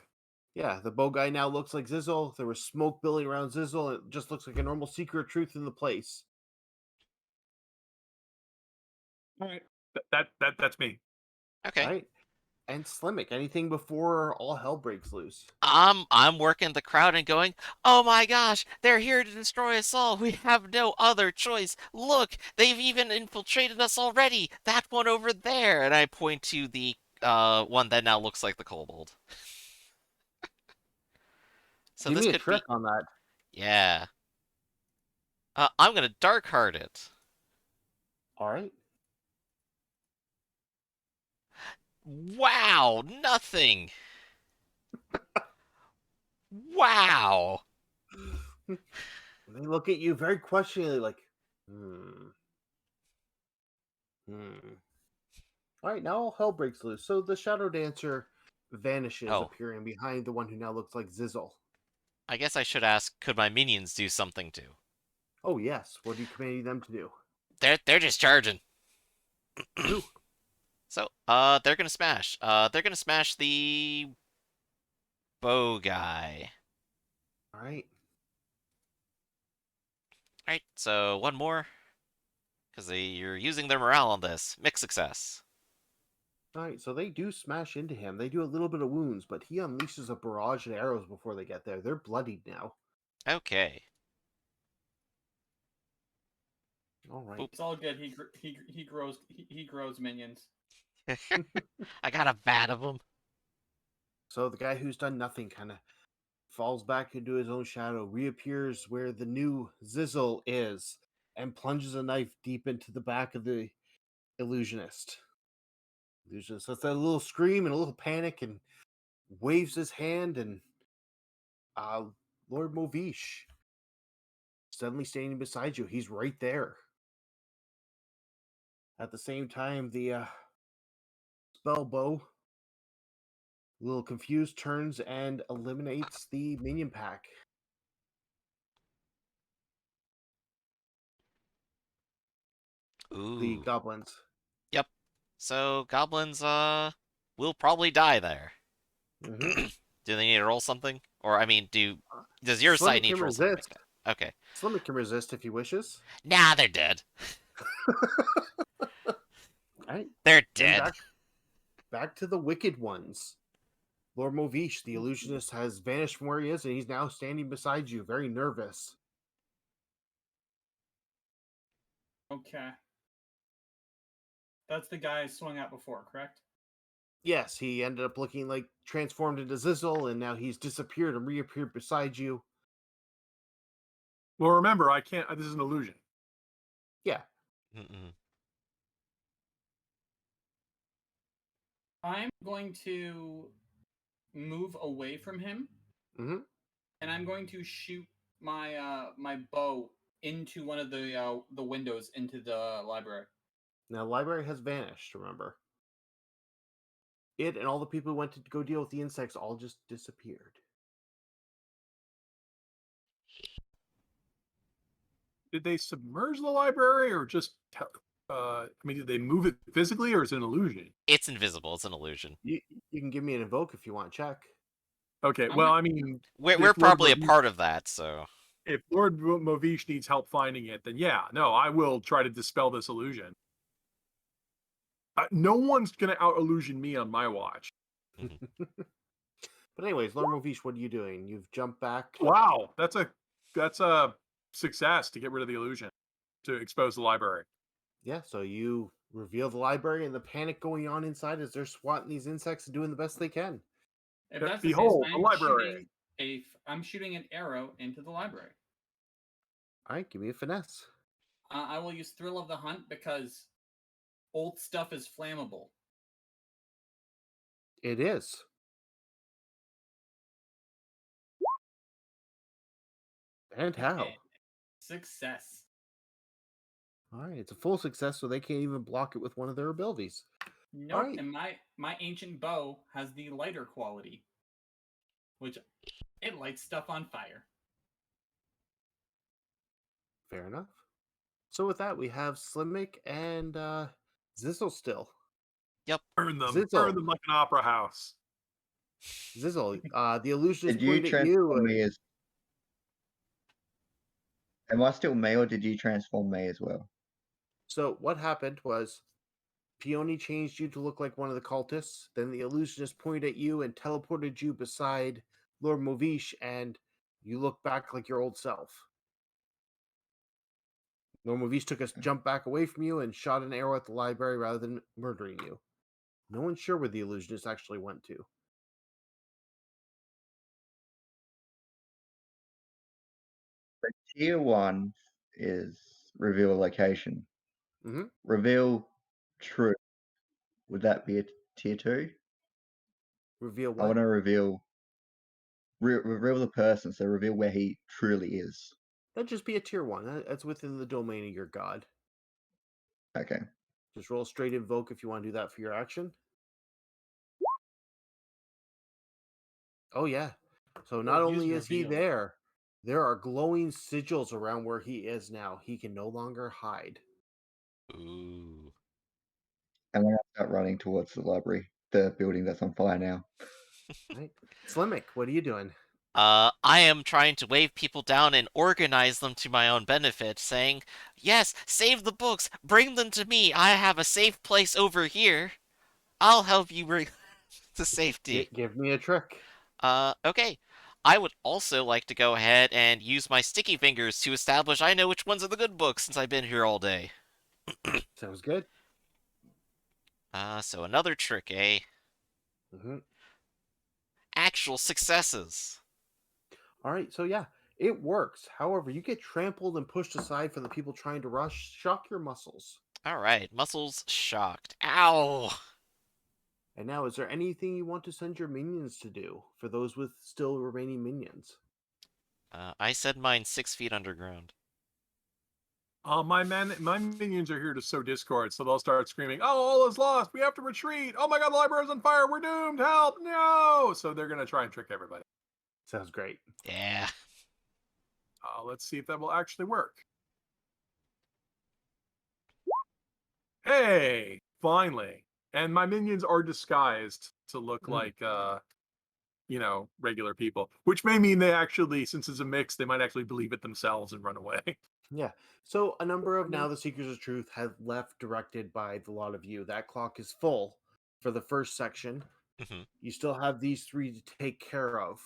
Yeah, the bow guy now looks like Zizzle. There was smoke building around Zizzle. It just looks like a normal secret of truth in the place. All right, that's me. Okay. Right? And Slimmick, anything before all hell breaks loose? I'm working the crowd and going, oh my gosh, they're here to destroy us all. We have no other choice. Look, they've even infiltrated us already. That one over there. And I point to the one that now looks like the kobold. So Give this me a could trick be, on that. yeah. I'm gonna dark heart it. All right. Wow, nothing. Wow. They look at you very questioningly, like, hmm. All right, now all hell breaks loose. So the Shadow Dancer vanishes, Oh. appearing behind the one who now looks like Zizzle. I guess I should ask, could my minions do something too? Oh yes, what are you commanding them to do? They're just charging. Do. So, they're gonna smash. They're gonna smash the bow guy. All right. Alright, so one more. Because you're using their morale on this. Mixed success. All right, so they do smash into him. They do a little bit of wounds, but he unleashes a barrage of arrows before they get there. They're bloodied now. Okay. All right. It's all good. He grows minions. I got a bat of them. So the guy who's done nothing kind of falls back into his own shadow, reappears where the new Zizzle is, and plunges a knife deep into the back of the illusionist. Illusionist lets out a little scream and a little panic and waves his hand, and Lord Movish suddenly standing beside you. He's right there. At the same time, the spell bow, a little confused, turns and eliminates the minion pack. Ooh. The goblins. Yep. So, goblins, will probably die there. Mm-hmm. Do they need to roll something? Or, I mean, does your side Slimmick need can to roll something? resist. Okay. Slimmick can resist if he wishes. Nah, they're dead. Right. They're Then dead. back to the wicked ones. Lord Movish, the illusionist, has vanished from where he is, and he's now standing beside you, very nervous. Okay. That's the guy I swung at before, correct? Yes, he ended up looking like transformed into Zizzle, and now he's disappeared and reappeared beside you. Well, remember, I can't. This is an illusion. Yeah. Mm-mm. I'm going to move away from him, Mm-hmm. and I'm going to shoot my my bow into one of the windows into the library. Now, the library has vanished, remember. It and all the people who went to go deal with the insects all just disappeared. Did they submerge the library or just? I mean, did they move it physically or is it an illusion? It's invisible. It's an illusion. You can give me an invoke if you want to check. Okay, I'm well, not- I mean, We're if Lord probably a Movish- part of that, so. If Lord Movish needs help finding it, then yeah, no, I will try to dispel this illusion. No one's gonna out illusion me on my watch. But anyways, Lord Movish, what are you doing? You've jumped back. Wow, that's a success to get rid of the illusion, to expose the library. Yeah, so you reveal the library and the panic going on inside as they're swatting these insects and doing the best they can. If that's Behold, the the case, library. I'm shooting an arrow into the library. All right, give me a finesse. I will use Thrill of the Hunt because old stuff is flammable. It is. And how? Success. All right, it's a full success, so they can't even block it with one of their abilities. Nope. right. And my ancient bow has the lighter quality, which it lights stuff on fire. Fair enough. So with that, we have Slimmick and Zizzle still. Yep. Burn them. Zizzle. Burn them like an opera house. Zizzle, the illusionist Did you point at you. transform me as? Am I still me, or did you transform me as well? So what happened was Peony changed you to look like one of the cultists. Then the illusionist pointed at you and teleported you beside Lord Movish, and you look back like your old self. Lord Movish took a jump back away from you and shot an arrow at the library rather than murdering you. No one's sure where the illusionist actually went to. Tier 1 is reveal location. Mhm. Reveal truth. Would that be a tier 2? Reveal I want what? to reveal the person, so reveal where he truly is. That'd just be a tier 1. That's within the domain of your god. Okay. Just roll straight invoke if you want to do that for your action. Oh yeah. So not Well, use only is he reveal. there are glowing sigils around where he is now. He can no longer hide. Ooh. And then I start running towards the library, the building that's on fire now. Right. Slimmick, what are you doing? I am trying to wave people down and organize them to my own benefit, saying, yes, save the books, bring them to me, I have a safe place over here. I'll help you bring to safety. Give me a trick. Okay. I would also like to go ahead and use my sticky fingers to establish I know which ones are the good books since I've been here all day. Sounds good. So another trick, eh? Mm-hmm. Actual successes. All right, so yeah, it works. However, you get trampled and pushed aside from the people trying to rush. Shock your muscles. Alright, muscles shocked. Ow! And now, is there anything you want to send your minions to do for those with still remaining minions? I said mine 6 feet underground. My minions are here to sow discord, so they'll start screaming, "Oh, all is lost! We have to retreat! Oh my God, the library's on fire! We're doomed! Help! No!" So they're gonna try and trick everybody. Sounds great. Yeah. Let's see if that will actually work. Hey, finally! And my minions are disguised to look like, regular people, which may mean they actually, since it's a mix, they might actually believe it themselves and run away. Yeah. So a number of now the Seekers of Truth have left directed by the lot of you. That clock is full for the first section. Mm-hmm. You still have these 3 to take care of.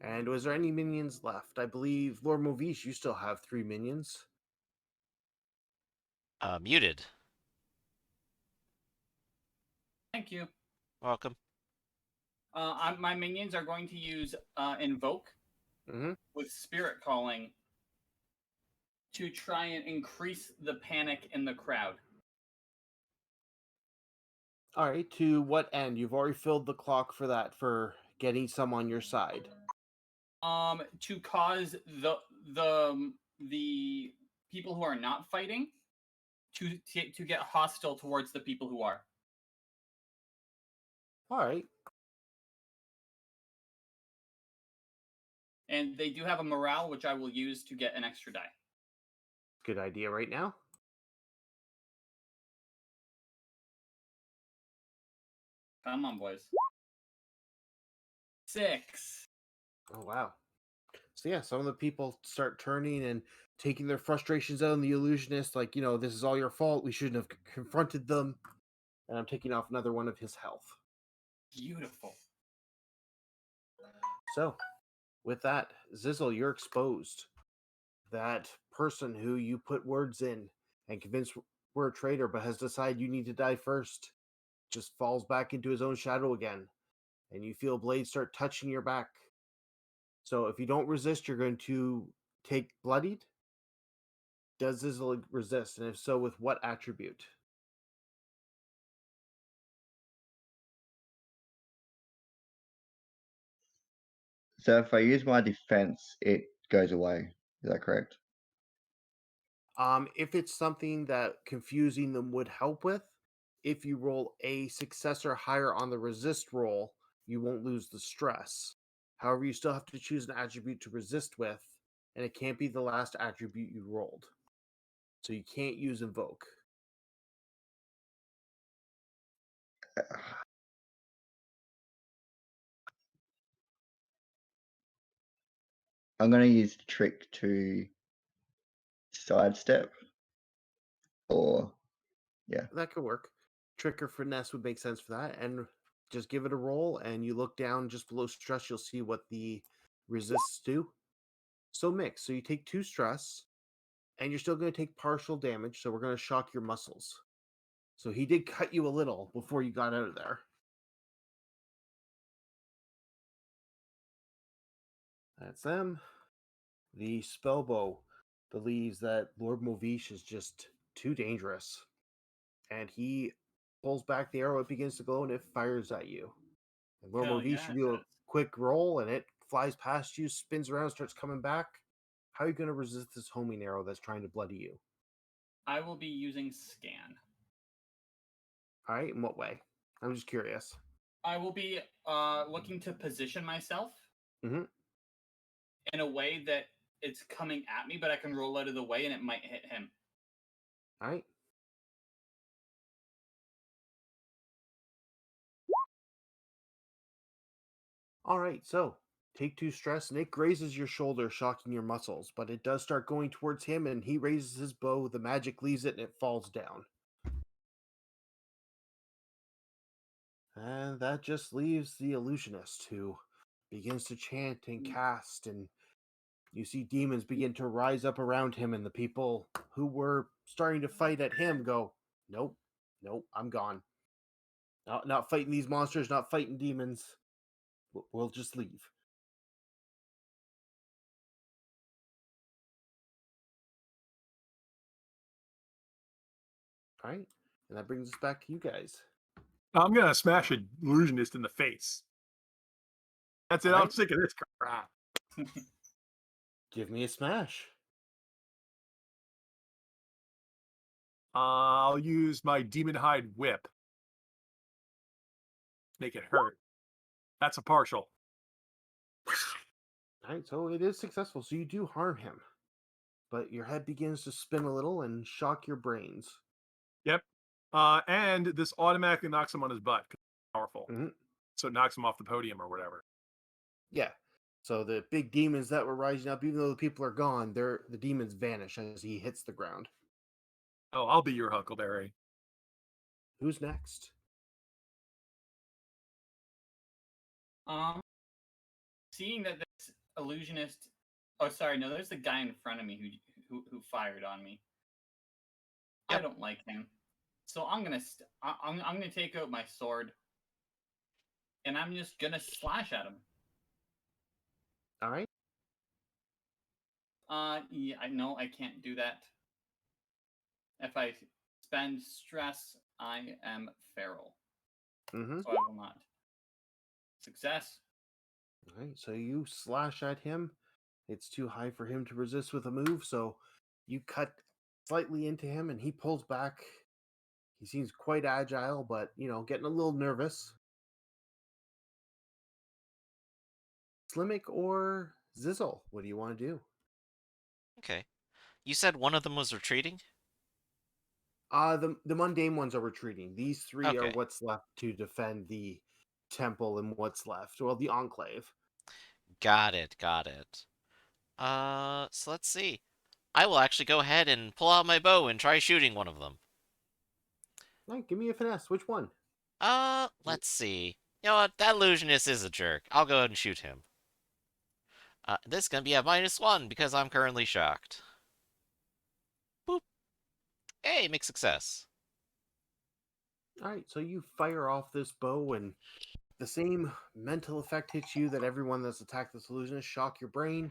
And was there any minions left? I believe Lord Movish, you still have 3 minions. Muted. Thank you. Welcome. My minions are going to use invoke with spirit calling to try and increase the panic in the crowd. All right, to what end? You've already filled the clock for that, for getting some on your side. To cause the people who are not fighting to get hostile towards the people who are. All right. And they do have a morale, which I will use to get an extra die. Good idea right now. Come on, boys. 6. Oh, wow. So yeah, some of the people start turning and taking their frustrations out on the illusionist, like, this is all your fault. We shouldn't have confronted them. And I'm taking off another one of his health. Beautiful. So, with that, Zizzle, you're exposed. That person who you put words in and convinced we're a traitor, but has decided you need to die first, just falls back into his own shadow again. and you feel blades start touching your back. So if you don't resist, you're going to take bloodied. Does Zizzle resist? And if so, with what attribute? So if I use my defense, it goes away. Is that correct? If it's something that confusing them would help with, if you roll a success or higher on the resist roll, you won't lose the stress. However, you still have to choose an attribute to resist with, and it can't be the last attribute you rolled. So you can't use invoke. I'm going to use trick to sidestep, or That could work. Trick or finesse would make sense for that. And just give it a roll, and you look down just below stress, you'll see what the resists do. So mix. So you take 2 stress, and you're still going to take partial damage, so we're going to shock your muscles. So he did cut you a little before you got out of there. That's them. The spellbow believes that Lord Movish is just too dangerous. And he pulls back the arrow, it begins to glow, and it fires at you. And Lord Hell Movish, yeah, you it do a does. quick roll, and it flies past you, spins around, starts coming back. How are you going to resist this homing arrow that's trying to bloody you? I will be using scan. All right, in what way? I'm just curious. I will be looking to position myself Mhm. in a way that it's coming at me, but I can roll out of the way and it might hit him. All right. All right, so take 2 stress, and it grazes your shoulder, shocking your muscles, but it does start going towards him, and he raises his bow, the magic leaves it, and it falls down. And that just leaves the illusionist, who begins to chant and cast, and you see demons begin to rise up around him, and the people who were starting to fight at him go, nope, nope, I'm gone. Not fighting these monsters, not fighting demons. We'll just leave. All right, and that brings us back to you guys. I'm gonna smash an illusionist in the face. That's it. All I'm right. sick of this crap. Give me a smash. I'll use my demon hide whip. Make it hurt. That's a partial. All right, so it is successful. So you do harm him, but your head begins to spin a little and shock your brains. Yep. And this automatically knocks him on his butt. 'Cause it's powerful. Mhm. So it knocks him off the podium or whatever. Yeah. So the big demons that were rising up, even though the people are gone, the demons vanish as he hits the ground. Oh, I'll be your Huckleberry. Who's next? Seeing that this illusionist, oh sorry, no, there's the guy in front of me who fired on me. I Yep. don't like him, so I'm gonna take out my sword, and I'm just gonna slash at him. All right. Yeah, I know I can't do that. If I spend stress, I am feral, Mm-hmm. so I will not. Success. All right. So you slash at him. It's too high for him to resist with a move, so you cut slightly into him, and he pulls back. He seems quite agile, but getting a little nervous. Slimmick or Zizzle, what do you want to do? Okay. You said one of them was retreating? The mundane ones are retreating. These 3 are Okay. what's left to defend the temple and what's left. Well, the enclave. Got it, got it. So let's see. I will actually go ahead and pull out my bow and try shooting one of them. All right, give me a finesse. Which one? Let's see. You know what? That illusionist is a jerk. I'll go ahead and shoot him. This is gonna be a -1 because I'm currently shocked. Boop. Hey, make success. All right, so you fire off this bow, and the same mental effect hits you that everyone that's attacked this illusionist. Shock your brain.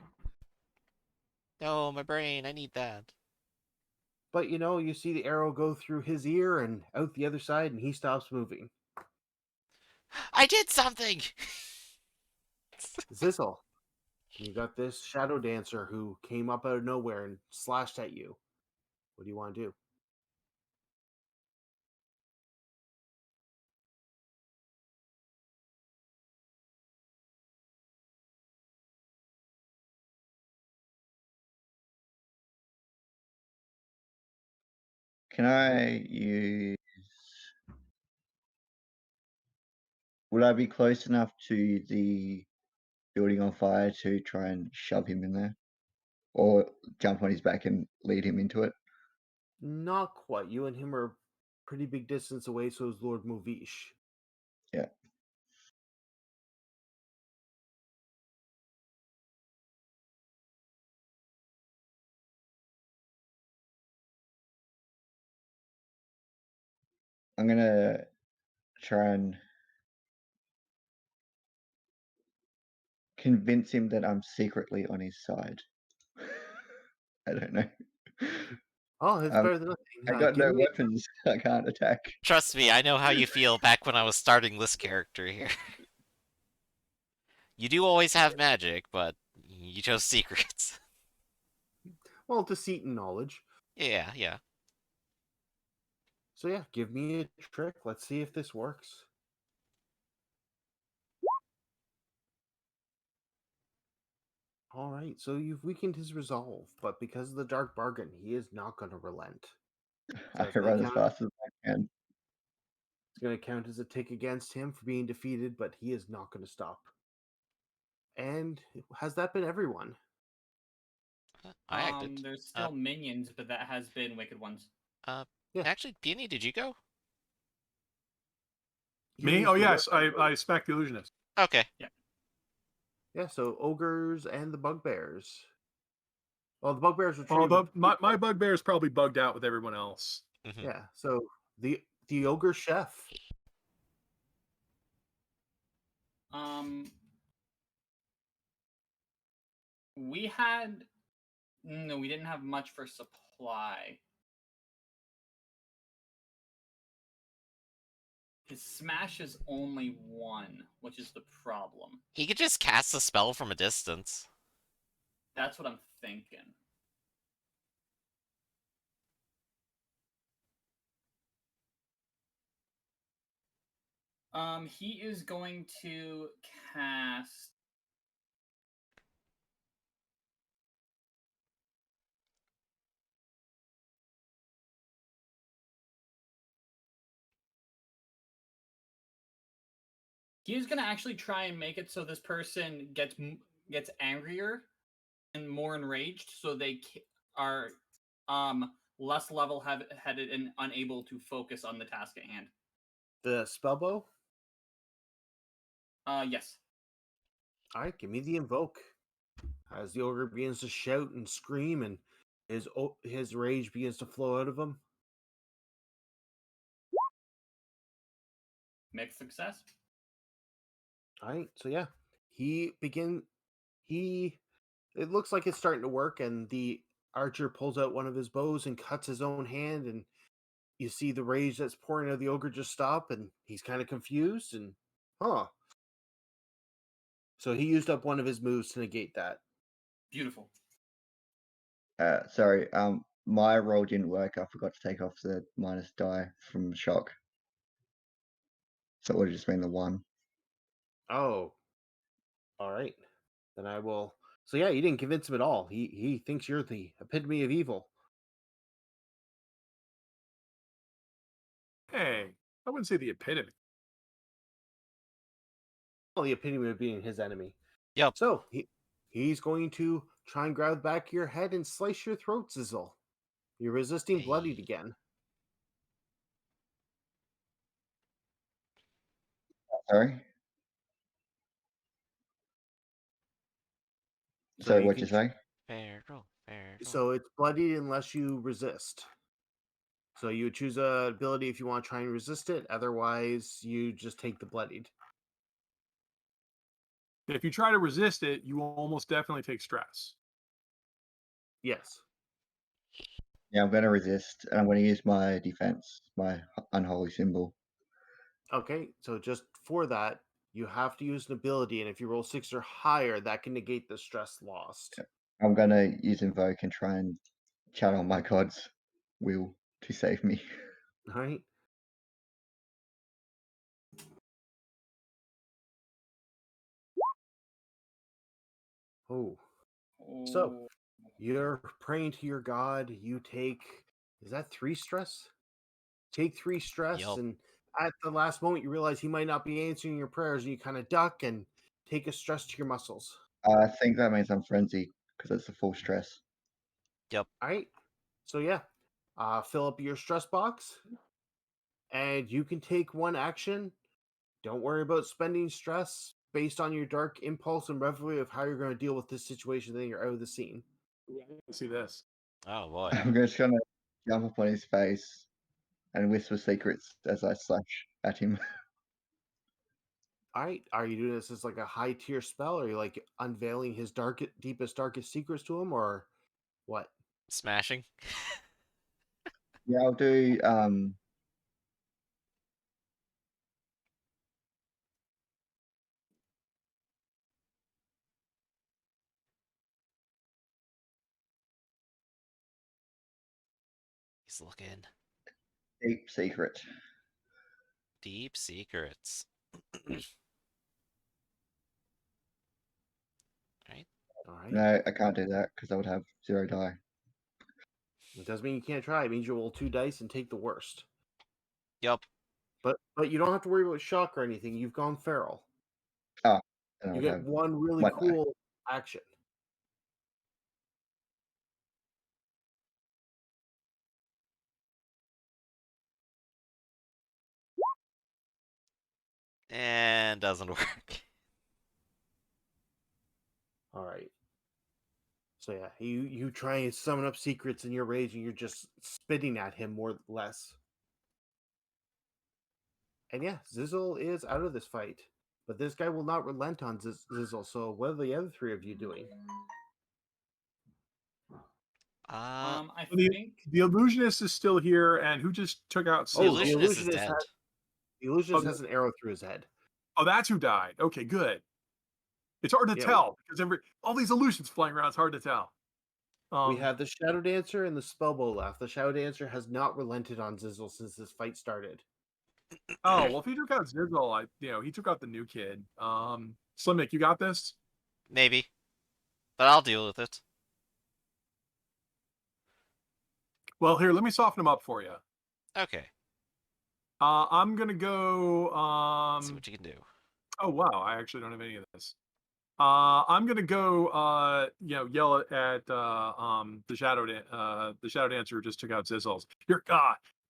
No, my brain, I need that. But you see the arrow go through his ear and out the other side, and he stops moving. I did something! Zizzle, you got this shadow dancer who came up out of nowhere and slashed at you. What do you want to do? Can I use? Would I be close enough to the building on fire to try and shove him in there, or jump on his back and lead him into it? Not quite. You and him are pretty big distance away, so is Lord Movish. Yeah. I'm gonna try and convince him that I'm secretly on his side. I don't know. Oh, it's better than nothing. I got Give no me weapons. I can't attack. Trust me, I know how you feel back when I was starting this character here. You do always have magic, but you chose secrets. well, deceit and knowledge. Yeah, yeah. So yeah, give me a trick. Let's see if this works. All right, so you've weakened his resolve, but because of the dark bargain, he is not going to relent. I it's gonna run as count- fast as I can. It's going to count as a tick against him for being defeated, but he is not going to stop. And has that been everyone? I acted. There's still minions, but that has been Wicked Ones. Yeah. Actually, Peony, did you go? Me? He's Oh the yes, wi- I smacked the illusionist. Okay. Yeah, so ogres and the bugbears. Well, the bugbears were Oh, treated. my bugbear is probably bugged out with everyone else. Mhm. Yeah, so the ogre chef. We had no, we didn't have much for supply. His smash is only 1, which is the problem. He could just cast a spell from a distance. That's what I'm thinking. He is going to cast. He's going to actually try and make it so this person gets angrier and more enraged, so they are less level-headed and unable to focus on the task at hand. The spellbow. Yes. All right, give me the invoke. As the ogre begins to shout and scream, and his rage begins to flow out of him. Mixed success. All right, so yeah, it looks like it's starting to work, and the archer pulls out one of his bows and cuts his own hand, and you see the rage that's pouring out of the ogre just stop, and he's kind of confused, and so he used up one of his moves to negate that. Beautiful. Sorry. My roll didn't work. I forgot to take off the minus die from shock. So it would have just been the 1. Oh, all right. Then I will. So yeah, you didn't convince him at all. He thinks you're the epitome of evil. Hey, I wouldn't say the epitome. Well, the epitome of being his enemy. Yep. So he's going to try and grab the back of your head and slice your throat, Zizzle. You're resisting bloodied again. Sorry. So what'd you say? Fair roll. So it's bloodied unless you resist. So you would choose a ability if you want to try and resist it. Otherwise, you just take the bloodied. If you try to resist it, you will almost definitely take stress. Yes. Yeah, I'm going to resist, and I'm going to use my defense, my unholy symbol. Okay, so just for that, you have to use an ability, and if you roll 6 or higher, that can negate the stress lost. I'm going to use Invoke and try and channel my god's will to save me. All right. Oh, so Oh, you're praying to your god. You take, is that 3 stress? Take 3 stress, Yup. and at the last moment, you realize he might not be answering your prayers, and you kind of duck and take a stress to your muscles. I think that means I'm frenzied because it's the full stress. Yep. All right. So yeah, fill up your stress box, and you can take one action. Don't worry about spending stress based on your dark impulse and reverie of how you're going to deal with this situation. Then you're out of the scene. Let's see this. Oh boy. I'm just going to jump up on his face and whisper secrets as I slash at him. All right. Are you doing this as like a high tier spell? Or are you like unveiling his deepest, darkest secrets to him, or what? Smashing. Yeah, I'll do. He's looking. Deep secret. Deep secrets. Right? All right. No, I can't do that because I would have 0 die. It doesn't mean you can't try. It means you roll 2 dice and take the worst. Yup. But you don't have to worry about shock or anything. You've gone feral. Oh, and I You would get have one really 1 die. cool action. And doesn't work. All right. So yeah, you try and summon up secrets in your rage, and you're just spitting at him more or less. And yeah, Zizzle is out of this fight, but this guy will not relent on Zizzle. So what are the other 3 of you doing? I The, think the illusionist is still here, and who just took out The Oh, Sizzle? illusionist is dead. The illusionist Oh, has an arrow through his head. Oh, that's who died. Okay, good. It's hard to Yeah. tell because all these illusions flying around. It's hard to tell. We have the Shadow Dancer and the Spellbow left. The Shadow Dancer has not relented on Zizzle since this fight started. Oh well, if he took out Zizzle, he took out the new kid. Slimmick, you got this. Maybe. But I'll deal with it. Well, here, let me soften him up for you. Okay. I'm gonna go. See what you can do. Oh wow, I actually don't have any of this. I'm gonna go. Yell at the Shadow Dancer who just took out Zizzles.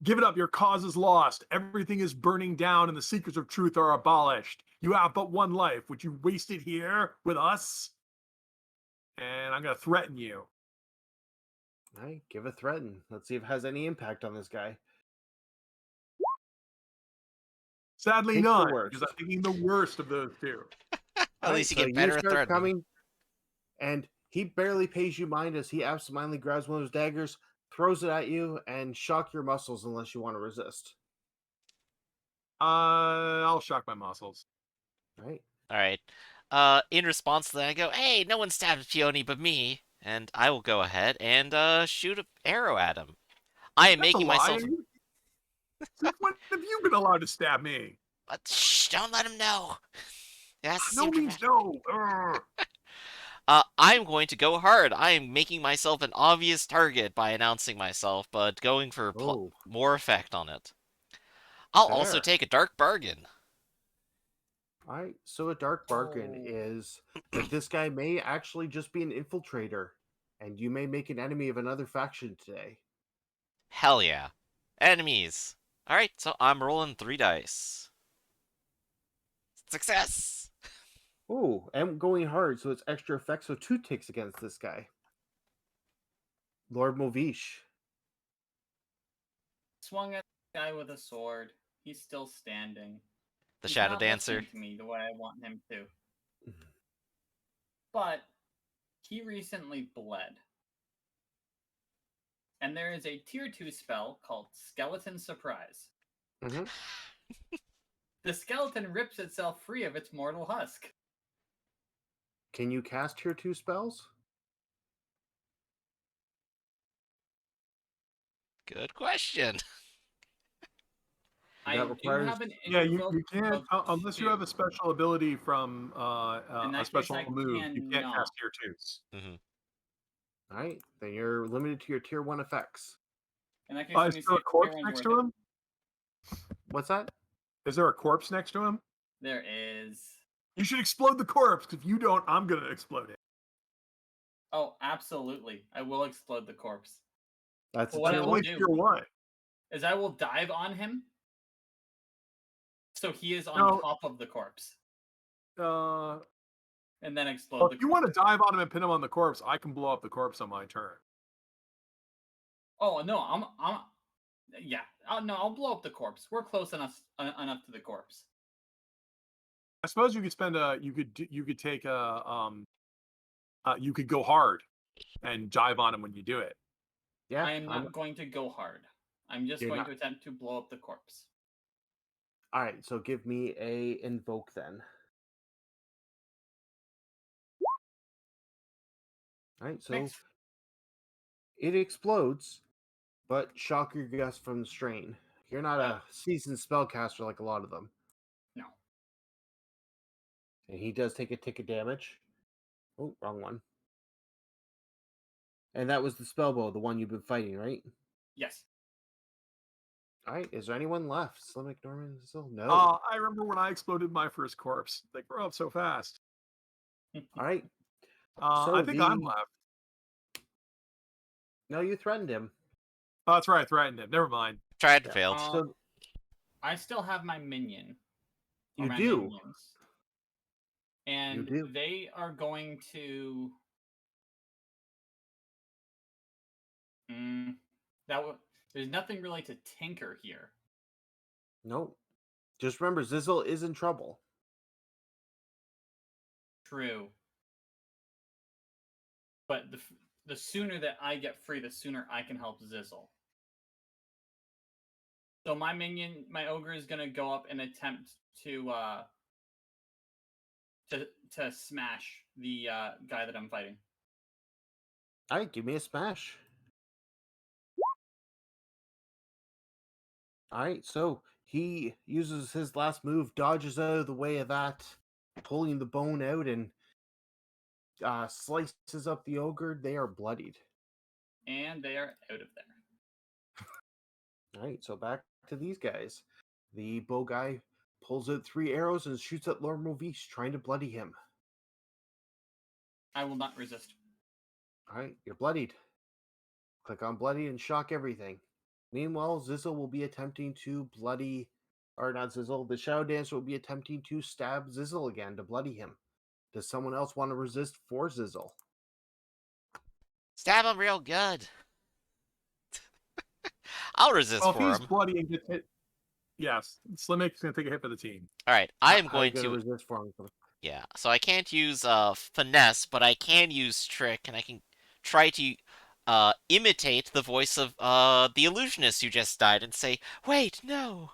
Give it up. Your cause is lost. Everything is burning down, and the secrets of truth are abolished. You have but one life, which you wasted here with us. And I'm gonna threaten you. All right, give a threaten. Let's see if it has any impact on this guy. Sadly, Take the none, worst. because I'm thinking the worst of those 2. At least you get better at start threatening. coming, and he barely pays you mind as he absentmindedly grabs one of his daggers, throws it at you, and shock your muscles unless you want to resist. I'll shock my muscles. Right. Alright. In response to that, I go, hey, no one stabbed Peony but me. And I will go ahead and shoot an arrow at him. I am That's making a lie. myself. Since when have you been allowed to stab me? But shh, don't let him know. Yes, No means no. I'm going to go hard. I am making myself an obvious target by announcing myself, but going for Oh, more effect on it. I'll also fair. take a dark bargain. All right. So a dark bargain is that this guy may actually just be an infiltrator, and you may make an enemy of another faction today. Hell yeah. Enemies. Alright, so I'm rolling 3 dice. Success! Oh, and going hard, so it's extra effect. So 2 ticks against this guy. Lord Movish. swung at the guy with a sword. He's still standing. The He's Shadow not Dancer. listening to me the way I want him to. but he recently bled. And there is a tier 2 spell called Skeleton Surprise. Mm-hmm. The skeleton rips itself free of its mortal husk. Can you cast tier 2 spells? Good question. I That do requires- have an Yeah, invoke you can't of unless you have a 2. special ability from In that a case, special I move. You can't cannot. cast tier 2s. All right, then you're limited to your tier 1 effects. In that case, Is let me see there a if tier corpse 1's next worth to it. him? What's that? Is there a corpse next to him? There is. You should explode the corpse. If you don't, I'm gonna explode it. Oh, absolutely. I will explode the corpse. That's But a what tier I will Only 1. do tier 1. is I will dive on him so he is on No. top of the corpse. Uh, And then explode well, the if you corpse. want to dive on him and pin him on the corpse, I can blow up the corpse on my turn. Oh no, yeah. No, I'll blow up the corpse. We're close enough to the corpse. I suppose you could spend you could take you could go hard and dive on him when you do it. Yeah, I am not going to go hard. I'm just You're going not- to attempt to blow up the corpse. All right, so give me a invoke then. All right, so Mixed. it explodes, but shock your guess from the strain. You're not a seasoned spellcaster like a lot of them. No. And he does take a tick of damage. Oh, wrong one. And that was the spellbow, the one you've been fighting, right? Yes. All right, is there anyone left? Slimek, Norman, still? No. I remember when I exploded my first corpse. They grow up so fast. All right. I think I'm left. No, you threatened him. Oh, that's right. I threatened him. Never mind. Tried and Yeah. failed. So I still have my minion. or you my do. minions. And do. they are going to. There's nothing really to tinker here. Nope. Just remember, Zizzle is in trouble. True. But the sooner that I get free, the sooner I can help Zizzle. So my minion, my ogre, is gonna go up and attempt to smash the guy that I'm fighting. All right, give me a smash. All right, so he uses his last move, dodges out of the way of that, pulling the bone out, and slices up the ogre. They are bloodied. And they are out of there. All right, so back to these guys. The bow guy pulls out 3 arrows and shoots at Lord Movish, trying to bloody him. I will not resist. All right, you're bloodied. Click on bloody and shock everything. Meanwhile, Zizzle will be attempting to bloody, or not Zizzle, the Shadow Dancer will be attempting to stab Zizzle again to bloody him. Does someone else want to resist for Zizzle? Stab him real good. I'll resist Well, if for he's him. bloody and gets hit, yes, Slimik's gonna take a hit for the team. All right, I am I'm going gonna to. resist for him. Yeah, so I can't use finesse, but I can use trick, and I can try to imitate the voice of the illusionist who just died and say, "Wait, no."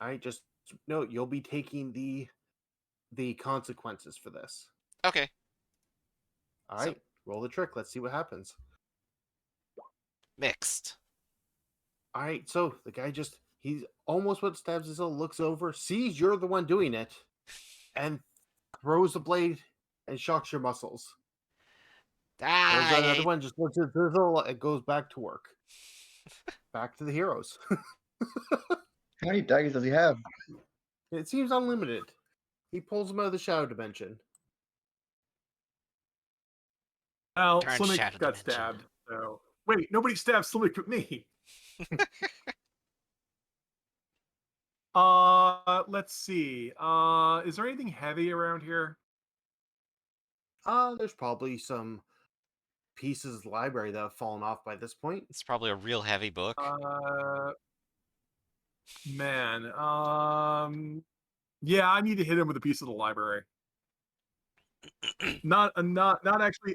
I just note you'll be taking the consequences for this. Okay. All So- right, roll the trick. Let's see what happens. Mixed. All right, so the guy he's almost what stabs Zizzle, looks over, sees you're the one doing it, and throws the blade and shocks your muscles. Whereas the other one just looks at Zizzle and goes back to work. Back to the heroes. How many daggers does he have? It seems unlimited. He pulls them out of the shadow dimension. Well, Darn Slimik Shadow got Dimension. stabbed. So wait, nobody stabbed Slimik but me. Let's see. Is there anything heavy around here? There's probably some pieces of the library that have fallen off by this point. It's probably a real heavy book. Man. Yeah, I need to hit him with a piece of the library. Not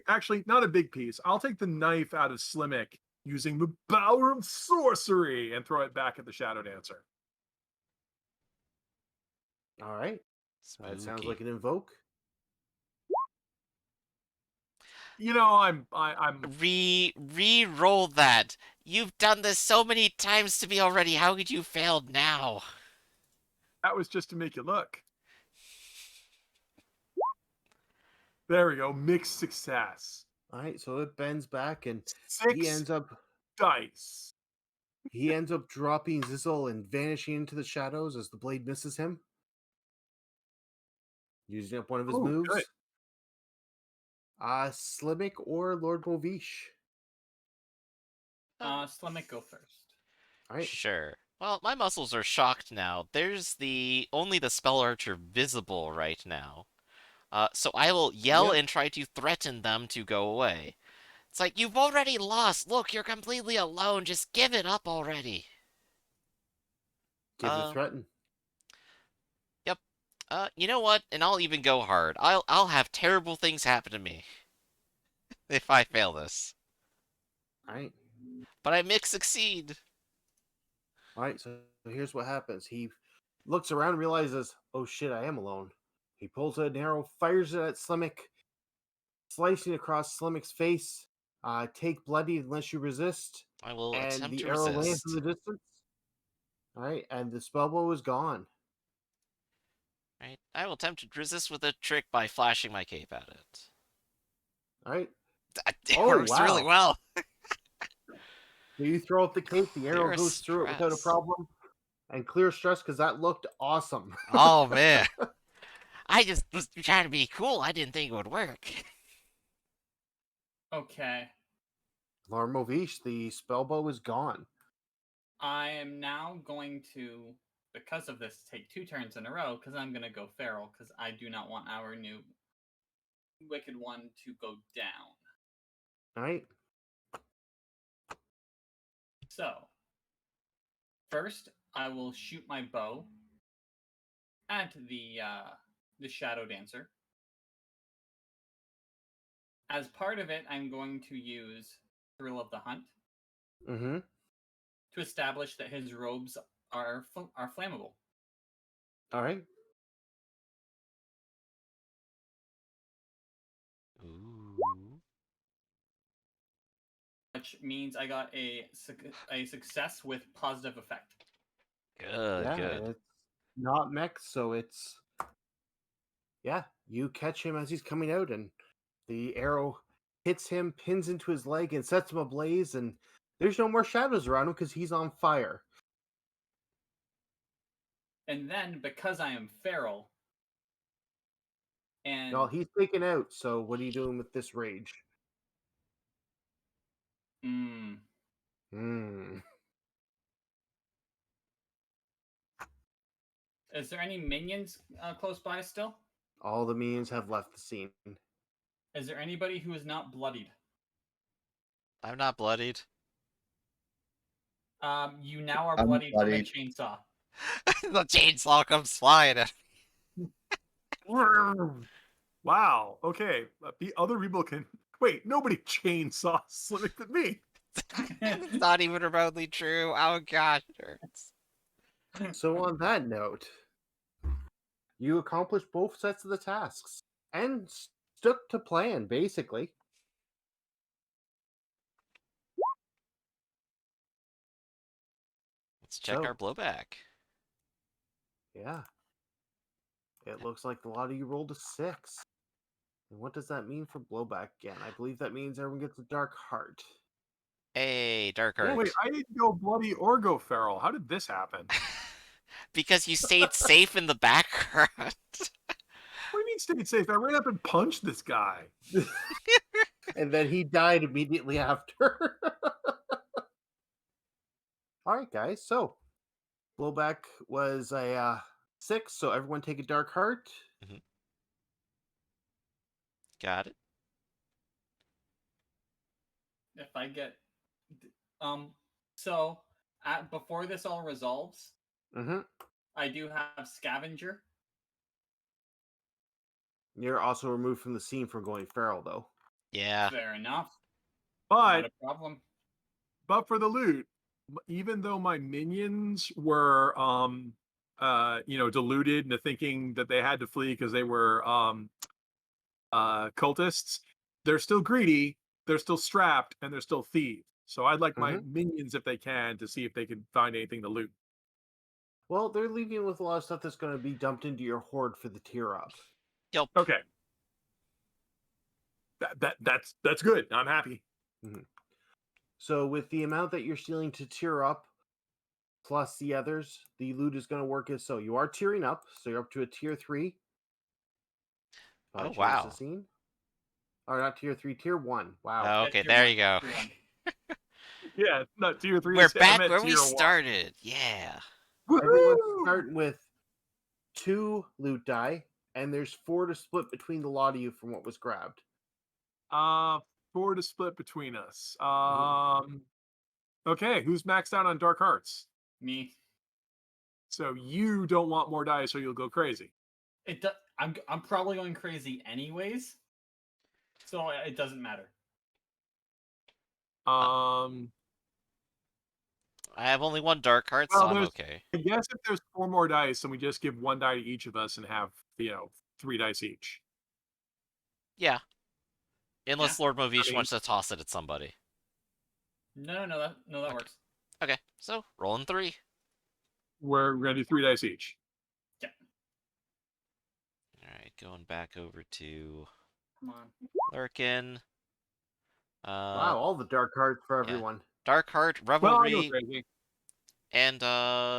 actually not a big piece. I'll take the knife out of Slimmick using the power of sorcery and throw it back at the Shadow Dancer. All right. That sounds Spooky. like an invoke. You know, I'm Re-roll that. You've done this so many times to me already. How could you fail now? that was just to make you look. There we go. Mixed success. All right, so it bends back, and he 6 ends up dice. dropping Zizzle and vanishing into the shadows as the blade misses him, using up one of his Ooh, moves. good. Slimmick or Lord Movish? Slimmick, go first. All right. Sure. Well, my muscles are shocked now. There's only the spell archer visible right now. So I will yell Yep. and try to threaten them to go away. It's like, you've already lost. Look, you're completely alone. Just give it up already. Give the threaten. Yep. You know what? And I'll even go hard. I'll have terrible things happen to me if I fail this. All right. But I mix succeed. All right, so here's what happens. He looks around and realizes, oh shit, I am alone. He pulls an arrow, fires it at Slimmick, slicing across Slimmick's face. Take bloody unless you resist. I will And attempt the to arrow lands in resist. the distance. All right, and the spellbow is gone. Right? I will attempt to resist with a trick by flashing my cape at it. All right. It Oh, works really wow. well. So you throw up the cape, the arrow Clear goes through it without a stress. problem. And clear stress because that looked awesome. Oh, man. I just was trying to be cool. I didn't think it would work. Okay. Lord Movish, the spellbow is gone. I am now going to, because of this, take 2 turns in a row because I'm going to go feral because I do not want our new Wicked One to go down. All right. So, first, I will shoot my bow at the Shadow Dancer. As part of it, I'm going to use Thrill of the Hunt Mm-hmm. to establish that his robes are flammable. All right. Ooh. Which means I got a success with positive effect. Good, Yeah, good. it's not mech, so it's you catch him as he's coming out, and the arrow hits him, pins into his leg, and sets him ablaze. And there's no more shadows around him because he's on fire. And then, because I am feral, and Well, he's taken out. So what are you doing with this rage? Hmm. Is there any minions close by still? All the minions have left the scene. Is there anybody who is not bloodied? I'm not bloodied. You now are I'm bloodied from a bloodied. chainsaw. The chainsaw comes flying at Wow. Okay. Other people can wait. Nobody chainsaw Slimmick but me. It's not even remotely true. Oh gosh, it hurts. So on that note, you accomplished both sets of the tasks and stuck to plan, basically. Let's check So- our blowback. Yeah. It looks like a lot of you rolled a 6. And what does that mean for blowback again? I believe that means everyone gets a dark heart. Hey, Dark Yeah, Heart. Wait, I didn't go bloody or go feral. How did this happen? Because you stayed safe in the background. What do you mean stayed safe? I ran up and punched this guy. And then he died immediately after. All right, guys. So blowback was a 6. So everyone take a dark heart. Got it. If I get, so before this all resolves, Mm-hmm. I do have scavenger. You're also removed from the scene for going feral, though. Yeah. Fair enough. But Not a problem. for the loot, even though my minions were deluded into thinking that they had to flee because they were cultists, they're still greedy, they're still strapped, and they're still thieves. So I'd like my minions, if they can, to see if they can find anything to loot. Well, they're leaving you with a lot of stuff that's going to be dumped into your horde for the tier up. Yep. Okay. That's good. I'm happy. So with the amount that you're stealing to tier up, plus the others, the loot is going to work as so. You are tiering up, so you're up to a tier 3. Oh, Change wow. the scene. Or not tier 3, tier 1. Wow. Oh, okay, Tier there one, you go. tier one. Yeah, not tier 3. We're I back meant where we tier 1. started. Yeah. Everyone's Woohoo! starting with 2 loot die, and there's 4 to split between the lot of you from what was grabbed. 4 to split between us. Okay, who's maxed out on Dark Hearts? Me. So you don't want more dice, or you'll go crazy. I'm probably going crazy anyways, so it doesn't matter. I have only 1 dark heart, Well, so I'm there's- okay. I guess if there's 4 more dice, then we just give 1 die to each of us and have 3 dice each. Yeah. Unless Lord Movish mean- wants to toss it at somebody. No, that works. Okay, so rolling 3. We're gonna do 3 dice each. Alright, going back over to Come on. Lurkin. Wow, all the dark cards for yeah. everyone. Dark Heart, Well, I go Revelry, crazy. and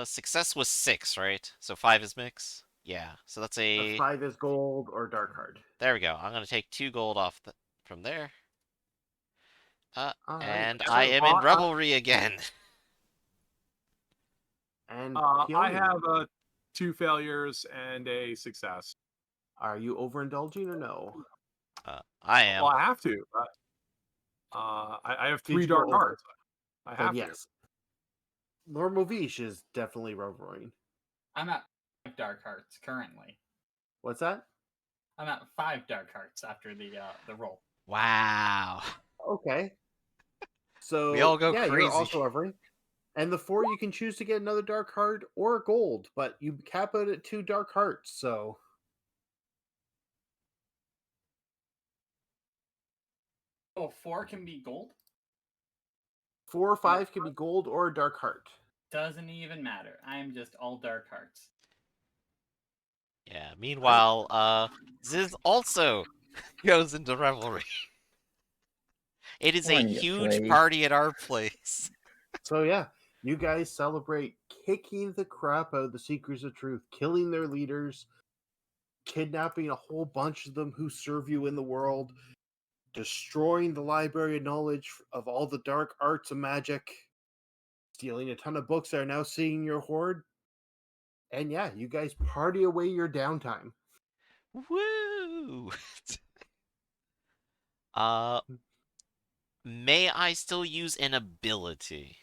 success was 6, right? So 5 is mix? Yeah, so that's a... 5 is gold or dark card. There we go. I'm going to take 2 gold off from there. And right. I So, am in Revelry again. And I Peony, have 2 failures and a success. are you overindulging or no? I am. Well, I have to. I have 3 you go Dark over? Hearts. I Then have yes. Lord Movish is definitely reveling. I'm at 5 dark hearts currently. What's that? I'm at 5 dark hearts after the roll. Wow. Okay. So We all go yeah, crazy. you're also reveling. And the 4 you can choose to get another dark card or gold, but you cap out at 2 dark hearts, so Oh, 4 can be gold? 4 or 5 can be gold or a dark heart. Doesn't even matter. I am just all dark hearts. Yeah, meanwhile, Ziz also goes into Revelry. It is a Only get huge 3. party at our place. So yeah, you guys celebrate kicking the crap out of the Seekers of Truth, killing their leaders, kidnapping a whole bunch of them who serve you in the world, destroying the library of knowledge of all the dark arts and magic, stealing a ton of books that are now seeing your horde. And yeah, you guys party away your downtime. Woo! May I still use an ability?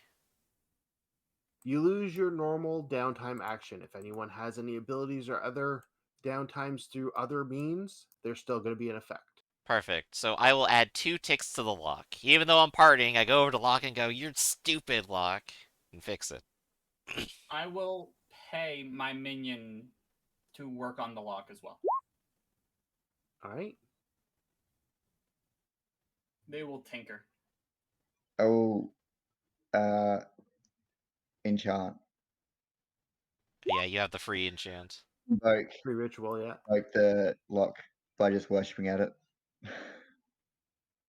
You lose your normal downtime action. If anyone has any abilities or other downtimes through other means, they're still going to be in effect. Perfect. So I will add 2 ticks to the lock. Even though I'm partying, I go over to lock and go, "You're stupid, lock," and fix it. I will pay my minion to work on the lock as well. All right. They will tinker. Oh, enchant. Yeah, you have the free enchant. Invoke Free ritual, yeah. the lock by just worshipping at it.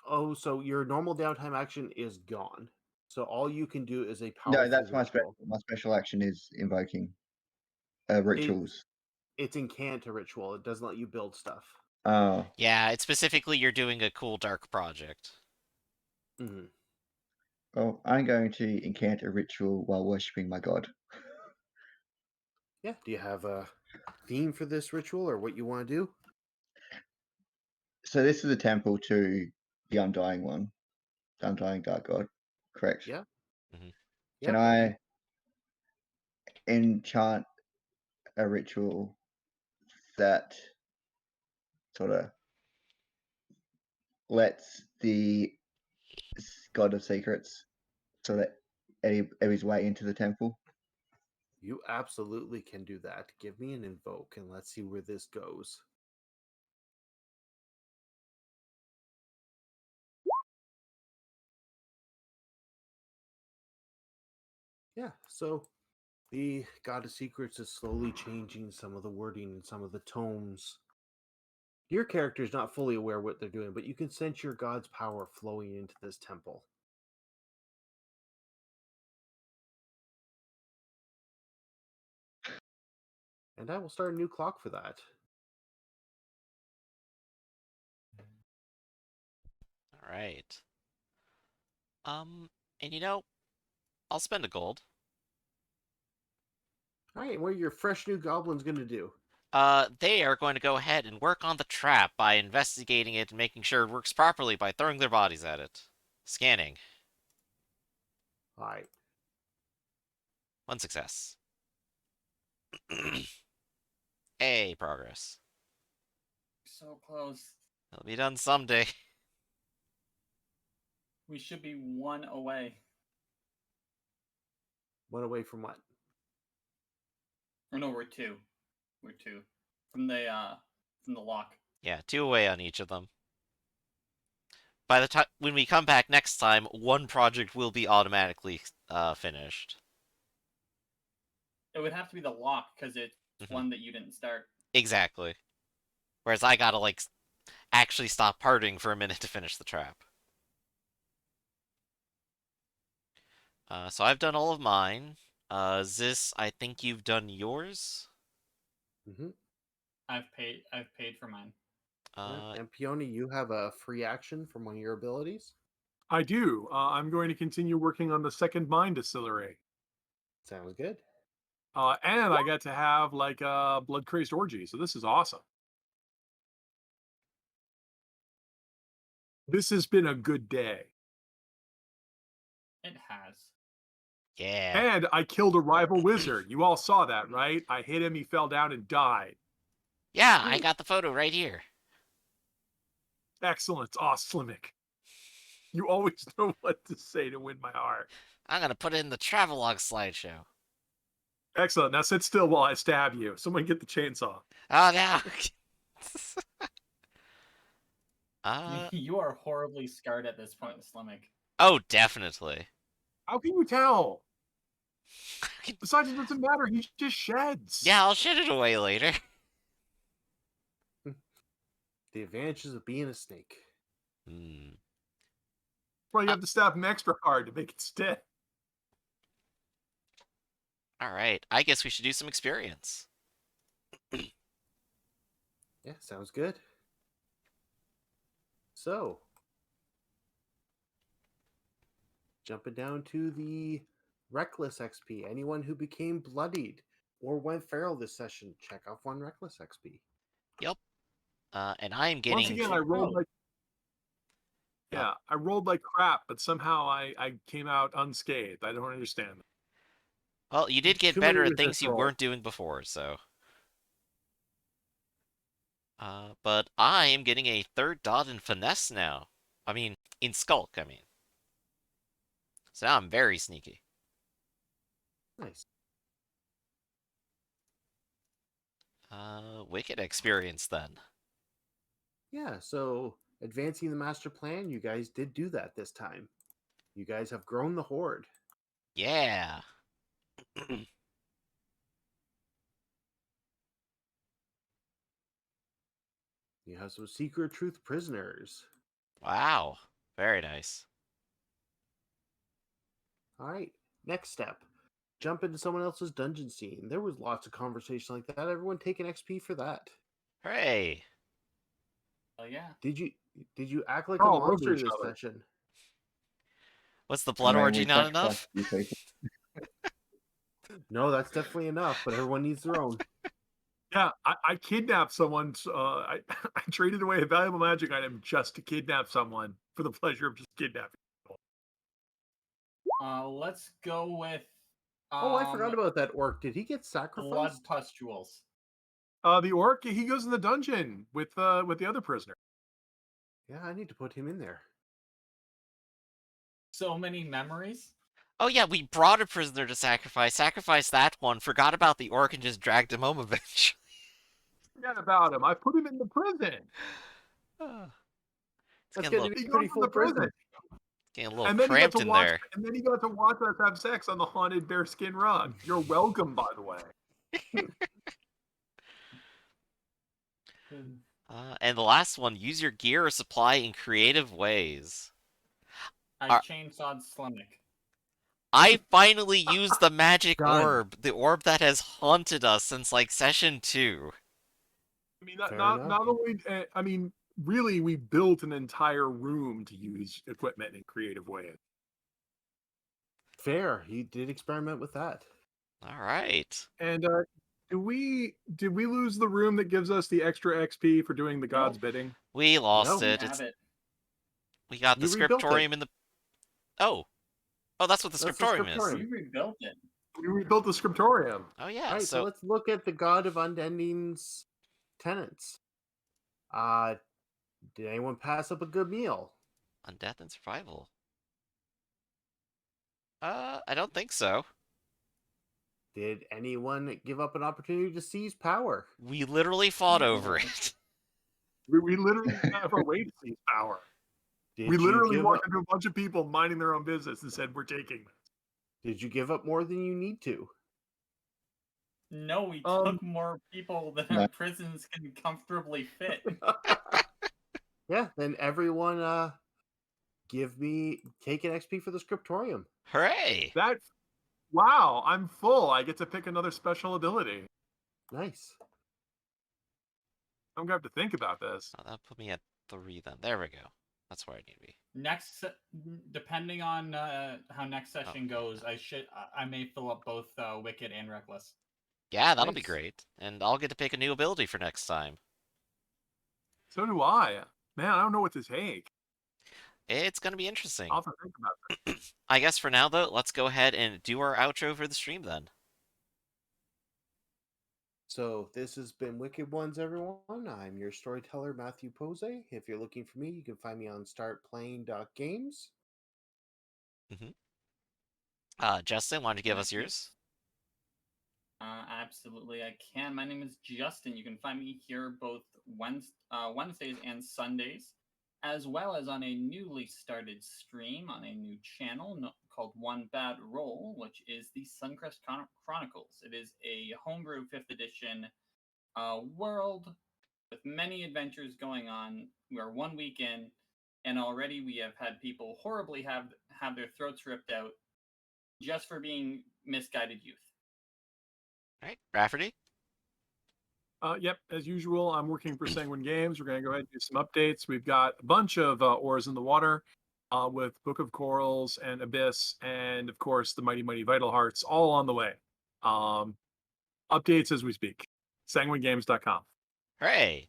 Oh, so your normal downtime action is gone. So all you can do is a powerful No, that's my ritual. my special action is invoking rituals. It's incant a ritual. It doesn't let you build stuff. Oh. Yeah, it's specifically you're doing a cool dark project. Mm-hmm. Well, I'm going to incant a ritual while worshipping my god. Yeah. Do you have a theme for this ritual or what you want to do? So this is a temple to the Undying one, the Undying Dark God, correct? Yeah. Mhm. Can I enchant a ritual that sort of lets the god of secrets sort of eddy his way into the temple. You absolutely can do that. Give me an invoke and let's see where this goes. Yeah, so the God of Secrets is slowly changing some of the wording and some of the tones. Your character is not fully aware what they're doing, but you can sense your God's power flowing into this temple. And I will start a new clock for that. All right. And you know, I'll spend a gold. All right, what are your fresh new goblins going to do? They are going to go ahead and work on the trap by investigating it and making sure it works properly by throwing their bodies at it. Scanning. All right. 1 success. Hey, progress. So close. It'll be done someday. We should be 1 away. One away from what? Or no, we're 2. We're 2 from the lock. Yeah, 2 away on each of them. By the time when we come back next time, 1 project will be automatically finished. It would have to be the lock because it's one that you didn't start. Exactly. Whereas I gotta like actually stop partying for a minute to finish the trap. So I've done all of mine. Zis, I think you've done yours. Mm-hmm. I've paid for mine. And Peony, you have a free action from one of your abilities? I do. I'm going to continue working on the second mine distillery. Sounds good. And I get to have like a blood crazed orgy, so this is awesome. This has been a good day. It has. Yeah. And I killed a rival wizard. You all saw that, right? I hit him, he fell down and died. Yeah, I got the photo right here. Excellent. Oh, Slimmick. You always know what to say to win my heart. I'm gonna put it in the travelogue slideshow. Excellent. Now sit still while I stab you. Someone get the chainsaw. Oh no. You are horribly scarred at this point, Slimmick. Oh, definitely. How can you tell? Besides, it doesn't matter. He just sheds. Yeah, I'll shit it away later. The advantages of being a snake. Well, you have to stab him extra hard to make it stick. All right, I guess we should do some experience. Yeah, sounds good. So, jumping down to the Reckless XP. Anyone who became bloodied or went feral this session, check off 1 Reckless XP. Yep. And I am getting... Once again, I rolled like... Yeah, I rolled like crap, but somehow I came out unscathed. I don't understand that. Well, you did get better at things you weren't doing before, so... but I am getting a 3rd dot in finesse now. I mean, in skulk, I mean. So now I'm very sneaky. Nice. Wicked experience then. Yeah, so advancing the master plan, you guys did do that this time. You guys have grown the Horde. Yeah. You have some secret truth prisoners. Wow. Very nice. All right, next step. Jump into someone else's dungeon scene. There was lots of conversation like that. Everyone take an XP for that. Hooray. Oh yeah. Did you act like a monster this session? What's the blood orgy not enough? No, that's definitely enough, but everyone needs their own. Yeah, I kidnapped someone. I traded away a valuable magic item just to kidnap someone for the pleasure of just kidnapping people. Let's go with... oh, I forgot about that orc. Did he get sacrificed? Blood pustules. The orc, he goes in the dungeon with the other prisoner. Yeah, I need to put him in there. So many memories. Oh yeah, we brought a prisoner to sacrificed that one, forgot about the orc, and just dragged him home eventually. Forget about him. I put him in the prison. It's That's getting a going little, to He be goes pretty in full the prison. prison. getting a little And then he got cramped to in watch. there. And then he got to watch us have sex on the haunted bearskin rug. You're welcome, by the way. And the last one, use your gear or supply in creative ways. I Are- chainsawed Slimmick. I finally used the magic Done. orb, the orb that has haunted us since like session 2. I mean, Fair not enough. only. I mean, really, we built an entire room to use equipment in creative ways. Fair. He did experiment with that. All right. And did we lose the room that gives us the extra XP for doing the god's Nope. bidding? We lost No. it. Have it. We got the You rebuilt it. scriptorium in the. Oh, that's what the That's the scriptorium is. scriptorium. We rebuilt it. We rebuilt the scriptorium. Oh yeah. All right, so let's look at the God of Unending's tenants. Did anyone pass up a good meal? on death and survival. I don't think so. Did anyone give up an opportunity to seize power? We literally fought No. over it. We literally have a way to seize power. Did We you literally give walked up, into a bunch of people minding their own business and said, "We're taking this." Did you give up more than you need to? No, we Um, took more people than no. our prisons can comfortably fit. Yeah, then everyone take an XP for the scriptorium. Hooray! Wow, I'm full. I get to pick another special ability. Nice. I'm gonna have to think about this. Oh, that put me at 3 then. There we go. That's where I need to be. Next, depending on how next session goes, I may fill up both Wicked and Reckless. Yeah, that'll be Nice. great. And I'll get to pick a new ability for next time. So do I. Man, I don't know what to take. It's going to be interesting. I'll have to think about it. I guess for now, though, let's go ahead and do our outro for the stream then. So this has been Wicked Ones, everyone. I'm your storyteller, Matthew Pose. If you're looking for me, you can find me on startplaying.games. Justin, why don't you give us yours? Absolutely, I can. My name is Justin. You can find me here both Wednesdays and Sundays, as well as on a newly started stream on a new channel called One Bad Roll, which is the Suncrest Chronicles. It is a homebrew 5th edition world with many adventures going on. We are 1 week in, and already we have had people horribly have their throats ripped out just for being misguided youth. All right, Rafferty? Yep, as usual, I'm working for Sanguine Games. We're going to go ahead and do some updates. We've got a bunch of ores in the water with Book of Corals and Abyss, and of course, the Mighty Mighty Vital Hearts, all on the way. Updates as we speak. SanguineGames.com. Hooray!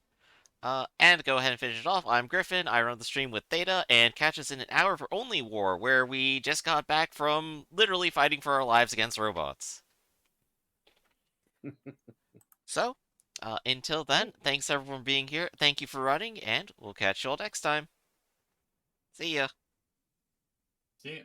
And to go ahead and finish it off, I'm Griffin. I run the stream with Theta, and catch us in an hour for Only War, where we just got back from literally fighting for our lives against robots. So, until then, thanks everyone for being here. Thank you for running, and we'll catch you all next time. See ya. See ya.